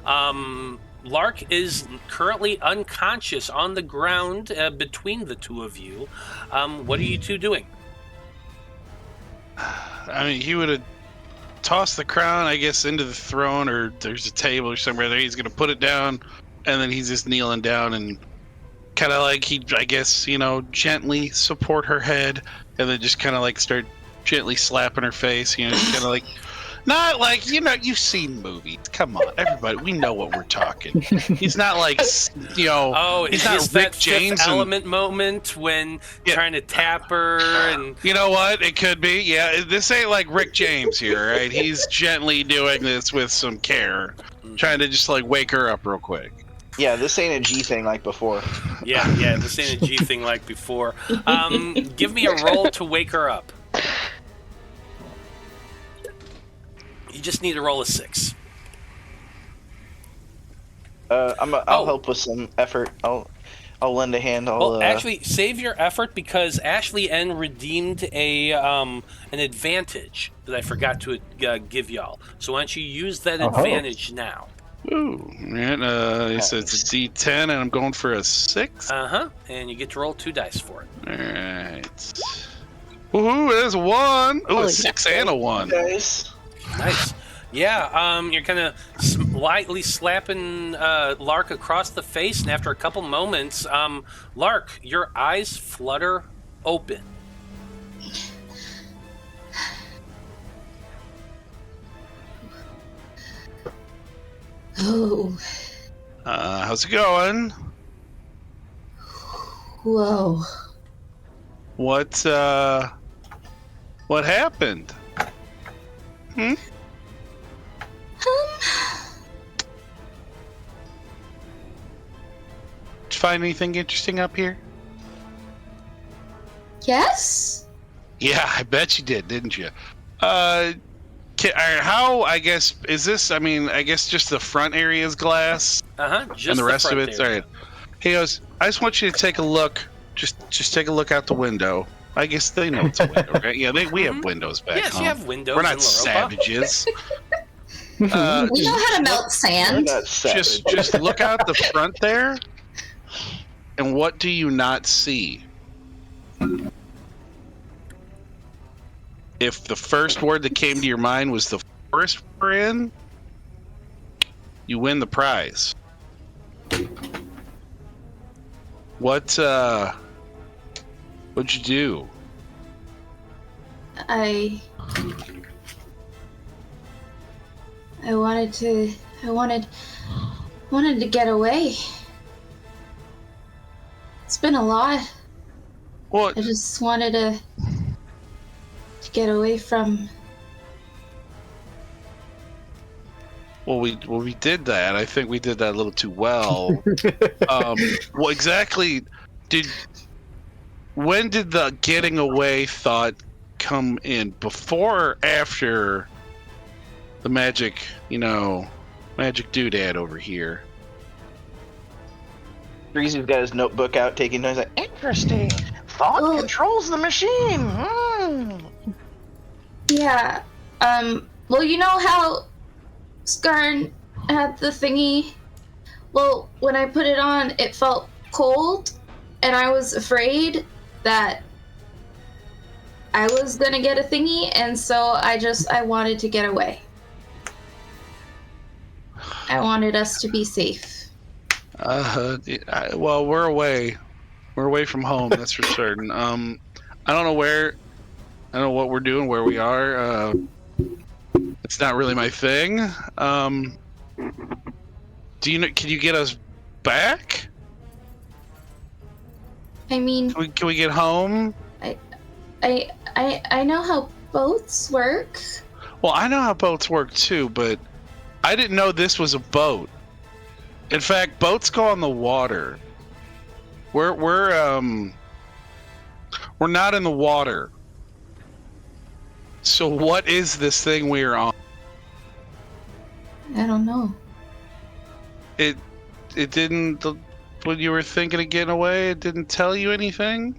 [SPEAKER 1] Lark is currently unconscious on the ground between the two of you. What are you two doing?
[SPEAKER 4] I mean, he would have tossed the crown, I guess, into the throne, or there's a table or somewhere there. He's going to put it down, and then he's just kneeling down and kind of like I guess, gently support her head, and then just kind of like start gently slapping her face, just kind of like, not like, you've seen movies. Come on, everybody, we know what we're talking. He's not like, he's not Rick James.
[SPEAKER 1] Fifth Element moment when trying to tap her and.
[SPEAKER 4] You know what? It could be. Yeah, this ain't like Rick James here, right? He's gently doing this with some care, trying to just like wake her up real quick.
[SPEAKER 3] Yeah, this ain't a G thing like before.
[SPEAKER 1] Yeah, this ain't a G thing like before. Give me a roll to wake her up. You just need to roll a 6.
[SPEAKER 3] I'll help with some effort. I'll lend a hand.
[SPEAKER 1] Actually, save your effort because Ashley N redeemed an advantage that I forgot to give y'all. So why don't you use that advantage now?
[SPEAKER 4] Ooh, right. So it's a D10, and I'm going for a 6.
[SPEAKER 1] And you get to roll 2 dice for it.
[SPEAKER 4] All right. Woohoo! There's a 1. Ooh, a
[SPEAKER 5] Holy
[SPEAKER 4] 6 and a 1.
[SPEAKER 3] Nice.
[SPEAKER 1] Nice. Yeah, you're kind of lightly slapping Lark across the face, and after a couple moments, Lark, your eyes flutter open.
[SPEAKER 6] Oh.
[SPEAKER 4] How's it going?
[SPEAKER 6] Whoa.
[SPEAKER 4] What happened? Hmm? Did you find anything interesting up here?
[SPEAKER 6] Yes?
[SPEAKER 4] Yeah, I bet you did, didn't you? How, I guess, is this, I mean, I guess just the front area is glass?
[SPEAKER 1] Just
[SPEAKER 4] and the rest of it's,
[SPEAKER 1] area.
[SPEAKER 4] all right. He goes, I just want you to take a look, just take a look out the window. I guess they know it's a window, right? Yeah, we have windows back
[SPEAKER 1] Yes,
[SPEAKER 4] home.
[SPEAKER 1] you have windows.
[SPEAKER 4] We're not
[SPEAKER 1] in Loroupa.
[SPEAKER 4] savages.
[SPEAKER 6] We know how to melt sand.
[SPEAKER 4] Just look out the front there, and what do you not see? If the first word that came to your mind was the forest we're in, you win the prize. What'd you do?
[SPEAKER 6] I wanted to get away. It's been a lot.
[SPEAKER 4] What?
[SPEAKER 6] I just wanted to get away from.
[SPEAKER 4] Well, we did that. I think we did that a little too well. What exactly when did the getting away thought come in? Before or after the magic doodad over here?
[SPEAKER 3] Dreezy's got his notebook out, taking notes. Like, interesting. Thought controls the machine.
[SPEAKER 6] Yeah. Well, you know how Skarn had the thingy? Well, when I put it on, it felt cold, and I was afraid that I was gonna get a thingy, and so I wanted to get away. I wanted us to be safe.
[SPEAKER 4] Well, we're away. We're away from home, that's for certain. I don't know what we're doing, where we are. It's not really my thing. Can you get us back?
[SPEAKER 6] I mean,
[SPEAKER 4] Can we get home?
[SPEAKER 6] I know how boats work.
[SPEAKER 4] Well, I know how boats work too, but I didn't know this was a boat. In fact, boats go on the water. We're not in the water. So what is this thing we're on?
[SPEAKER 6] I don't know.
[SPEAKER 4] It didn't, when you were thinking of getting away, it didn't tell you anything?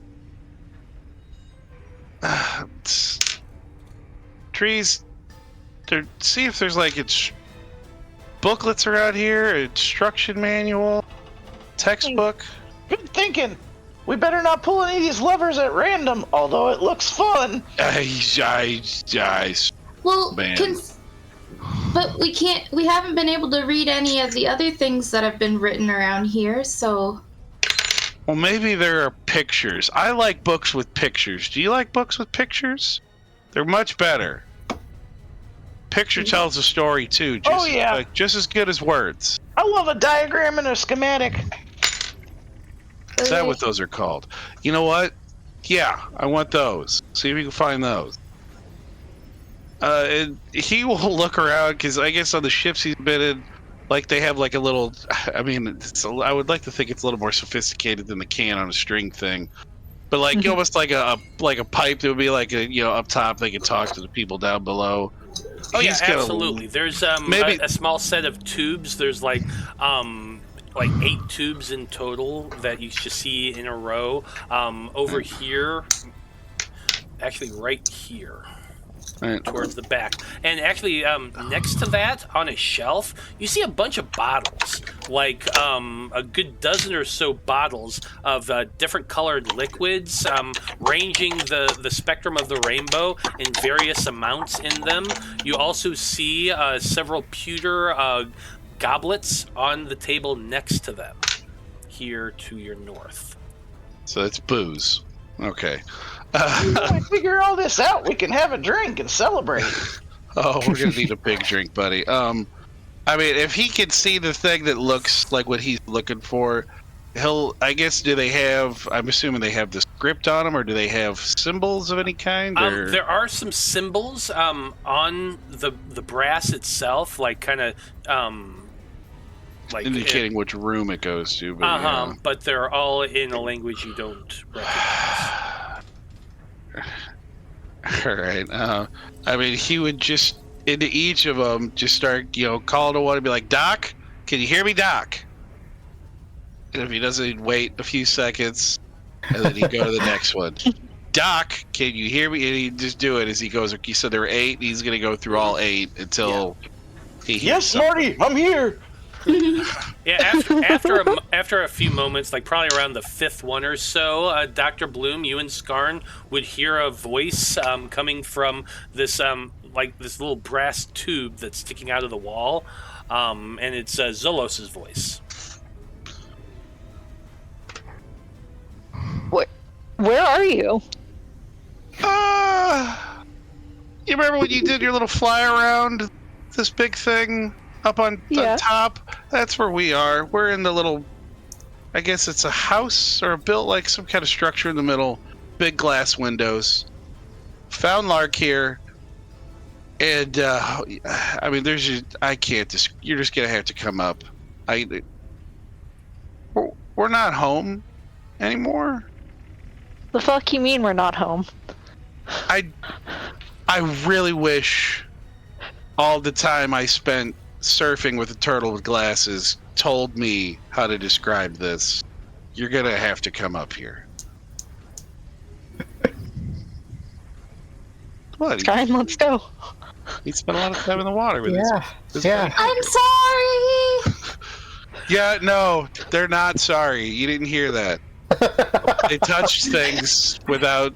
[SPEAKER 4] Trees, see if there's like booklets around here, instruction manual, textbook.
[SPEAKER 3] Good thinking. We better not pull any of these levers at random, although it looks fun.
[SPEAKER 6] Well,
[SPEAKER 4] Man.
[SPEAKER 6] but we can't. We haven't been able to read any of the other things that have been written around here. So.
[SPEAKER 4] Well, maybe there are pictures. I like books with pictures. Do you like books with pictures? They're much better. Picture tells a story too. Just as good as words.
[SPEAKER 3] I love a diagram and a schematic.
[SPEAKER 4] Is that what those are called? You know what? Yeah, I want those. See if you can find those. And he will look around, because I guess on the ships he's been in, like they have like a little. I mean, I would like to think it's a little more sophisticated than the can on a string thing, but like almost like a pipe that would be like up top. They can talk to the people down below.
[SPEAKER 1] Oh yeah, absolutely. There's
[SPEAKER 4] maybe
[SPEAKER 1] a small set of tubes. There's like 8 tubes in total that you should see in a row. Over here, actually right here.
[SPEAKER 4] Right.
[SPEAKER 1] towards the back. And actually, next to that, on a shelf, you see a bunch of bottles, like a good dozen or so bottles of different colored liquids, ranging the spectrum of the rainbow in various amounts in them. You also see several pewter goblets on the table next to them, here to your north.
[SPEAKER 4] So it's booze. Okay.
[SPEAKER 3] When we figure all this out, we can have a drink and celebrate.
[SPEAKER 4] Oh, we're gonna need a big drink, buddy. I mean, if he can see the thing that looks like what he's looking for, I guess, I'm assuming they have the script on them, or do they have symbols of any kind?
[SPEAKER 1] There are some symbols on the brass itself, like kind of like
[SPEAKER 4] indicating which room it goes to. But,
[SPEAKER 1] but they're all in a language you don't recognize.
[SPEAKER 4] All right. I mean, he would just into each of them just start, calling to one and be like, "Doc, can you hear me, Doc?" And if he doesn't, wait a few seconds, and then he'd go to the next one. "Doc, can you hear me?" And he'd just do it as he goes. He said there were 8. And he's gonna go through all 8 until he hears
[SPEAKER 3] Yes,
[SPEAKER 4] something.
[SPEAKER 3] Marty, I'm here.
[SPEAKER 1] Yeah, after a few moments, like probably around the 5th one or so, Dr. Bloom, you and Skarn would hear a voice coming from this this little brass tube that's sticking out of the wall, and it's Zolos' voice.
[SPEAKER 5] Where are you?
[SPEAKER 4] You remember when you did your little fly around this big thing up on top? That's where we are. We're in the little, I guess it's a house or built like some kind of structure in the middle. Big glass windows. Found Lark here. And, I mean, I can't you're just going to have to come up. We're not home anymore.
[SPEAKER 5] The fuck you mean we're not home?
[SPEAKER 4] I really wish all the time I spent surfing with a turtle with glasses told me how to describe this. You're gonna have to come up here. What?
[SPEAKER 5] Fine, let's go.
[SPEAKER 4] He spent a lot of time in the water with this.
[SPEAKER 2] Yeah.
[SPEAKER 6] I'm sorry.
[SPEAKER 4] Yeah, no, they're not sorry. You didn't hear that. They touched things without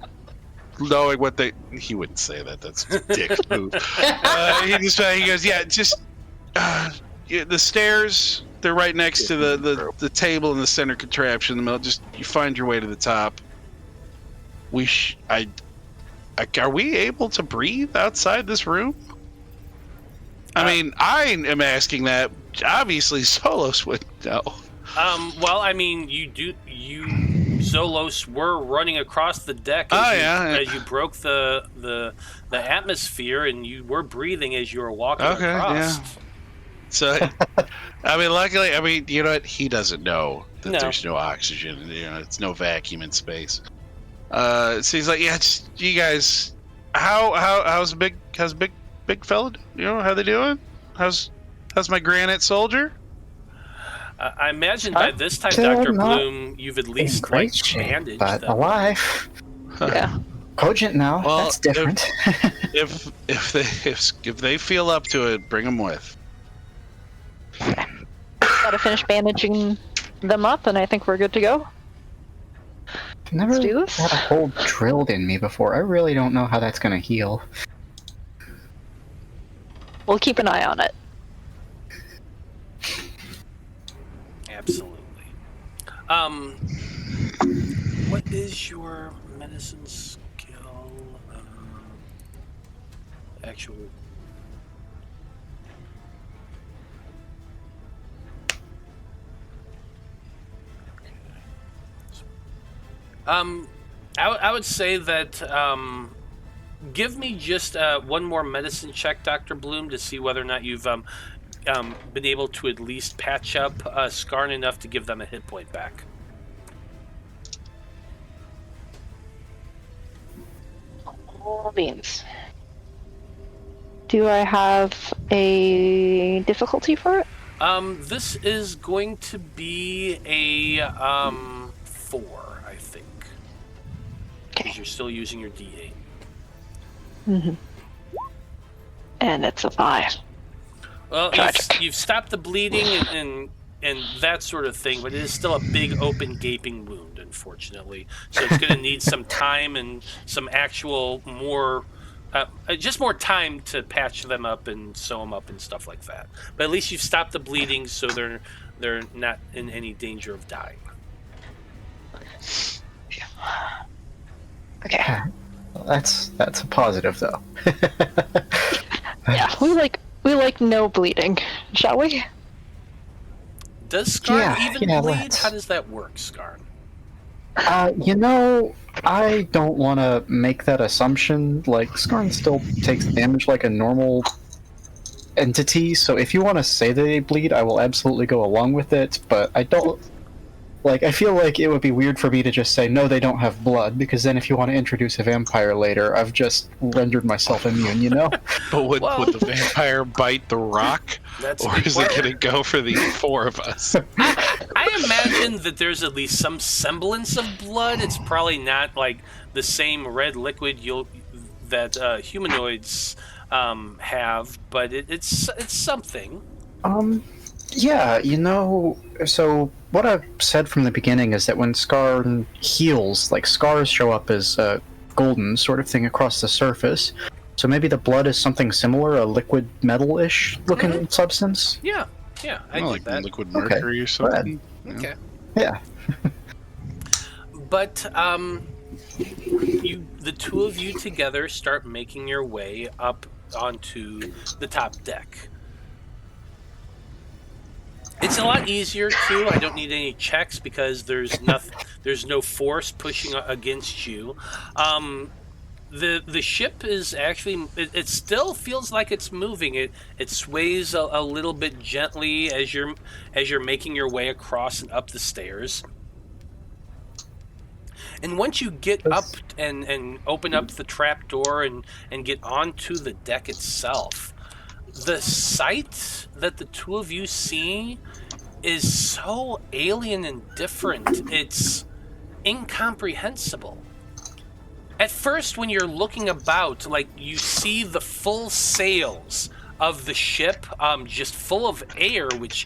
[SPEAKER 4] knowing what he wouldn't say that. That's a dick move. He goes, yeah, just the stairs. They're right next to the table in the center contraption in the middle. Just you find your way to the top. Are we able to breathe outside this room? I mean, I am asking that. Obviously, Zolos would know.
[SPEAKER 1] Well, I mean, you Zolos were running across the deck as you broke the atmosphere, and you were breathing as you were walking across.
[SPEAKER 4] Yeah. So, I mean, luckily, you know what? He doesn't know that there's no oxygen. It's no vacuum in space. So he's like, yeah, you guys, how's big fella? How they doing? How's my granite soldier?
[SPEAKER 1] I imagine by this time, Dr. Bloom, you've at least bandaged
[SPEAKER 2] but
[SPEAKER 1] them.
[SPEAKER 2] alive.
[SPEAKER 5] Yeah.
[SPEAKER 2] Cogent now.
[SPEAKER 4] Well,
[SPEAKER 2] that's different.
[SPEAKER 4] If they feel up to it, bring them with.
[SPEAKER 5] Gotta finish bandaging them up, and I think we're good to go.
[SPEAKER 2] Never
[SPEAKER 5] Let's do this.
[SPEAKER 2] had a hole drilled in me before. I really don't know how that's gonna heal.
[SPEAKER 5] We'll keep an eye on it.
[SPEAKER 1] Absolutely. What is your medicine skill? Actual. I would say that give me just one more medicine check, Dr. Bloom, to see whether or not you've been able to at least patch up Skarn enough to give them a hit point back.
[SPEAKER 5] All beans. Do I have a difficulty for it?
[SPEAKER 1] This is going to be a 4, I think.
[SPEAKER 5] Okay.
[SPEAKER 1] Because you're still using your D8.
[SPEAKER 5] Mm-hmm. And it's a 5.
[SPEAKER 1] Well, you've stopped the bleeding and that sort of thing, but it is still a big, open, gaping wound, unfortunately. So it's going to need some time and some actual more, just more time to patch them up and sew them up and stuff like that. But at least you've stopped the bleeding, so they're not in any danger of dying.
[SPEAKER 5] Okay.
[SPEAKER 2] That's a positive, though.
[SPEAKER 5] Yeah, we like no bleeding, shall we?
[SPEAKER 1] Does Skarn even bleed?
[SPEAKER 2] Let's.
[SPEAKER 1] How does that work, Skarn?
[SPEAKER 2] I don't want to make that assumption. Like, Skarn still takes damage like a normal entity, so if you want to say that they bleed, I will absolutely go along with it, but I don't... Like, I feel like it would be weird for me to just say, no, they don't have blood, because then if you want to introduce a vampire later, I've just rendered myself immune, you know?
[SPEAKER 4] But would the vampire bite the rock? Or is it going to go for the 4 of us?
[SPEAKER 1] I imagine that there's at least some semblance of blood. It's probably not like the same red liquid that humanoids have, but it's something.
[SPEAKER 2] Yeah, so what I've said from the beginning is that when Skarn heals, like, scars show up as golden sort of thing across the surface. So maybe the blood is something similar, a liquid metal-ish looking substance?
[SPEAKER 1] Yeah, I get
[SPEAKER 4] like
[SPEAKER 1] that.
[SPEAKER 4] liquid mercury or something.
[SPEAKER 1] Okay.
[SPEAKER 2] Yeah.
[SPEAKER 1] But the two of you together start making your way up onto the top deck. It's a lot easier too. I don't need any checks because there's no force pushing against you. The ship is actually it still feels like it's moving. It sways a little bit gently as you're making your way across and up the stairs. And once you get up and open up the trap door and get onto the deck itself, the sight that the two of you see is so alien and different. It's incomprehensible. At first, when you're looking about, like, you see the full sails of the ship just full of air, which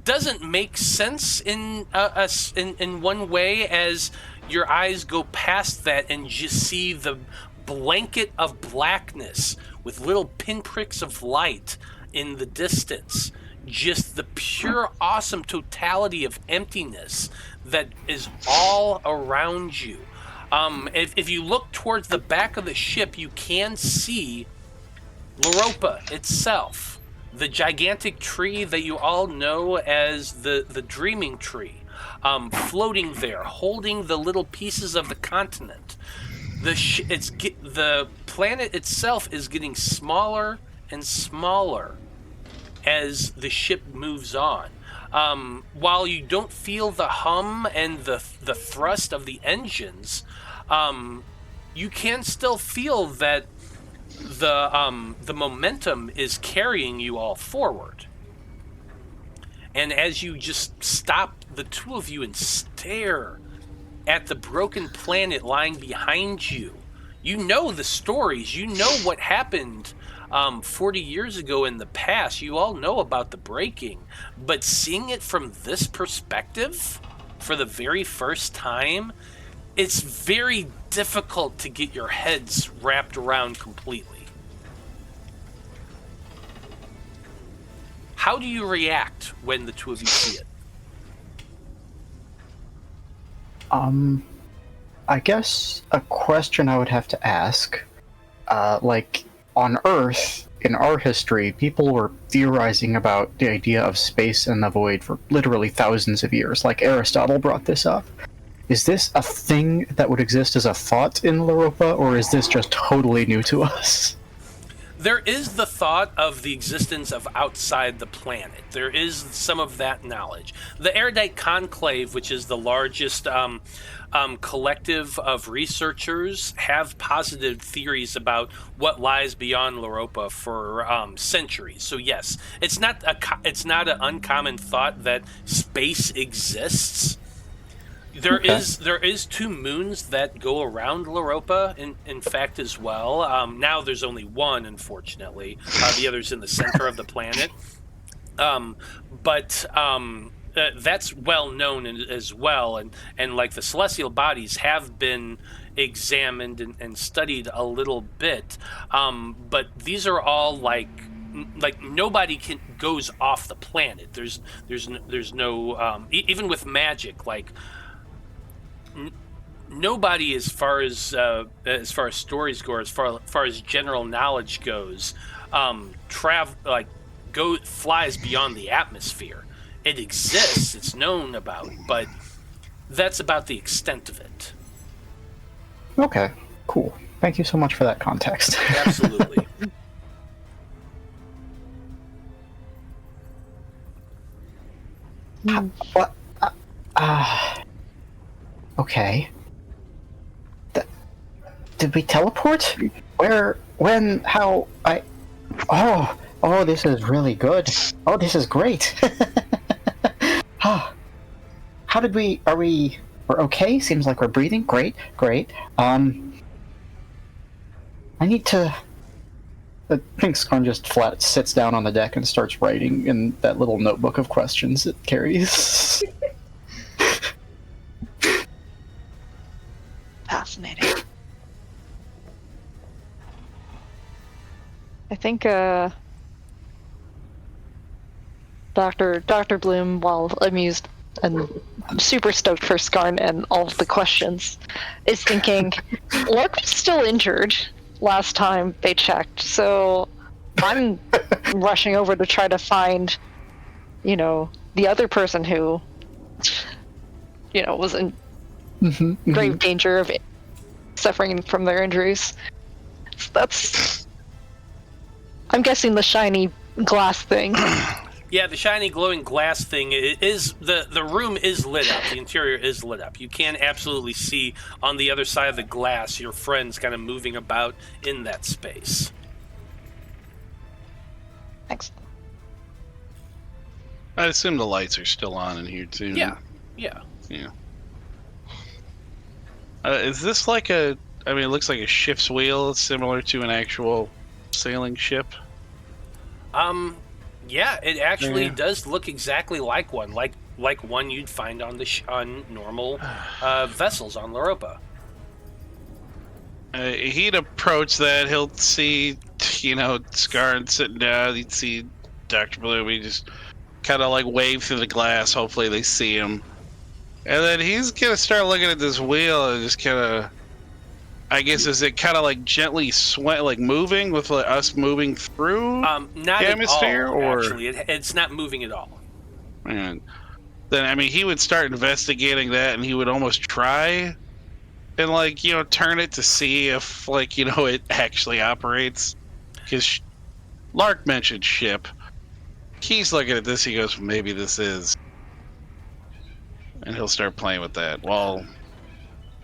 [SPEAKER 1] doesn't make sense in one way, as your eyes go past that and just see the blanket of blackness with little pinpricks of light in the distance. Just the pure awesome totality of emptiness that is all around you. If you look towards the back of the ship, you can see Loroupa itself, the gigantic tree that you all know as the Dreaming Tree, floating there, holding the little pieces of the continent. The planet itself is getting smaller and smaller as the ship moves on. While you don't feel the hum and the thrust of the engines, you can still feel that the momentum is carrying you all forward. And as you just stop, the two of you, and stare at the broken planet lying behind you, you know the stories, you know what happened 40 years ago in the past. You all know about the breaking, but seeing it from this perspective for the very first time, it's very difficult to get your heads wrapped around completely. How do you react when the two of you see it?
[SPEAKER 2] I guess a question I would have to ask, like, on Earth, in our history, people were theorizing about the idea of space and the void for literally thousands of years. Like, Aristotle brought this up. Is this a thing that would exist as a thought in Loroupa, or is this just totally new to us?
[SPEAKER 1] There is the thought of the existence of outside the planet. There is some of that knowledge. The Erudite Conclave, which is the largest collective of researchers, have posited theories about what lies beyond Loroupa for centuries. So yes, it's not an uncommon thought that space exists. There is 2 moons that go around Loroupa, in fact, as well. Now there's only one, unfortunately. The other's in the center of the planet. But that's well known as well, and like the celestial bodies have been examined and studied a little bit. But these are all like nobody goes off the planet. There's no even with magic, like nobody, as far as stories go, as far as general knowledge goes, flies beyond the atmosphere. It exists, it's known about, but that's about the extent of it.
[SPEAKER 2] Okay, cool. Thank you so much for that context.
[SPEAKER 1] Absolutely.
[SPEAKER 2] What? Okay. Did we teleport? Where? When? How? Oh, this is really good. Oh, this is great. How did we... We're okay? Seems like we're breathing. Great. I need to... I think Skarn just flat sits down on the deck and starts writing in that little notebook of questions it carries.
[SPEAKER 5] Fascinating. I think Dr. Bloom, while amused and super stoked for Skarn and all of the questions, is thinking, Lark was still injured last time they checked, so I'm rushing over to try to find, the other person who, was in grave danger of suffering from their injuries. So that's... I'm guessing the shiny glass thing.
[SPEAKER 1] Yeah, the shiny glowing glass thing is the room is lit up. The interior is lit up. You can absolutely see on the other side of the glass your friends kind of moving about in that space.
[SPEAKER 5] Thanks.
[SPEAKER 4] I assume the lights are still on in here too.
[SPEAKER 1] Yeah.
[SPEAKER 4] Is this like it looks like a ship's wheel, similar to an actual sailing ship?
[SPEAKER 1] Yeah, it actually does look exactly like one, like one you'd find on on normal vessels on Loroupa.
[SPEAKER 4] He'd approach that. He'll see, Skarn sitting down. He'd see Dr. Bloom. He just kind of like wave through the glass. Hopefully they see him. And then he's going to start looking at this wheel and just kind of, I guess, is it kind of like gently moving with us moving through
[SPEAKER 1] not
[SPEAKER 4] the atmosphere?
[SPEAKER 1] At all,
[SPEAKER 4] or
[SPEAKER 1] actually. It's not moving at all.
[SPEAKER 4] And then, he would start investigating that, and he would almost try and, turn it to see if, it actually operates. Because Lark mentioned ship. He's looking at this, he goes, maybe this is. And he'll start playing with that. Well,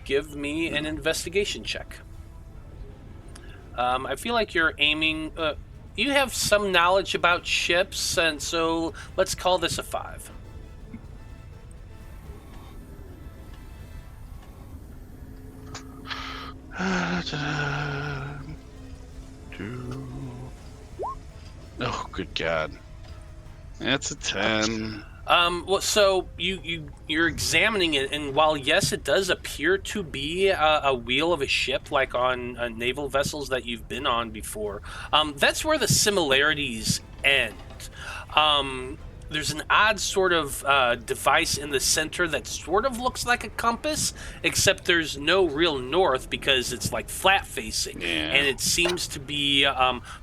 [SPEAKER 1] give me an investigation check. I feel like you're aiming... you have some knowledge about ships, and so let's call this a 5.
[SPEAKER 4] Oh, good God. That's a 10.
[SPEAKER 1] Well, so you're examining it, and while yes, it does appear to be a wheel of a ship, like on naval vessels that you've been on before, that's where the similarities end. There's an odd sort of device in the center that sort of looks like a compass, except there's no real north because it's like flat facing, and it seems to be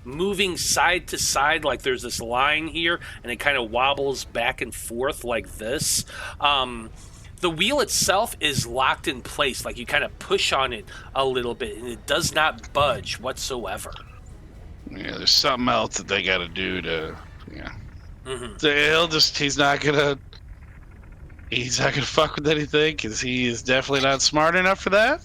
[SPEAKER 1] moving side to side, like there's this line here, and it kind of wobbles back and forth like this. The wheel itself is locked in place, like you kind of push on it a little bit, and it does not budge whatsoever.
[SPEAKER 4] Yeah, there's something else that they got to do to, So he's not gonna fuck with anything, because he is definitely not smart enough for that.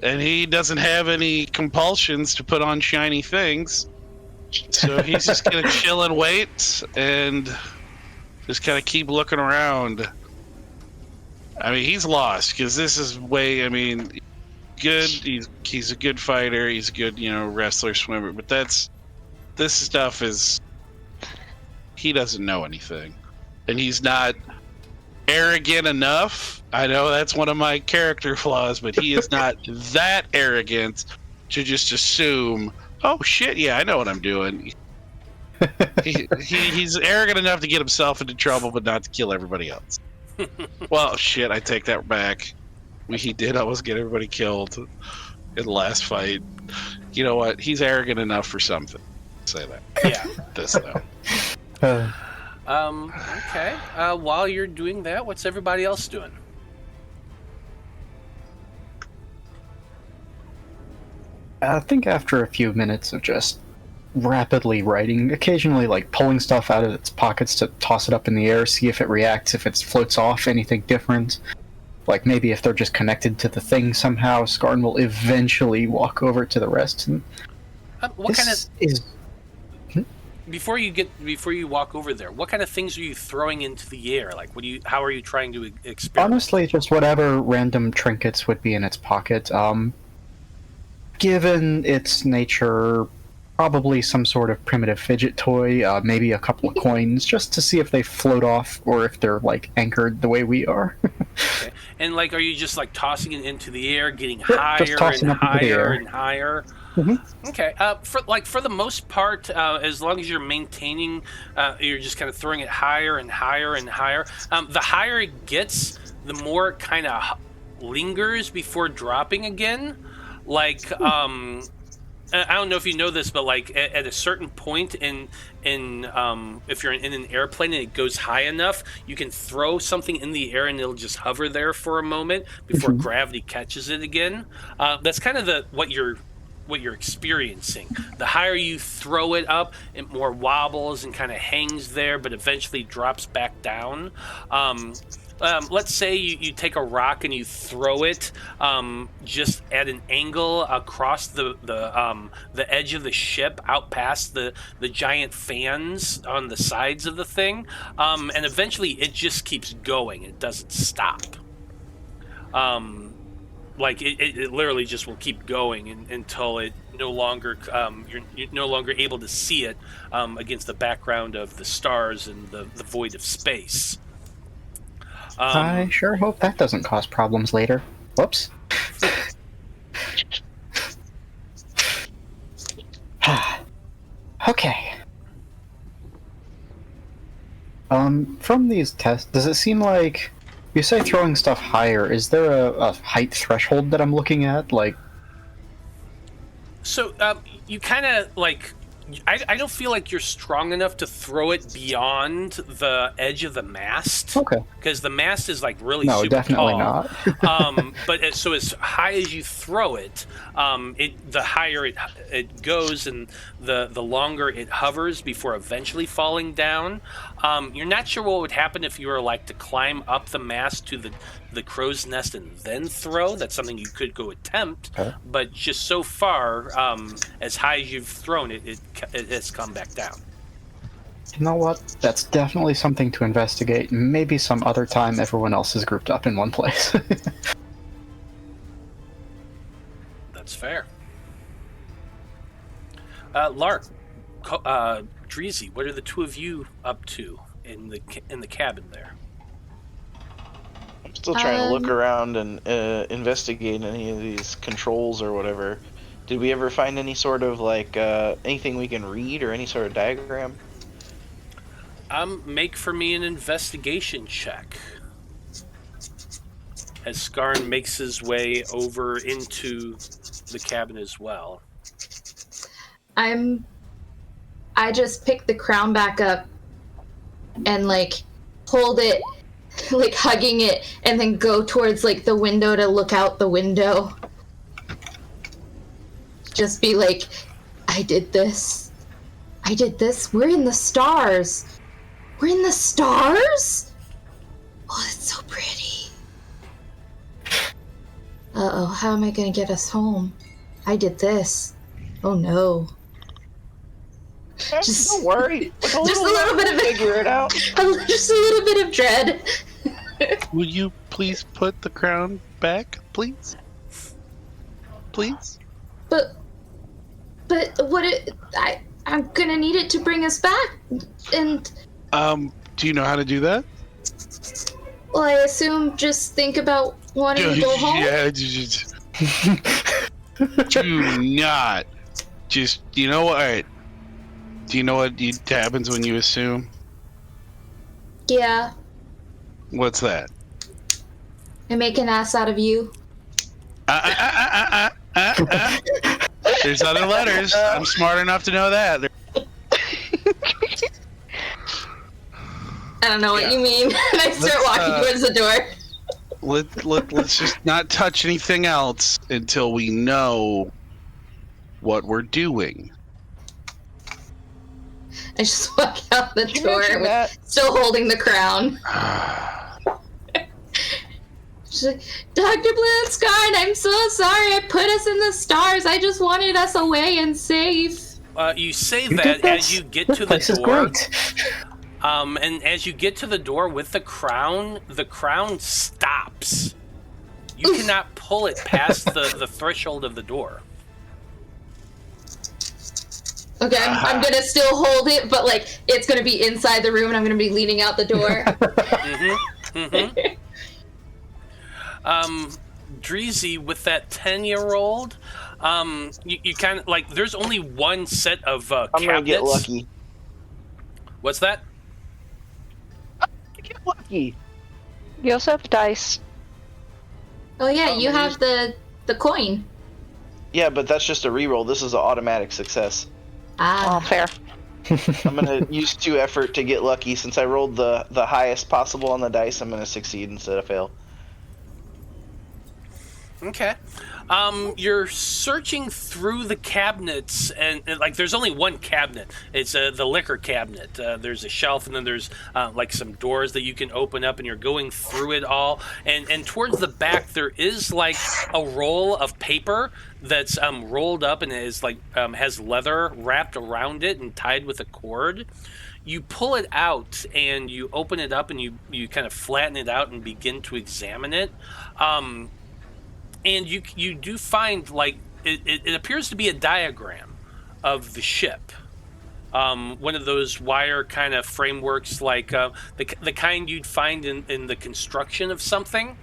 [SPEAKER 4] And he doesn't have any compulsions to put on shiny things, so he's just gonna chill and wait and just kind of keep looking around. I mean, he's lost because this is way. I mean, good. He's a good fighter. He's a good, wrestler, swimmer. But this stuff is. He doesn't know anything, and he's not arrogant enough. I know that's one of my character flaws, but he is not that arrogant to just assume, oh shit, yeah, I know what I'm doing. He's arrogant enough to get himself into trouble, but not to kill everybody else. Well, shit, I take that back. He did almost get everybody killed in the last fight. You know what? He's arrogant enough for something. Say that.
[SPEAKER 1] Yeah.
[SPEAKER 4] This though.
[SPEAKER 1] Okay. While you're doing that, what's everybody else doing?
[SPEAKER 2] I think after a few minutes of just rapidly writing, occasionally like pulling stuff out of its pockets to toss it up in the air, see if it reacts, if it floats off, anything different. Like maybe if they're just connected to the thing somehow, Skarn will eventually walk over to the rest. And
[SPEAKER 1] what kind of
[SPEAKER 2] is?
[SPEAKER 1] Before you walk over there, what kind of things are you throwing into the air? Like, how are you trying to experiment?
[SPEAKER 2] Honestly, just whatever random trinkets would be in its pocket. Given its nature, probably some sort of primitive fidget toy, maybe a couple of coins, just to see if they float off or if they're like anchored the way we are.
[SPEAKER 1] Okay. And like, are you just like tossing it into the air, getting higher and higher and higher? Mm-hmm. Okay. For the most part, as long as you're maintaining, you're just kind of throwing it higher and higher and higher. The higher it gets, the more it kind of lingers before dropping again. Like, I don't know if you know this, but like at a certain point if you're in an airplane and it goes high enough, you can throw something in the air and it'll just hover there for a moment before gravity catches it again. That's kind of what you're experiencing. The higher you throw it up, it more wobbles and kind of hangs there, but eventually drops back down. Let's say you take a rock and you throw it just at an angle across the edge of the ship, out past the giant fans on the sides of the thing, and eventually it just keeps going. It doesn't stop. Like it literally just will keep going until it no longer you're no longer able to see it against the background of the stars and the void of space.
[SPEAKER 2] I sure hope that doesn't cause problems later. Whoops. Okay. From these tests, does it seem like you say throwing stuff higher? Is there a height threshold that I'm looking at? Like,
[SPEAKER 1] so you kind of like. I don't feel like you're strong enough to throw it beyond the edge of the mast. Okay. Because the mast is like really super
[SPEAKER 2] definitely
[SPEAKER 1] tall.
[SPEAKER 2] Not.
[SPEAKER 1] But so as high as you throw it, the higher it goes, and the longer it hovers before eventually falling down. You're not sure what would happen if you were like to climb up the mast to the crow's nest and then throw. That's something you could go attempt. Okay. But just so far, as high as you've thrown it, it has come back down.
[SPEAKER 2] You know what? That's definitely something to investigate. Maybe some other time everyone else is grouped up in one place.
[SPEAKER 1] That's fair. Dreezy, what are the two of you up to in the cabin there?
[SPEAKER 3] I'm still trying to look around and investigate any of these controls or whatever. Did we ever find any sort of like anything we can read or any sort of diagram?
[SPEAKER 1] Make for me an investigation check. As Skarn makes his way over into the cabin as well.
[SPEAKER 6] I just pick the crown back up and like hold it, like hugging it, and then go towards like the window to look out the window. Just be like, I did this. We're in the stars. We're in the stars? Oh, it's so pretty. Uh-oh, how am I gonna get us home? I did this. Oh no.
[SPEAKER 3] Just don't worry.
[SPEAKER 6] Just a little bit of
[SPEAKER 3] figure it out.
[SPEAKER 6] Just a little bit of dread.
[SPEAKER 4] Will you please put the crown back, please? Please?
[SPEAKER 6] But what I'm gonna need it to bring us back, and
[SPEAKER 4] do you know how to do that?
[SPEAKER 6] well, I assume just think about wanting to go home.
[SPEAKER 4] Yeah, do not. Just, you know what? All right. Do you know what happens when you assume?
[SPEAKER 6] Yeah.
[SPEAKER 4] What's that?
[SPEAKER 6] I make an ass out of you.
[SPEAKER 4] There's other letters. I'm smart enough to know that.
[SPEAKER 6] I don't know what you mean. And I start walking towards the door.
[SPEAKER 4] Let's just not touch anything else until we know what we're doing.
[SPEAKER 6] I just walk out the door, still holding the crown. She's like, Dr. Blue and Skarn, I'm so sorry. I put us in the stars. I just wanted us away and safe.
[SPEAKER 1] You say that as you get to the door. And as you get to the door with the crown stops. You cannot pull it past the threshold of the door.
[SPEAKER 6] Okay, I'm gonna still hold it, but like it's gonna be inside the room, and I'm gonna be leaning out the door.
[SPEAKER 1] Dreezy, with that 10-year-old, you kind of like. There's only one set of cabinets.
[SPEAKER 3] I'm gonna get lucky.
[SPEAKER 1] What's that?
[SPEAKER 3] Get lucky.
[SPEAKER 5] You also have dice.
[SPEAKER 6] Oh yeah, you have the coin.
[SPEAKER 3] Yeah, but that's just a reroll. This is an automatic success.
[SPEAKER 5] Oh, fair.
[SPEAKER 3] I'm gonna use 2 effort to get lucky. Since I rolled the highest possible on the dice, I'm gonna succeed instead of fail.
[SPEAKER 1] Okay. You're searching through the cabinets, and like there's only one cabinet. It's the liquor cabinet. There's a shelf, and then there's like some doors that you can open up, and you're going through it all. And towards the back, there is like a roll of paper that's rolled up and is like has leather wrapped around it and tied with a cord. You pull it out and you open it up and you kind of flatten it out and begin to examine it. And you do find, like, it appears to be a diagram of the ship. One of those wire kind of frameworks, like the kind you'd find in the construction of something.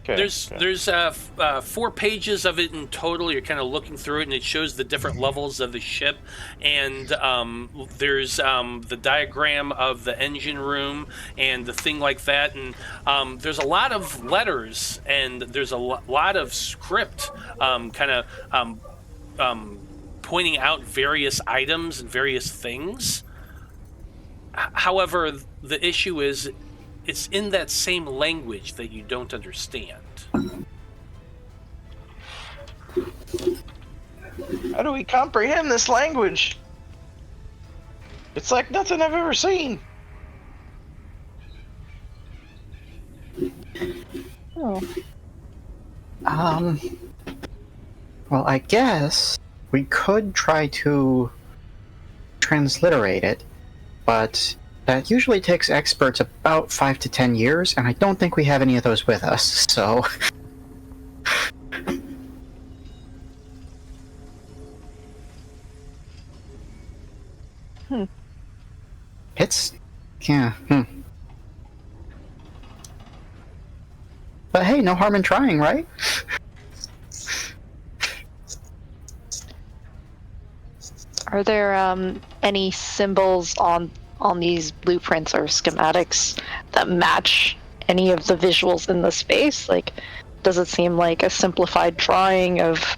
[SPEAKER 1] Okay, there's 4 pages of it in total. You're kind of looking through it, and it shows the different levels of the ship. And there's the diagram of the engine room and the thing like that. And there's a lot of letters, and there's a lot of script kind of pointing out various items and various things. However, the issue is it's in that same language that you don't understand.
[SPEAKER 3] How do we comprehend this language? It's like nothing I've ever seen.
[SPEAKER 5] Oh.
[SPEAKER 2] Well, I guess we could try to transliterate it, but that usually takes experts about 5 to 10 years, and I don't think we have any of those with us, so... It's... yeah, But hey, no harm in trying, right?
[SPEAKER 5] Are there any symbols on these blueprints or schematics that match any of the visuals in the space? Like, does it seem like a simplified drawing of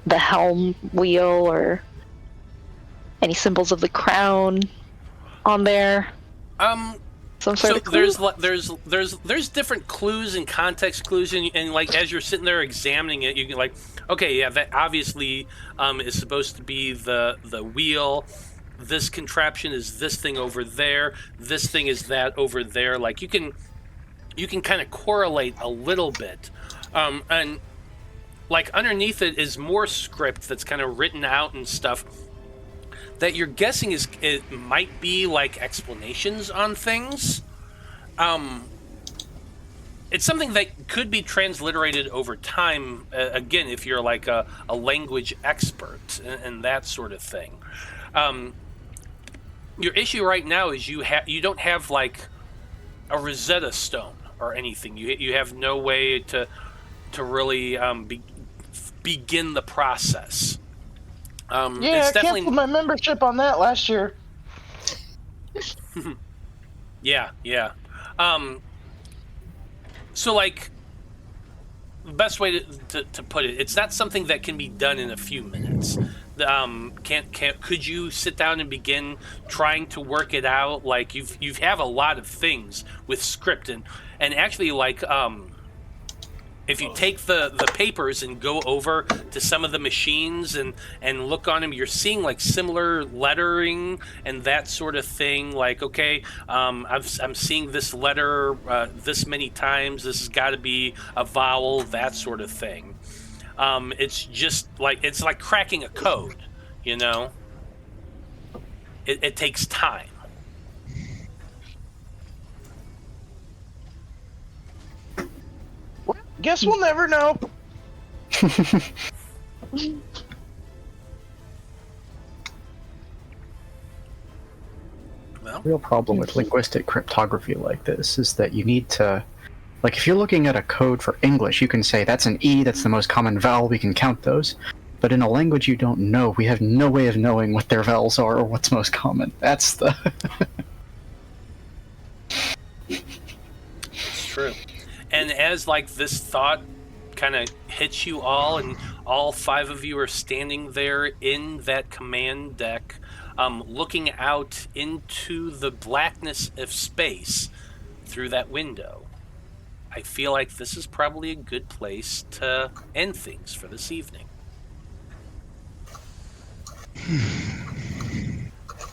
[SPEAKER 5] the helm wheel or any symbols of the crown on there? Some sort of clue?
[SPEAKER 1] There's different clues and context clues, and like as you're sitting there examining it, you can like, okay, yeah, that obviously is supposed to be the wheel. This contraption is this thing over there. This thing is that over there. Like you can kind of correlate a little bit, and like underneath it is more script that's kind of written out and stuff that you're guessing it might be like explanations on things. it's something that could be transliterated over time. Again, if you're like a language expert and that sort of thing. Your issue right now is you don't have like a Rosetta Stone or anything. You have no way to really begin the process.
[SPEAKER 3] I canceled my membership on that last year.
[SPEAKER 1] Yeah. So, like, the best way to put it, it's not something that can be done in a few minutes. Could you sit down and begin trying to work it out? Like, you have a lot of things with script and actually, like, if you take the papers and go over to some of the machines and look on them, you're seeing like similar lettering and that sort of thing. Like, okay, I'm seeing this letter this many times. This has got to be a vowel, that sort of thing. It's just like it's like cracking a code, you know. It takes time.
[SPEAKER 3] Guess we'll never know.
[SPEAKER 2] The real problem with linguistic cryptography like this is that you need to, like, if you're looking at a code for English, you can say that's an E, that's the most common vowel, we can count those. But in a language you don't know, we have no way of knowing what their vowels are or what's most common. That's the...
[SPEAKER 1] It's true. And as like this thought kind of hits you all, and all 5 of you are standing there in that command deck, looking out into the blackness of space through that window, I feel like this is probably a good place to end things for this evening.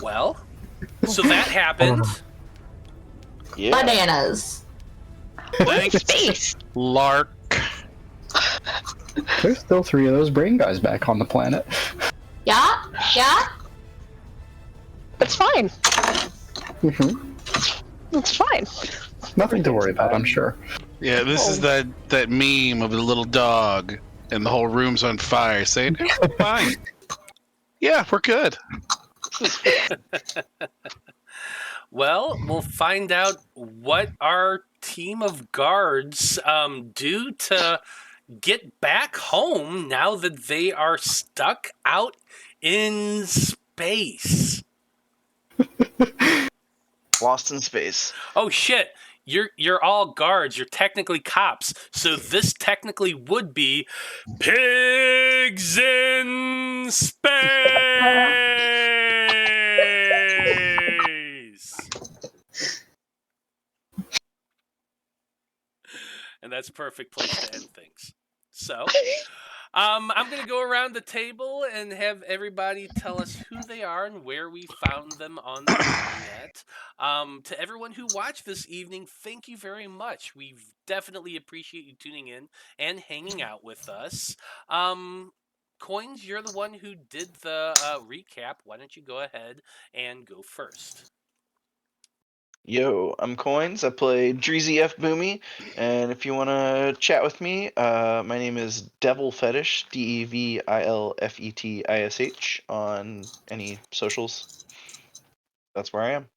[SPEAKER 1] Well, so that happened.
[SPEAKER 3] Yeah.
[SPEAKER 6] Bananas.
[SPEAKER 4] Thanks,
[SPEAKER 5] Space.
[SPEAKER 4] Lark.
[SPEAKER 2] There's still 3 of those brain guys back on the planet.
[SPEAKER 6] Yeah?
[SPEAKER 5] It's fine.
[SPEAKER 2] Mm-hmm.
[SPEAKER 5] It's fine.
[SPEAKER 2] Nothing to worry about, I'm sure.
[SPEAKER 4] Yeah, this is that meme of the little dog and the whole room's on fire saying, "We're fine. Yeah, we're good."
[SPEAKER 1] Well, we'll find out what our team of guards do to get back home now that they are stuck out in space.
[SPEAKER 3] Lost in space.
[SPEAKER 1] Oh shit! You're all guards. You're technically cops. So this technically would be Pigs in Space. And that's a perfect place to end things. So, I'm going to go around the table and have everybody tell us who they are and where we found them on the internet. To everyone who watched this evening, thank you very much. We definitely appreciate you tuning in and hanging out with us. Coins, you're the one who did the recap. Why don't you go ahead and go first?
[SPEAKER 3] Yo, I'm Coins. I play Dreezy F. Boomy, and if you want to chat with me, my name is Devil Fetish, DEVILFETISH, on any socials. That's where I am.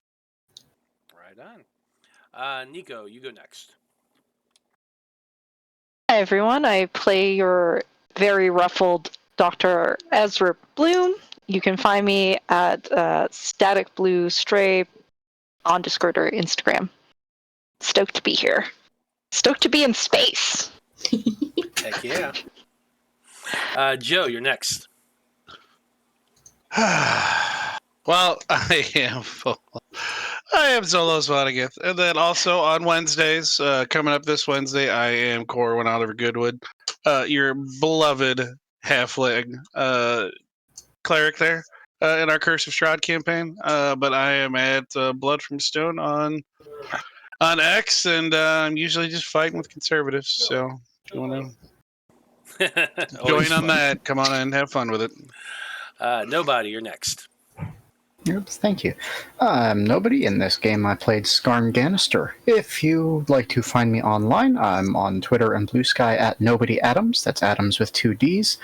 [SPEAKER 1] Right on. Nico, you go next.
[SPEAKER 5] Hi everyone, I play your very ruffled Dr. Ezra Bloom. You can find me at Static Blue Stray on Discord or Instagram. Stoked to be here. Stoked to be in space.
[SPEAKER 1] Heck yeah. Joe, you're next.
[SPEAKER 4] Well, I am Zolos Vohnagath. And then also on Wednesdays, coming up this Wednesday, I am Corwin Oliver Goodwood, your beloved halfling cleric there in our Curse of Strahd campaign. But I am at Blood from Stone on X, and I'm usually just fighting with conservatives. So if you want to join on that, come on and have fun with it.
[SPEAKER 1] Nobody, you're next.
[SPEAKER 2] Yep, thank you. I'm Nobody. In this game, I played Skarn Ganister. If you'd like to find me online, I'm on Twitter and Blue Sky at Nobody Adams. That's Adams with 2 Ds.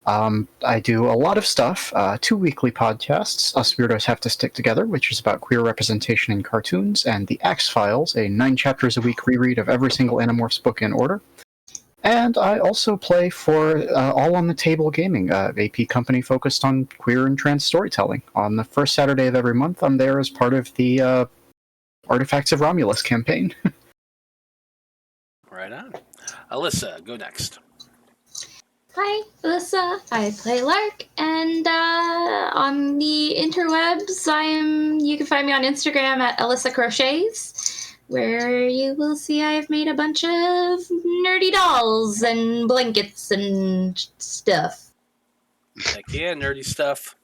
[SPEAKER 2] I do a lot of stuff. 2 weekly podcasts. Us Weirdos Have to Stick Together, which is about queer representation in cartoons, and The Axe Files, a 9 chapters a week reread of every single Animorphs book in order. And I also play for All on the Table Gaming, a AP company focused on queer and trans storytelling. On the first Saturday of every month, I'm there as part of the Artifacts of Romulus campaign.
[SPEAKER 1] Right on. Alyssa, go next.
[SPEAKER 6] Hi, Alyssa. I play Lark, and on the interwebs, you can find me on Instagram at Alyssa Crochets, where you will see I've made a bunch of nerdy dolls and blankets and stuff.
[SPEAKER 1] Heck yeah, nerdy stuff.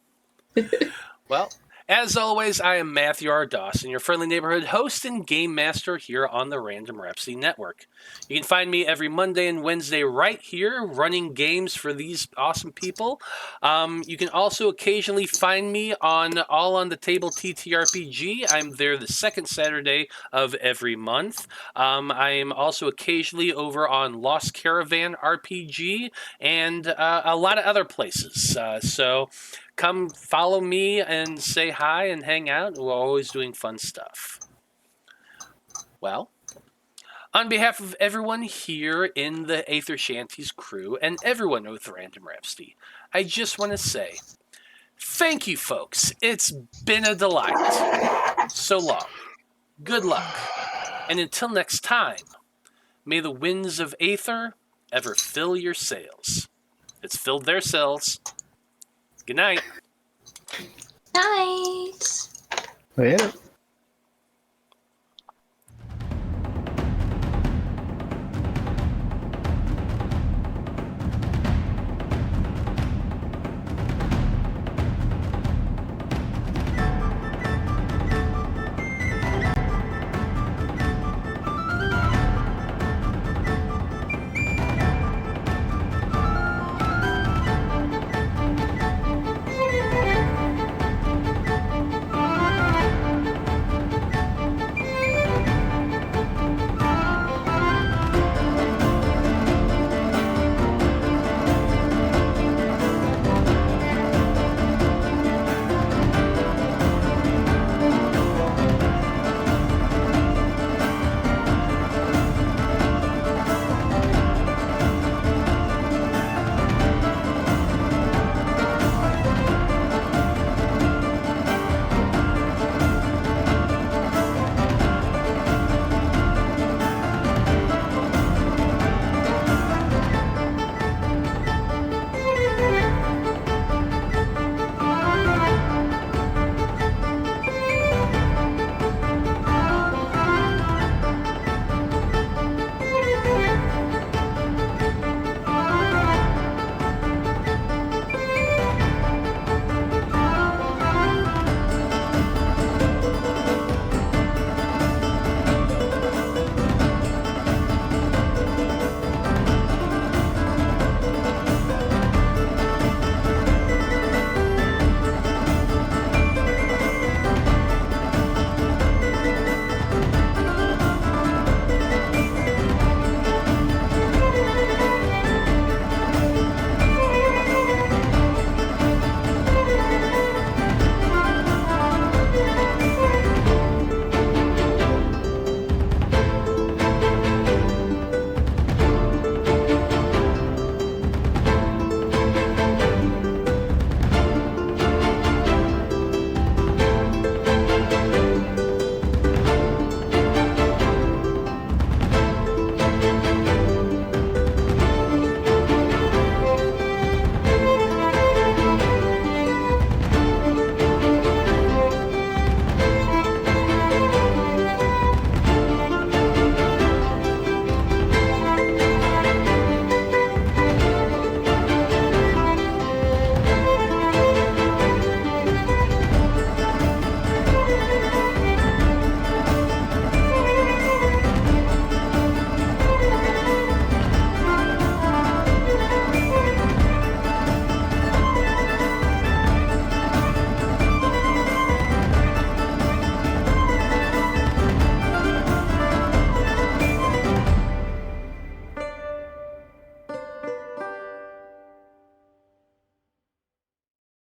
[SPEAKER 1] Well, as always, I am Matthew R. Dawson, your friendly neighborhood host and game master here on the Random Rhapsody Network. You can find me every Monday and Wednesday right here running games for these awesome people. You can also occasionally find me on All on the Table TTRPG. I'm there the second Saturday of every month. I am also occasionally over on Lost Caravan RPG and a lot of other places. So come follow me and say hi and hang out. We're always doing fun stuff. Well, on behalf of everyone here in the Æther-Shanties crew and everyone with Random Rhapsody, I just want to say thank you, folks. It's been a delight. So long. Good luck. And until next time, may the winds of Æther ever fill your sails. It's filled their sails. Good night.
[SPEAKER 6] Night.
[SPEAKER 2] Yeah.